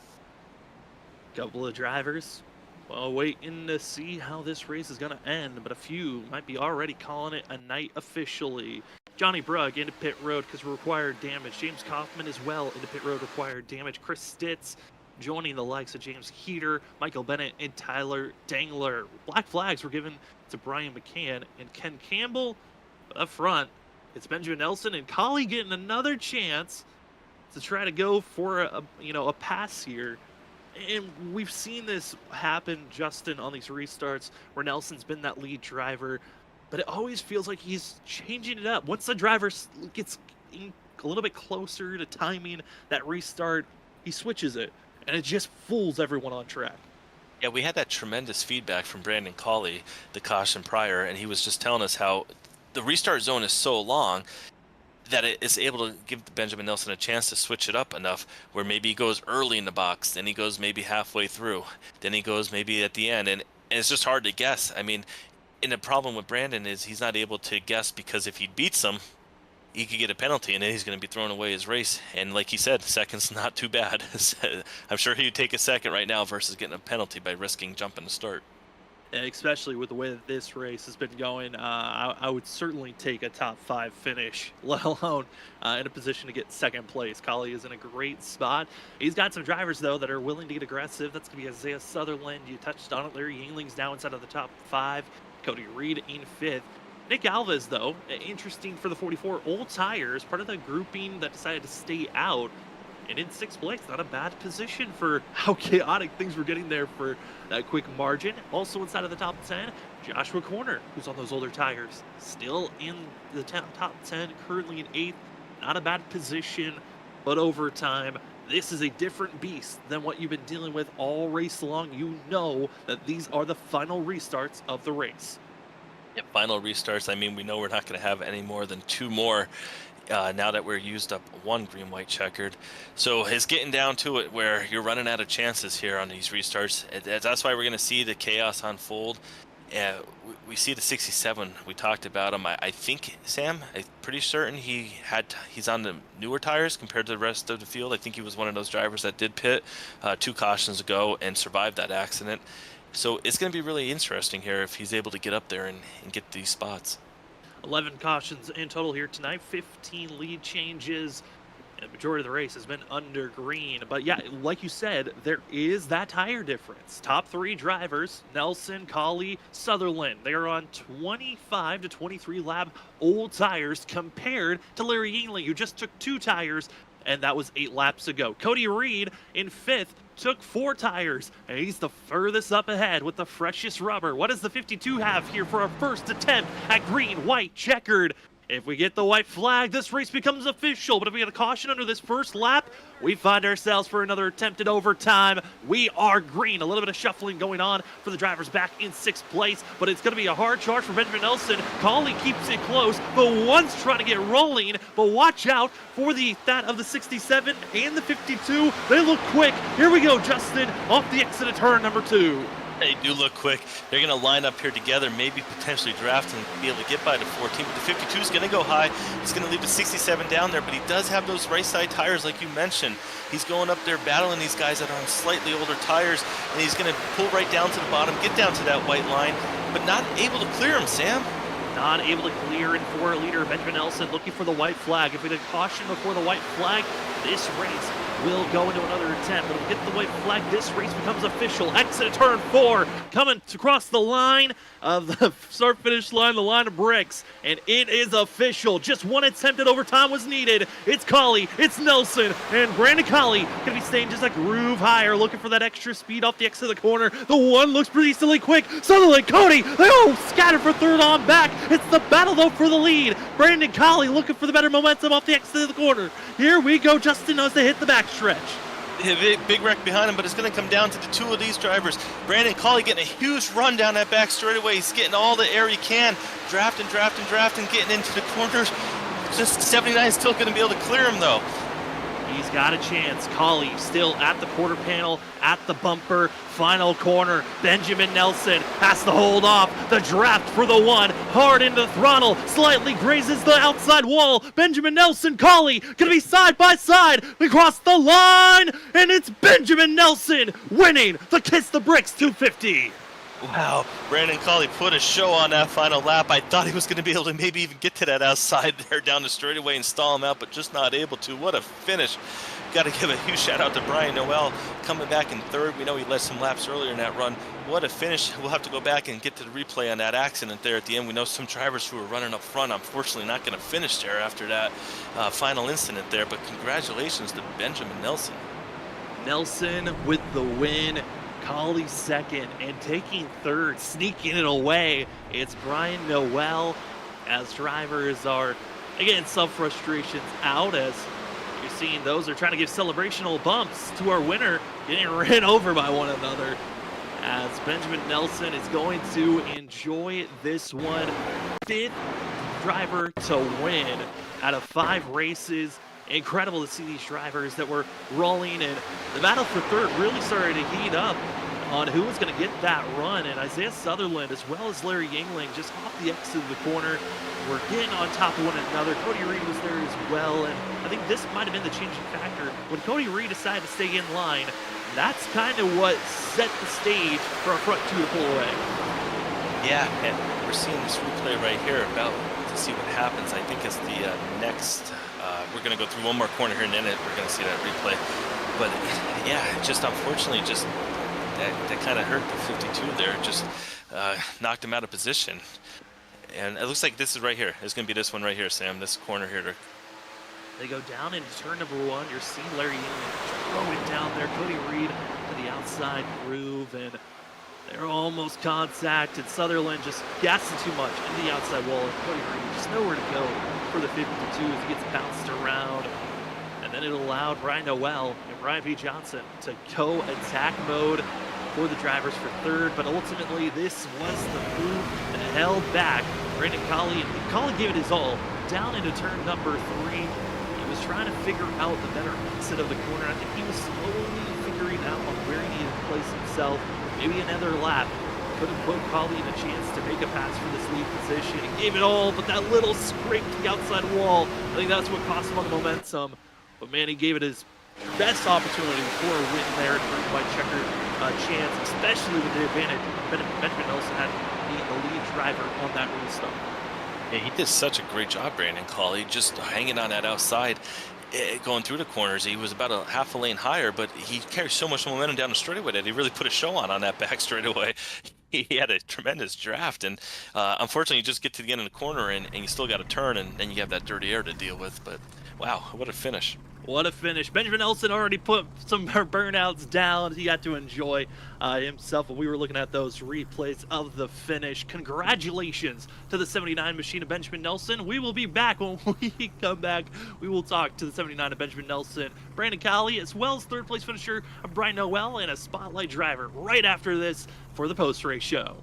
Couple of drivers, well, waiting to see how this race is going to end, but a few might be already calling it a night officially. Johnny Brugg into pit road because required damage. James Kaufman as well into pit road, required damage. Chris Stitz joining the likes of James Heater, Michael Bennett, and Tyler Dangler. Black flags were given to Brian McCann and Ken Campbell. Up front, it's Benjamin Nelson and Collie getting another chance to try to go for a pass here. And we've seen this happen, Justin, on these restarts where Nelson's been that lead driver, but it always feels like he's changing it up. Once the driver gets a little bit closer to timing that restart, he switches it. and it just fools everyone on track. Yeah, we had that tremendous feedback from Brandon Colley, the caution prior, and he was just telling us how the restart zone is so long that it is able to give Benjamin Nelson a chance to switch it up enough where maybe he goes early in the box, then he goes maybe halfway through, then he goes maybe at the end, and it's just hard to guess. I mean, and the problem with Brandon is he's not able to guess, because if he beats him, he could get a penalty, and then he's going to be throwing away his race. And like he said, second's not too bad. I'm sure he would take a second right now versus getting a penalty by risking jumping the start. Especially with the way that this race has been going, I would certainly take a top 5 finish, let alone in a position to get second place. Colley is in a great spot. He's got some drivers, though, that are willing to get aggressive. That's going to be Isaiah Sutherland. You touched on it. Larry Yingling's now inside of the top 5. Cody Reed in 5th. Nick Alves, though, interesting for the 44 old tires, part of the grouping that decided to stay out. And in 6th place, not a bad position for how chaotic things were getting there for that quick margin. Also inside of the top 10, Joshua Corner, who's on those older tires, still in the top 10, currently in 8th. Not a bad position, but over time, this is a different beast than what you've been dealing with all race long. You know that these are the final restarts of the race. Yep, final restarts. I mean, we know we're not going to have any more than 2 more. Now that we're used up 1 green-white checkered. So it's getting down to it where you're running out of chances here on these restarts. That's why we're going to see the chaos unfold. We see the 67. We talked about him. I think, Sam, I'm pretty certain he's on the newer tires compared to the rest of the field. I think he was one of those drivers that did pit 2 cautions ago and survived that accident. So it's going to be really interesting here if he's able to get up there and get these spots. 11 cautions in total here tonight, 15 lead changes, and the majority of the race has been under green. But yeah, like you said, there is that tire difference. Top 3 drivers, Nelson, Colley, Sutherland, they are on 25 to 23 lap old tires compared to Larry Yingling, who just took 2 tires, and that was 8 laps ago. Cody Reed in 5th took 4 tires, and he's the furthest up ahead with the freshest rubber. What does the 52 have here for our first attempt at green, white, checkered? If we get the white flag, this race becomes official. But if we get a caution under this first lap, we find ourselves for another attempt at overtime. We are green. A little bit of shuffling going on for the drivers back in 6th place, but it's going to be a hard charge for Benjamin Nelson. Colley keeps it close. The one's trying to get rolling, but watch out for that of the 67 and the 52. They look quick. Here we go, Justin, off the exit of turn number 2. They do look quick. They're going to line up here together, maybe potentially draft and be able to get by the 14. But the 52 is going to go high. He's going to leave the 67 down there, but he does have those right side tires like you mentioned. He's going up there battling these guys that are on slightly older tires, and he's going to pull right down to the bottom, get down to that white line, but not able to clear him, Sam. Not able to clear in 4 leader Benjamin Nelson looking for the white flag. If we did caution before the white flag, this race will go into another attempt. But if we get the white flag, this race becomes official. Exit of turn 4, coming across the line of the start-finish line, the line of bricks, and it is official. Just 1 attempt at overtime was needed. It's Colley, it's Nelson, and Brandon Colley gonna be staying just a groove higher, looking for that extra speed off the exit of the corner. The one looks pretty silly quick. Sutherland, Cody, they all scattered for 3rd on back. It's the battle though for the lead. Brandon Colley looking for the better momentum off the exit of the corner. Here we go. Justin knows to hit the backstretch. Big wreck behind him, but it's going to come down to the 2 of these drivers. Brandon Colley getting a huge run down that back straightaway. He's getting all the air he can, drafting, getting into the corners. Just 79 is still going to be able to clear him though. He's got a chance. Colley still at the quarter panel, at the bumper, final corner. Benjamin Nelson has to hold off. The draft for the 1, hard into the throttle, slightly grazes the outside wall. Benjamin Nelson, Colley, gonna be side by side. We cross the line, and it's Benjamin Nelson winning the Kiss the Bricks 250. Wow, Brandon Colley put a show on that final lap. I thought he was going to be able to maybe even get to that outside there down the straightaway and stall him out, but just not able to. What a finish. Got to give a huge shout out to Brian Noel coming back in 3rd. We know he led some laps earlier in that run. What a finish. We'll have to go back and get to the replay on that accident there at the end. We know some drivers who were running up front, unfortunately not going to finish there after that final incident there, but congratulations to Benjamin Nelson. Nelson with the win. Colley 2nd, and taking 3rd, sneaking it away, it's Brian Noel, as drivers are, again, some frustrations out as You're seeing those are trying to give celebrational bumps to our winner, getting ran over by one another. As Benjamin Nelson is going to enjoy this one. 5th driver to win out of 5 races. Incredible to see these drivers that were rolling, and the battle for 3rd really started to heat up on who was going to get that run. And Isaiah Sutherland, as well as Larry Yingling, just off the exit of the corner, were getting on top of one another. Cody Reed was there as well, and I think this might have been the changing factor. When Cody Reed decided to stay in line, that's kind of what set the stage for our front 2 to pull away. Yeah, and we're seeing this replay right here about to see what happens. I think it's the next, we're going to go through one more corner here in a minute. We're going to see that replay. But yeah, just unfortunately, just that kind of hurt the 52 there. Just knocked him out of position. And it looks like this is right here. It's going to be this one right here, Sam. This corner here. They go down into turn number 1. You're seeing Larry Yingling throw it down there. Cody Reed to the outside groove, and they're almost contact, and Sutherland just gassing too much into the outside wall, and Cody Reed just nowhere to go for the 52 as he gets bounced around. And then it allowed Brian Noel and Brian P. Johnson to go attack mode for the drivers for 3rd, but ultimately this was the move that held back Brandon Colley, and Colley gave it his all down into turn number 3. He was trying to figure out the better exit of the corner. I think he was slowly figuring out on where he needed to place himself. Maybe another lap could have put Colley in a chance to make a pass for this lead position. He gave it all, but that little scrape to the outside wall, I think that's what cost him on the momentum. But man, he gave it his best opportunity for a win there and earned by checkered chance, especially with the advantage Benjamin Nelson had being the lead driver on that restart. Yeah, he did such a great job, Brandon Colley, just hanging on that outside, going through the corners. He was about a half a lane higher, but he carried so much momentum down the straightaway that he really put a show on that back straightaway. He had a tremendous draft, and unfortunately, you just get to the end of the corner, and you still got to turn, and then you have that dirty air to deal with. But wow, what a finish. What a finish. Benjamin Nelson already put some burnouts down. He got to enjoy himself when we were looking at those replays of the finish. Congratulations to the 79 machine of Benjamin Nelson. We will be back. When we come back, we will talk to the 79 of Benjamin Nelson, Brandon Colley, as well as 3rd place finisher of Brian Noel, and a spotlight driver right after this for the post-race show.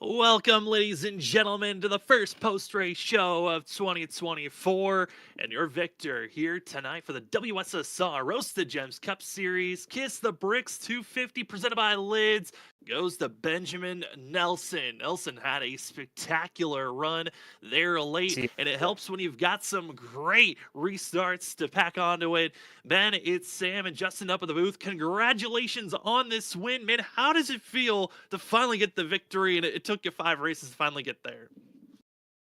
Welcome, ladies and gentlemen, to the first post-race show of 2024, and your victor here tonight for the WSSR Roasted Gems Cup Series, Kiss the Bricks 250, presented by Lids, goes to Benjamin Nelson. Nelson had a spectacular run there late, and it helps when you've got some great restarts to pack onto it. Ben, it's Sam and Justin up at the booth. Congratulations on this win, man. How does it feel to finally get the victory? And it took you 5 races to finally get there.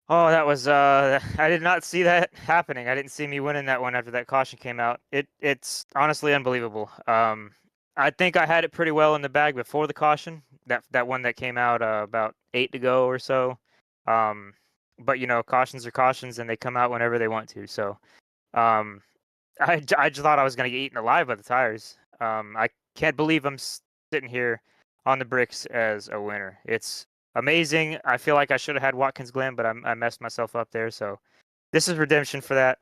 Oh, that was I did not see that happening. I didn't see me winning that one after that caution came out. It's honestly unbelievable. I think I had it pretty well in the bag before the caution. That one that came out about 8 to go or so. But you know, cautions are cautions, and they come out whenever they want to. So, I just thought I was gonna get eaten alive by the tires. I can't believe I'm sitting here on the bricks as a winner. It's amazing. I feel like I should have had Watkins Glen, but I messed myself up there. So this is redemption for that.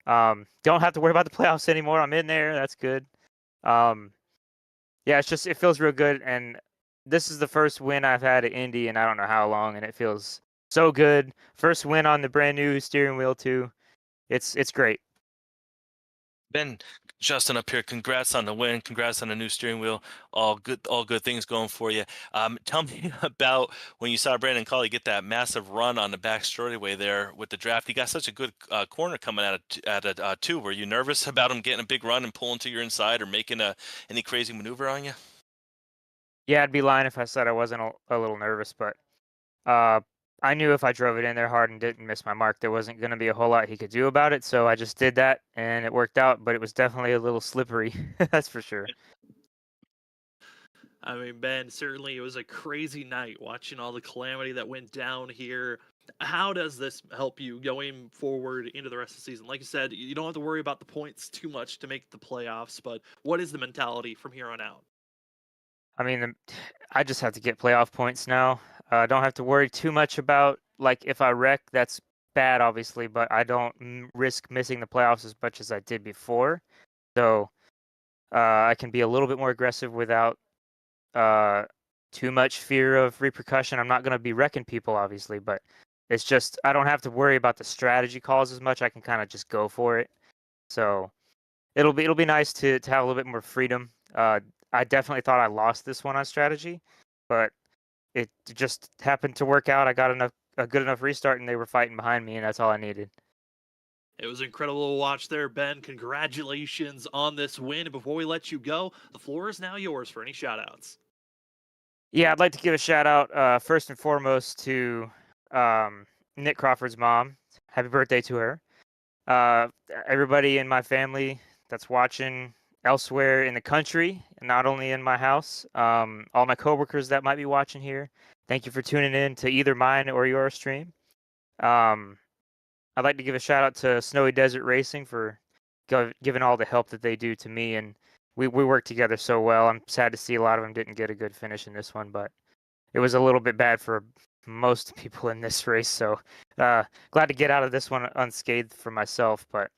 Don't have to worry about the playoffs anymore. I'm in there. That's good. Yeah, it feels real good. And this is the first win I've had at Indy in I don't know how long, and it feels so good. First win on the brand new steering wheel too. It's great. Ben, Justin up here. Congrats on the win. Congrats on the new steering wheel. All good things going for you. Tell me about when you saw Brandon Colley get that massive run on the back straightaway there with the draft. He got such a good corner coming at it too. Were you nervous about him getting a big run and pulling to your inside or making any crazy maneuver on you? Yeah, I'd be lying if I said I wasn't a little nervous, but I knew if I drove it in there hard and didn't miss my mark, there wasn't going to be a whole lot he could do about it. So I just did that, and it worked out. But it was definitely a little slippery, that's for sure. I mean, Ben, certainly it was a crazy night watching all the calamity that went down here. How does this help you going forward into the rest of the season? Like you said, you don't have to worry about the points too much to make the playoffs, but what is the mentality from here on out? I mean, I just have to get playoff points now. Don't have to worry too much about, like, if I wreck, that's bad, obviously, but I don't risk missing the playoffs as much as I did before. So I can be a little bit more aggressive without too much fear of repercussion. I'm not going to be wrecking people, obviously, but it's just I don't have to worry about the strategy calls as much. I can kind of just go for it. So it'll be nice to have a little bit more freedom. I definitely thought I lost this one on strategy, but it just happened to work out. I got a good enough restart, and they were fighting behind me, and that's all I needed. It was incredible to watch there, Ben. Congratulations on this win. Before we let you go, the floor is now yours for any shout-outs. Yeah, I'd like to give a shout out first and foremost to Nick Crawford's mom. Happy birthday to her. Everybody in my family that's watching elsewhere in the country, and not only in my house. All my coworkers that might be watching here, thank you for tuning in to either mine or your stream. I'd like to give a shout out to Snowy Desert Racing for giving all the help that they do to me, and we work together so well. I'm sad to see a lot of them didn't get a good finish in this one, but it was a little bit bad for most people in this race. So glad to get out of this one unscathed for myself. But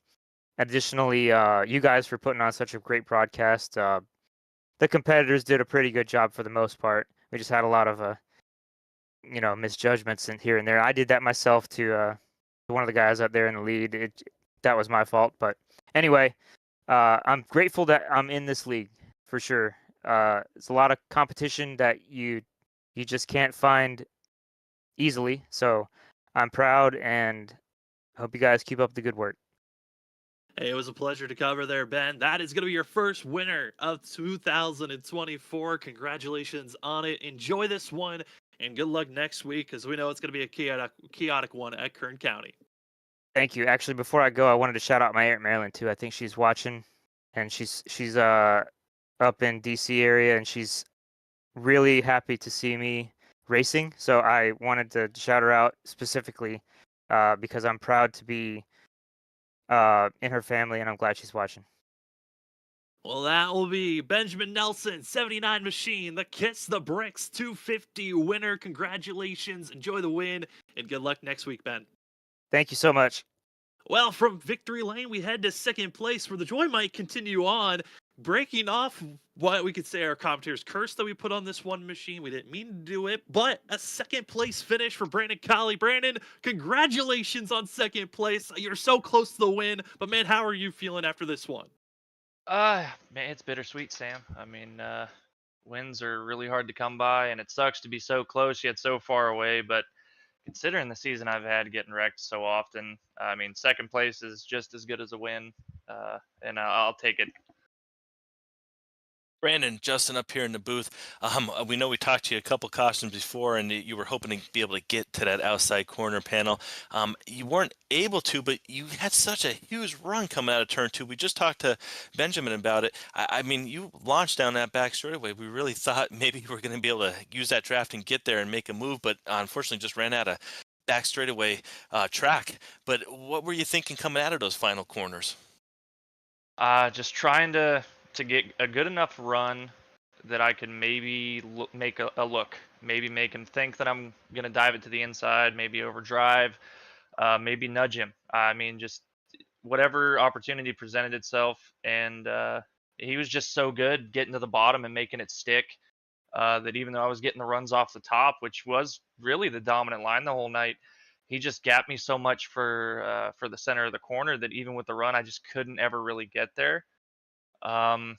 additionally, you guys for putting on such a great broadcast. The competitors did a pretty good job for the most part. We just had a lot of misjudgments in here and there. I did that myself to one of the guys out there in the lead. That was my fault. But anyway, I'm grateful that I'm in this league for sure. It's a lot of competition that you just can't find easily. So I'm proud, and hope you guys keep up the good work. Hey, it was a pleasure to cover there, Ben. That is going to be your first winner of 2024. Congratulations on it. Enjoy this one, and good luck next week, because we know it's going to be a chaotic one at Kern County. Thank you. Actually, before I go, I wanted to shout out my Aunt Marilyn too. I think she's watching, and she's up in DC area, and she's really happy to see me racing. So I wanted to shout her out specifically because I'm proud to be in her family, and I'm glad she's watching. Well, that will be Benjamin Nelson, 79 Machine, the Kiss the Bricks 250 winner. Congratulations. Enjoy the win, and good luck next week, Ben. Thank you so much. Well, from victory lane, we head to second place, where the joy might continue on. breaking off what we could say our commentator's curse that we put on this one machine. We didn't mean to do it, but a second place finish for Brandon Colley. Brandon, congratulations on second place. You're so close to the win, but man, how are you feeling after this one? Man, it's bittersweet, Sam. I mean, wins are really hard to come by, and it sucks to be so close yet so far away. But considering the season I've had getting wrecked so often, I mean, second place is just as good as a win, and I'll take it. Brandon, Justin up here in the booth. We know we talked to you a couple cautions before, and you were hoping to be able to get to that outside corner panel. You weren't able to, but you had such a huge run coming out of turn two. We just talked to Benjamin about it. I mean, you launched down that back straightaway. We really thought maybe you were going to be able to use that draft and get there and make a move, but unfortunately just ran out of back straightaway track. But what were you thinking coming out of those final corners? Just trying to get a good enough run that I could maybe make a look, maybe make him think that I'm gonna dive it to the inside, maybe overdrive, maybe nudge him. I mean, just whatever opportunity presented itself, and he was just so good getting to the bottom and making it stick. That even though I was getting the runs off the top, which was really the dominant line the whole night, he just gapped me so much for the center of the corner that even with the run, I just couldn't ever really get there. Um,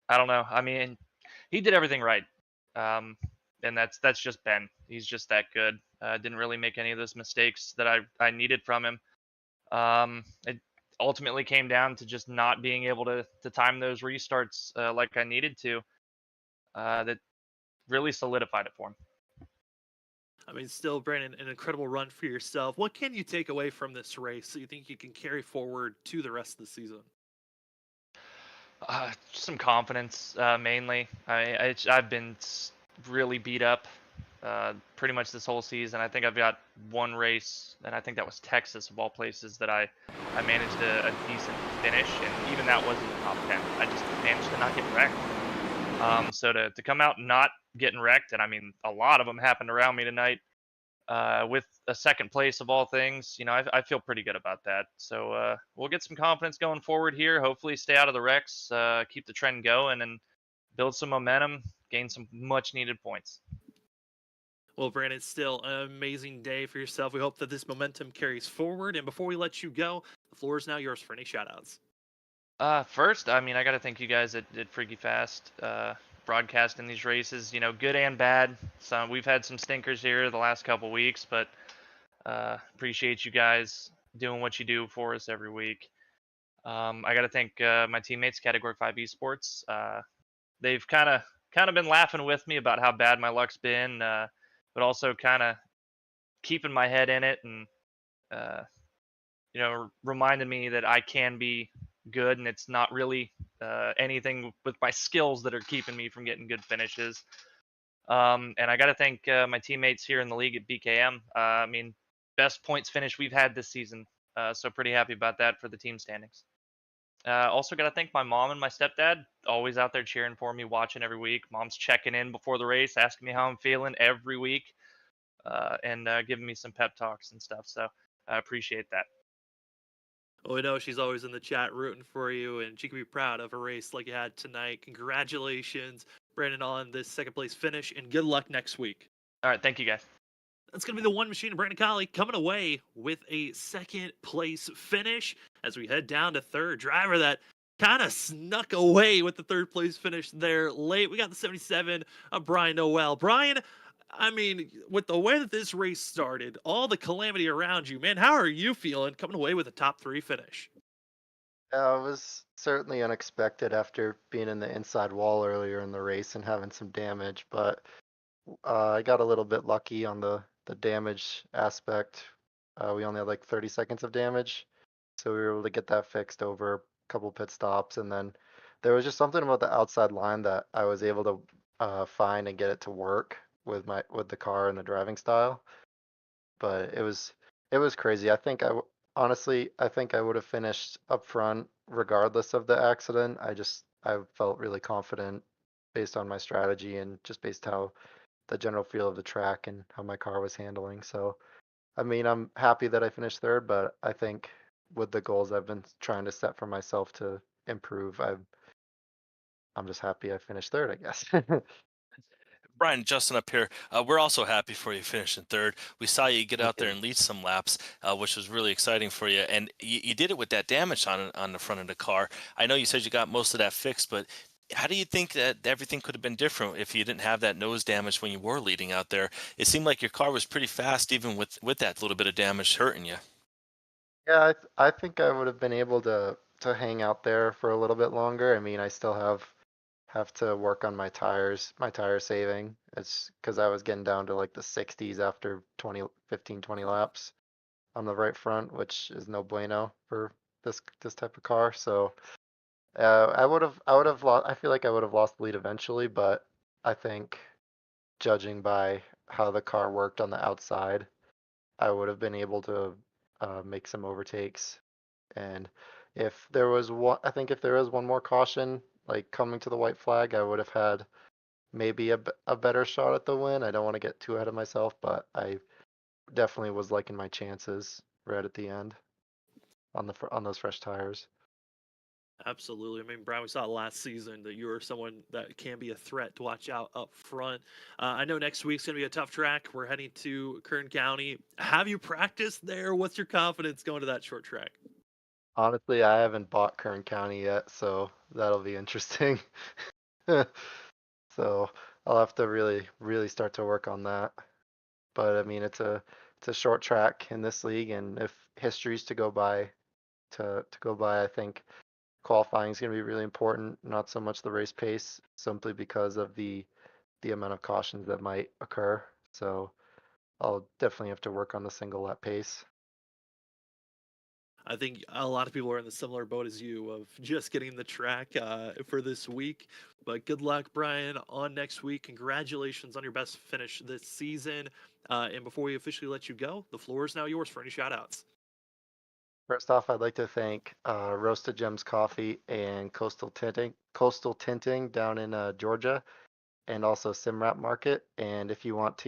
I don't know. I mean, he did everything right, and that's just Ben. He's just that good. Didn't really make any of those mistakes that I needed from him. It ultimately came down to just not being able to time those restarts like I needed to. That really solidified it for him. I mean, still, Brandon, an incredible run for yourself. What can you take away from this race that you think you can carry forward to the rest of the season? Some confidence, mainly. I've been really beat up pretty much this whole season. I think I've got one race, and I think that was Texas, of all places, that I managed a decent finish, and even that wasn't the top 10. I just managed to not get wrecked. So to come out not getting wrecked, and I mean, a lot of them happened around me tonight, with a second place of all things, I feel pretty good about that. So we'll get some confidence going forward here. Hopefully, stay out of the wrecks, keep the trend going, and build some momentum, gain some much needed points. Well, Brandon, still an amazing day for yourself. We hope that this momentum carries forward. And before we let you go, the floor is now yours for any shoutouts. First, I mean, I got to thank you guys at Freaky Fast, broadcasting these races, good and bad. So we've had some stinkers here the last couple weeks, but appreciate you guys doing what you do for us every week. I got to thank my teammates, Category 5 Esports. They've kind of been laughing with me about how bad my luck's been, but also kind of keeping my head in it and reminding me that I can be good, and it's not really anything with my skills that are keeping me from getting good finishes. And I got to thank my teammates here in the league at BKM. I mean, best points finish we've had this season, so pretty happy about that for the team standings. Also got to thank my mom and my stepdad, always out there cheering for me, watching every week. Mom's checking in before the race, asking me how I'm feeling every week, and giving me some pep talks and stuff. So I appreciate that. Well, we know she's always in the chat rooting for you, and she can be proud of a race like you had tonight. Congratulations, Brandon, on this second place finish, and good luck next week. All right, thank you guys. That's going to be the one machine of Brandon Colley coming away with a second place finish as we head down to third. Driver that kind of snuck away with the third place finish there late. We got the 77 of Brian Noel. Brian, I mean, with the way that this race started, all the calamity around you, man, how are you feeling coming away with a top 3 finish? It was certainly unexpected after being in the inside wall earlier in the race and having some damage, but I got a little bit lucky on the damage aspect. We only had like 30 seconds of damage, so we were able to get that fixed over a couple pit stops, and then there was just something about the outside line that I was able to find and get it to work with the car and the driving style. But it was crazy. Honestly, I think I would have finished up front regardless of the accident. I felt really confident based on my strategy and just based how the general feel of the track and how my car was handling. So, I mean, I'm happy that I finished third, but I think with the goals I've been trying to set for myself to improve, I'm just happy I finished third, I guess. Brian, Justin up here. We're also happy for you finishing third. We saw you get Thank out there you. and lead some laps, which was really exciting for you. And you did it with that damage on the front of the car. I know you said you got most of that fixed, but how do you think that everything could have been different if you didn't have that nose damage when you were leading out there? It seemed like your car was pretty fast, even with that little bit of damage hurting you. Yeah, I think I would have been able to hang out there for a little bit longer. I mean, I still have to work on my tire saving. It's because I was getting down to like the 60s after 20 laps on the right front, which is no bueno for this type of car. So I would have lost. I feel like I would have lost the lead eventually, but I think judging by how the car worked on the outside, I would have been able to make some overtakes. And if there was one, I think if there was one more caution, like coming to the white flag, I would have had maybe a better shot at the win. I don't want to get too ahead of myself, but I definitely was liking my chances right at the end on those fresh tires. Absolutely. I mean, Brian, we saw last season that you are someone that can be a threat to watch out up front. I know next week's going to be a tough track. We're heading to Kern County. Have you practiced there? What's your confidence going to that short track? Honestly, I haven't bought Kern County yet, so that'll be interesting. So I'll have to really start to work on that. But I mean, it's a short track in this league, and if history's to go by, to go by, I think qualifying is going to be really important. Not so much the race pace, simply because of the amount of cautions that might occur. So I'll definitely have to work on the single lap pace. I think a lot of people are in the similar boat as you of just getting the track for this week. But good luck, Brian, on next week. Congratulations on your best finish this season. And before we officially let you go, the floor is now yours for any shout outs. First off, I'd like to thank Roasted Gems Coffee and Coastal Tinting down in Georgia, and also Simrap Market. And if you want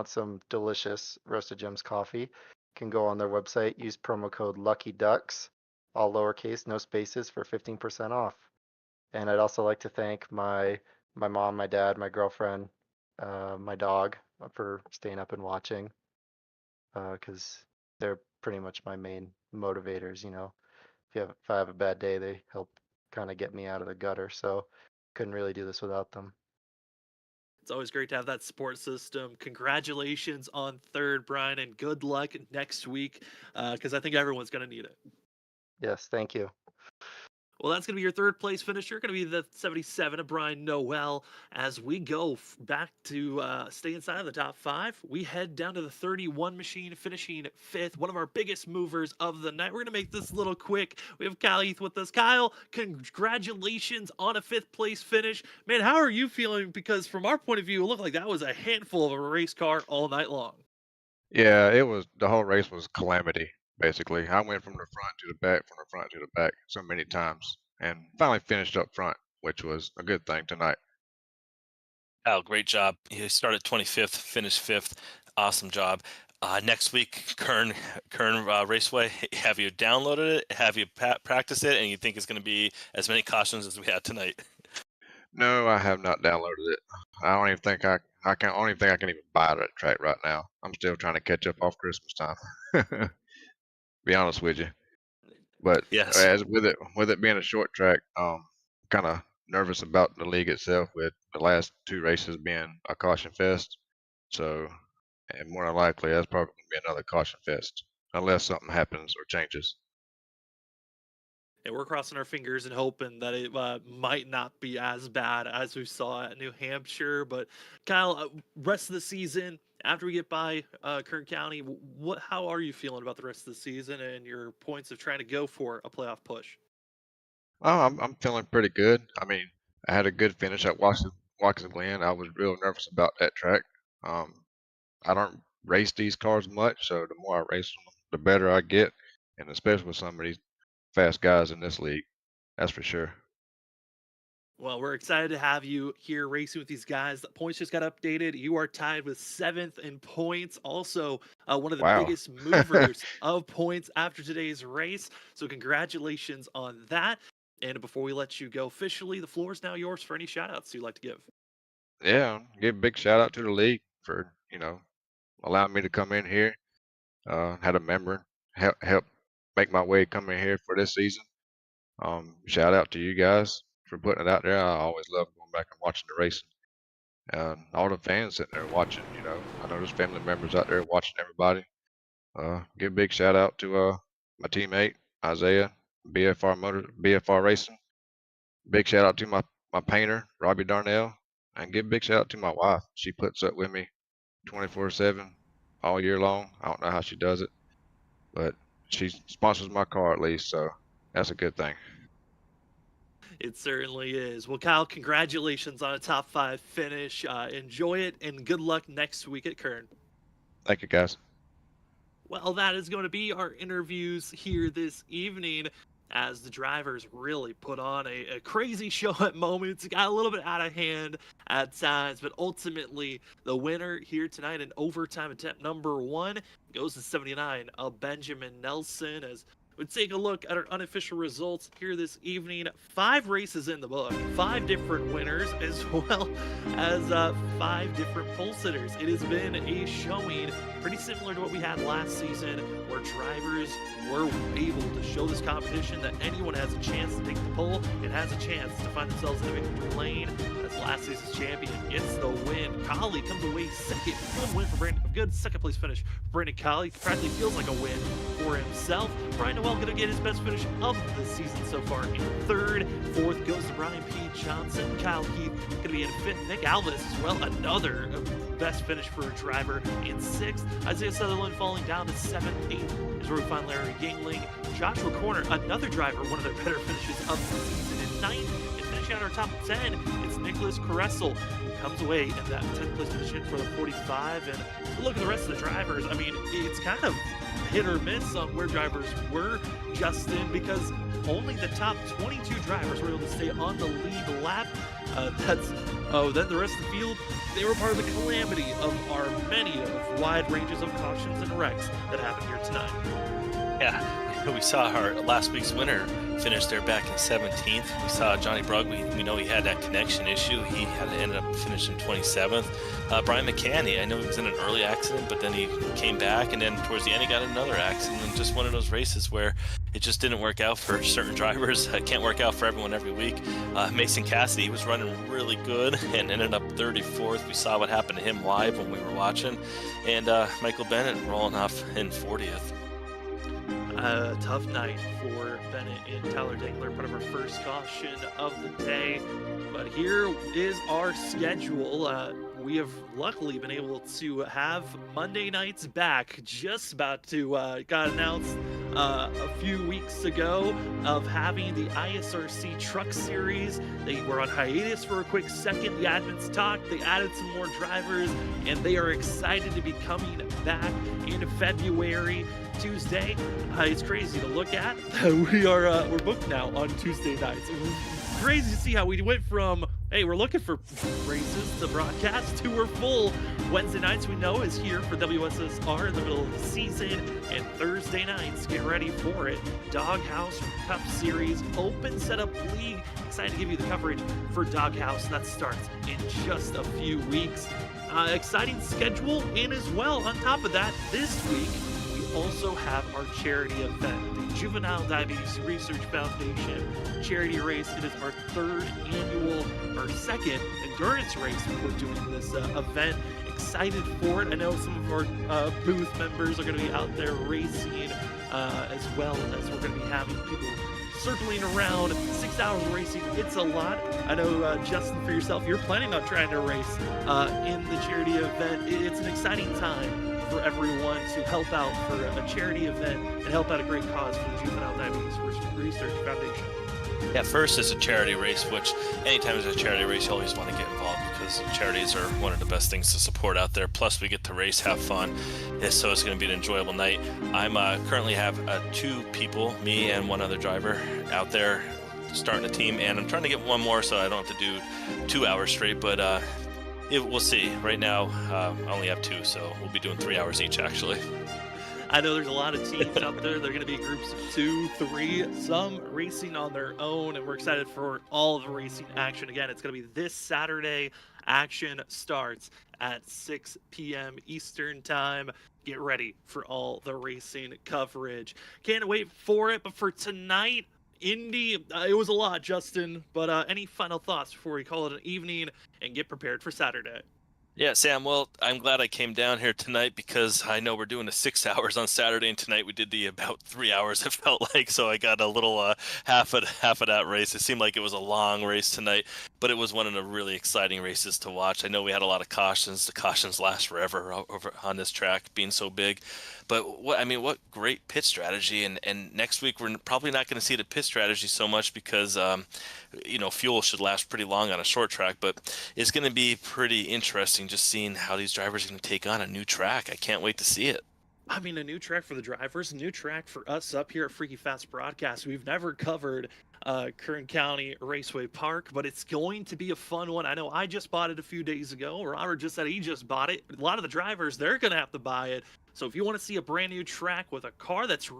some delicious Roasted Gems coffee, you can go on their website, use promo code Lucky Ducks, all lowercase, no spaces, for 15% off. And I'd also like to thank my mom, my dad, my girlfriend, my dog for staying up and watching, because they're pretty much my main motivators. If I have a bad day, they help kind of get me out of the gutter. So couldn't really do this without them. It's always great to have that support system. Congratulations on third, Brian, and good luck next week because I think everyone's going to need it. Yes, thank you. Well, that's going to be your third place finisher. Going to be the 77 of Brian Noel. As we go back to stay inside of the top five, we head down to the 31 machine, finishing fifth. One of our biggest movers of the night. We're going to make this a little quick. We have Kyle Heath with us. Kyle, congratulations on a fifth place finish. Man, how are you feeling? Because from our point of view, it looked like that was a handful of a race car all night long. Yeah, it was the whole race was calamity, basically. I went from the front to the back, from the front to the back so many times, and finally finished up front, which was a good thing tonight. Al, great job. You started 25th, finished fifth. Awesome job. Next week, Kern Raceway. Have you downloaded it? Have you practiced it? And you think it's going to be as many cautions as we had tonight? No, I have not downloaded it. I don't even think I don't even think I can even buy it at track right now. I'm still trying to catch up off Christmas time. Be honest with you. But Yes. as with it being a short track, kind of nervous about the league itself, with the last two races being a caution fest. So, and more than likely, that's probably going to be another caution fest unless something happens or changes. And we're crossing our fingers and hoping that it might not be as bad as we saw at New Hampshire. But Kyle, rest of the season, after we get by Kern County, how are you feeling about the rest of the season and your points of trying to go for a playoff push? Oh, I'm feeling pretty good. I mean, I had a good finish at Watkins Glen. I was real nervous about that track. Um, I don't race these cars much, so the more I race them, the better I get, and especially with some of these fast guys in this league, that's for sure. Well, we're excited to have you here racing with these guys. The points just got updated. You are tied with seventh in points. Also, one of the Wow. biggest movers of points after today's race. So, congratulations on that. And before we let you go officially, the floor is now yours for any shout-outs you'd like to give. Yeah, give a big shout out to the league for allowing me to come in here. Had a member help make my way coming here for this season. Shout out to you guys for putting it out there. I always love going back and watching the racing. All the fans sitting there watching. I know there's family members out there watching everybody. Give a big shout out to my teammate Isaiah, BFR Racing. Big shout out to my painter Robbie Darnell, and give a big shout out to my wife. She puts up with me 24/7 all year long. I don't know how she does it, but she sponsors my car at least, so that's a good thing. It certainly is. Well, Kyle, congratulations on a top 5 finish. Enjoy it, and good luck next week at Kern. Thank you, guys. Well, that is going to be our interviews here this evening, as the drivers really put on a crazy show at moments. It got a little bit out of hand at times, but ultimately the winner here tonight in overtime attempt number 1 goes to 79 of Benjamin Nelson. As we take a look at our unofficial results here this evening, 5 races in the book, 5 different winners, as well as 5 different pole sitters. It has been a showing pretty similar to what we had last season, where drivers were able to show this competition that anyone has a chance to take the pole and has a chance to find themselves in a victory lane, as last season's champion gets the win. Colley comes away second. Good win for Brandon. Good second place finish for Brandon Colley. Practically feels like a win for himself. Brian Noel going to get his best finish of the season so far in 3rd. 4th goes to Brian P. Johnson. Kyle Heath going to be in 5th. Nick Alvis as well, another best finish for a driver in 6th. Isaiah Sutherland falling down to 7th. 8th is where we find Larry Gingling. Joshua Corner, another driver, one of their better finishes of the season in 9th. And finishing out our top 10, it's Nicholas Caressel, who comes away in that 10th place position for the 45. And look at the rest of the drivers. I mean, it's kind of hit or miss on where drivers were, Justin, because only the top 22 drivers were able to stay on the lead lap. Then the rest of the field, they were part of the calamity of our many of wide ranges of cautions and wrecks that happened here tonight. Yeah, we saw our last week's winner finish there back in 17th. We saw Johnny Brugg. We know he had that connection issue. He had ended up finishing 27th. Brian McCanny, I know he was in an early accident, but then he came back, and then towards the end he got another accident. And just one of those races where it just didn't work out for certain drivers. It can't work out for everyone every week. Mason Cassidy, he was running really good and ended up 34th. We saw what happened to him live when we were watching. And Michael Bennett rolling off in 40th. A tough night for Bennett and Tyler Dangler, part of our first caution of the day. But here is our schedule. We have luckily been able to have Monday nights back. Just about to got announced a few weeks ago of having the ISRC Truck Series. They were on hiatus for a quick second. The admins talked. They added some more drivers, and they are excited to be coming back in February. Tuesday, it's crazy to look at. We're booked now on Tuesday nights. Crazy to see how we went from, hey, we're looking for races to broadcast to we're full. Wednesday nights, we know, is here for WSSR in the middle of the season, and Thursday nights, get ready for it. Doghouse Cup Series Open Setup League. Excited to give you the coverage for Doghouse. That starts in just a few weeks. Exciting schedule in as well. On top of that, this week, also have our charity event, the Juvenile Diabetes Research Foundation charity race. It is our 2nd endurance race we're doing this event. Excited for it. I know some of our booth members are going to be out there racing, as well as we're going to be having people circling around. 6 hours of racing, it's a lot. I know, Justin, for yourself, you're planning on trying to race in the charity event. It's an exciting time for everyone to help out for a charity event and help out a great cause for the Juvenile Diabetes Research Foundation. Yeah, first is a charity race, which anytime there's a charity race, you always want to get involved because charities are one of the best things to support out there. Plus, we get to race, have fun, and so it's going to be an enjoyable night. I'm currently have 2 people, me and one other driver, out there starting a team, and I'm trying to get one more so I don't have to do 2 hours straight, but we'll see. Right now, I only have 2, so we'll be doing 3 hours each, actually. I know there's a lot of teams out there. They're going to be groups of 2, 3, some racing on their own, and we're excited for all the racing action. Again, it's going to be this Saturday. Action starts at 6 p.m. Eastern Time. Get ready for all the racing coverage. Can't wait for it, but for tonight, Indy, it was a lot, Justin, but any final thoughts before we call it an evening and get prepared for Saturday? Yeah, Sam, well, I'm glad I came down here tonight because I know we're doing the 6 hours on Saturday, and tonight we did the about 3 hours, it felt like, so I got a little half of that race. It seemed like it was a long race tonight, but it was one of the really exciting races to watch. I know we had a lot of cautions. The cautions last forever over on this track, being so big. But what great pit strategy, and next week we're probably not going to see the pit strategy so much because fuel should last pretty long on a short track, but it's going to be pretty interesting just seeing how these drivers are going to take on a new track. I can't wait to see it. I mean, a new track for the drivers, a new track for us up here at Freaky Fast Broadcast. We've never covered Kern County Raceway Park, but it's going to be a fun one. I know I just bought it a few days ago. Robert just said he just bought it. A lot of the drivers, they're going to have to buy it. So if you want to see a brand new track with a car that's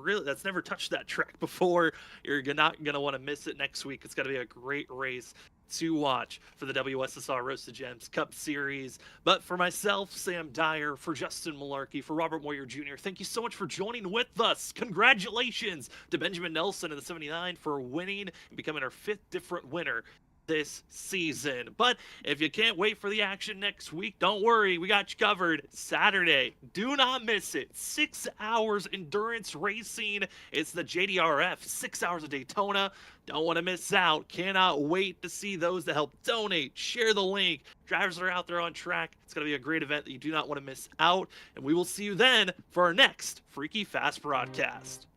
never touched that track before, you're not going to want to miss it next week. It's going to be a great race to watch for the WSSR Roasted Gems Cup Series. But for myself, Sam Dyer, for Justin Malarkey, for Robert Moyer Jr., thank you so much for joining with us. Congratulations to Benjamin Nelson in the 79 for winning and becoming our 5th different winner this season. But if you can't wait for the action next week, don't worry, we got you covered. Saturday, do not miss it. 6 hours endurance racing. It's the JDRF, 6 hours of Daytona. Don't want to miss out. Cannot wait to see those that help donate. Share the link. Drivers that are out there on track. It's going to be a great event that you do not want to miss out. And we will see you then for our next Freaky Fast broadcast.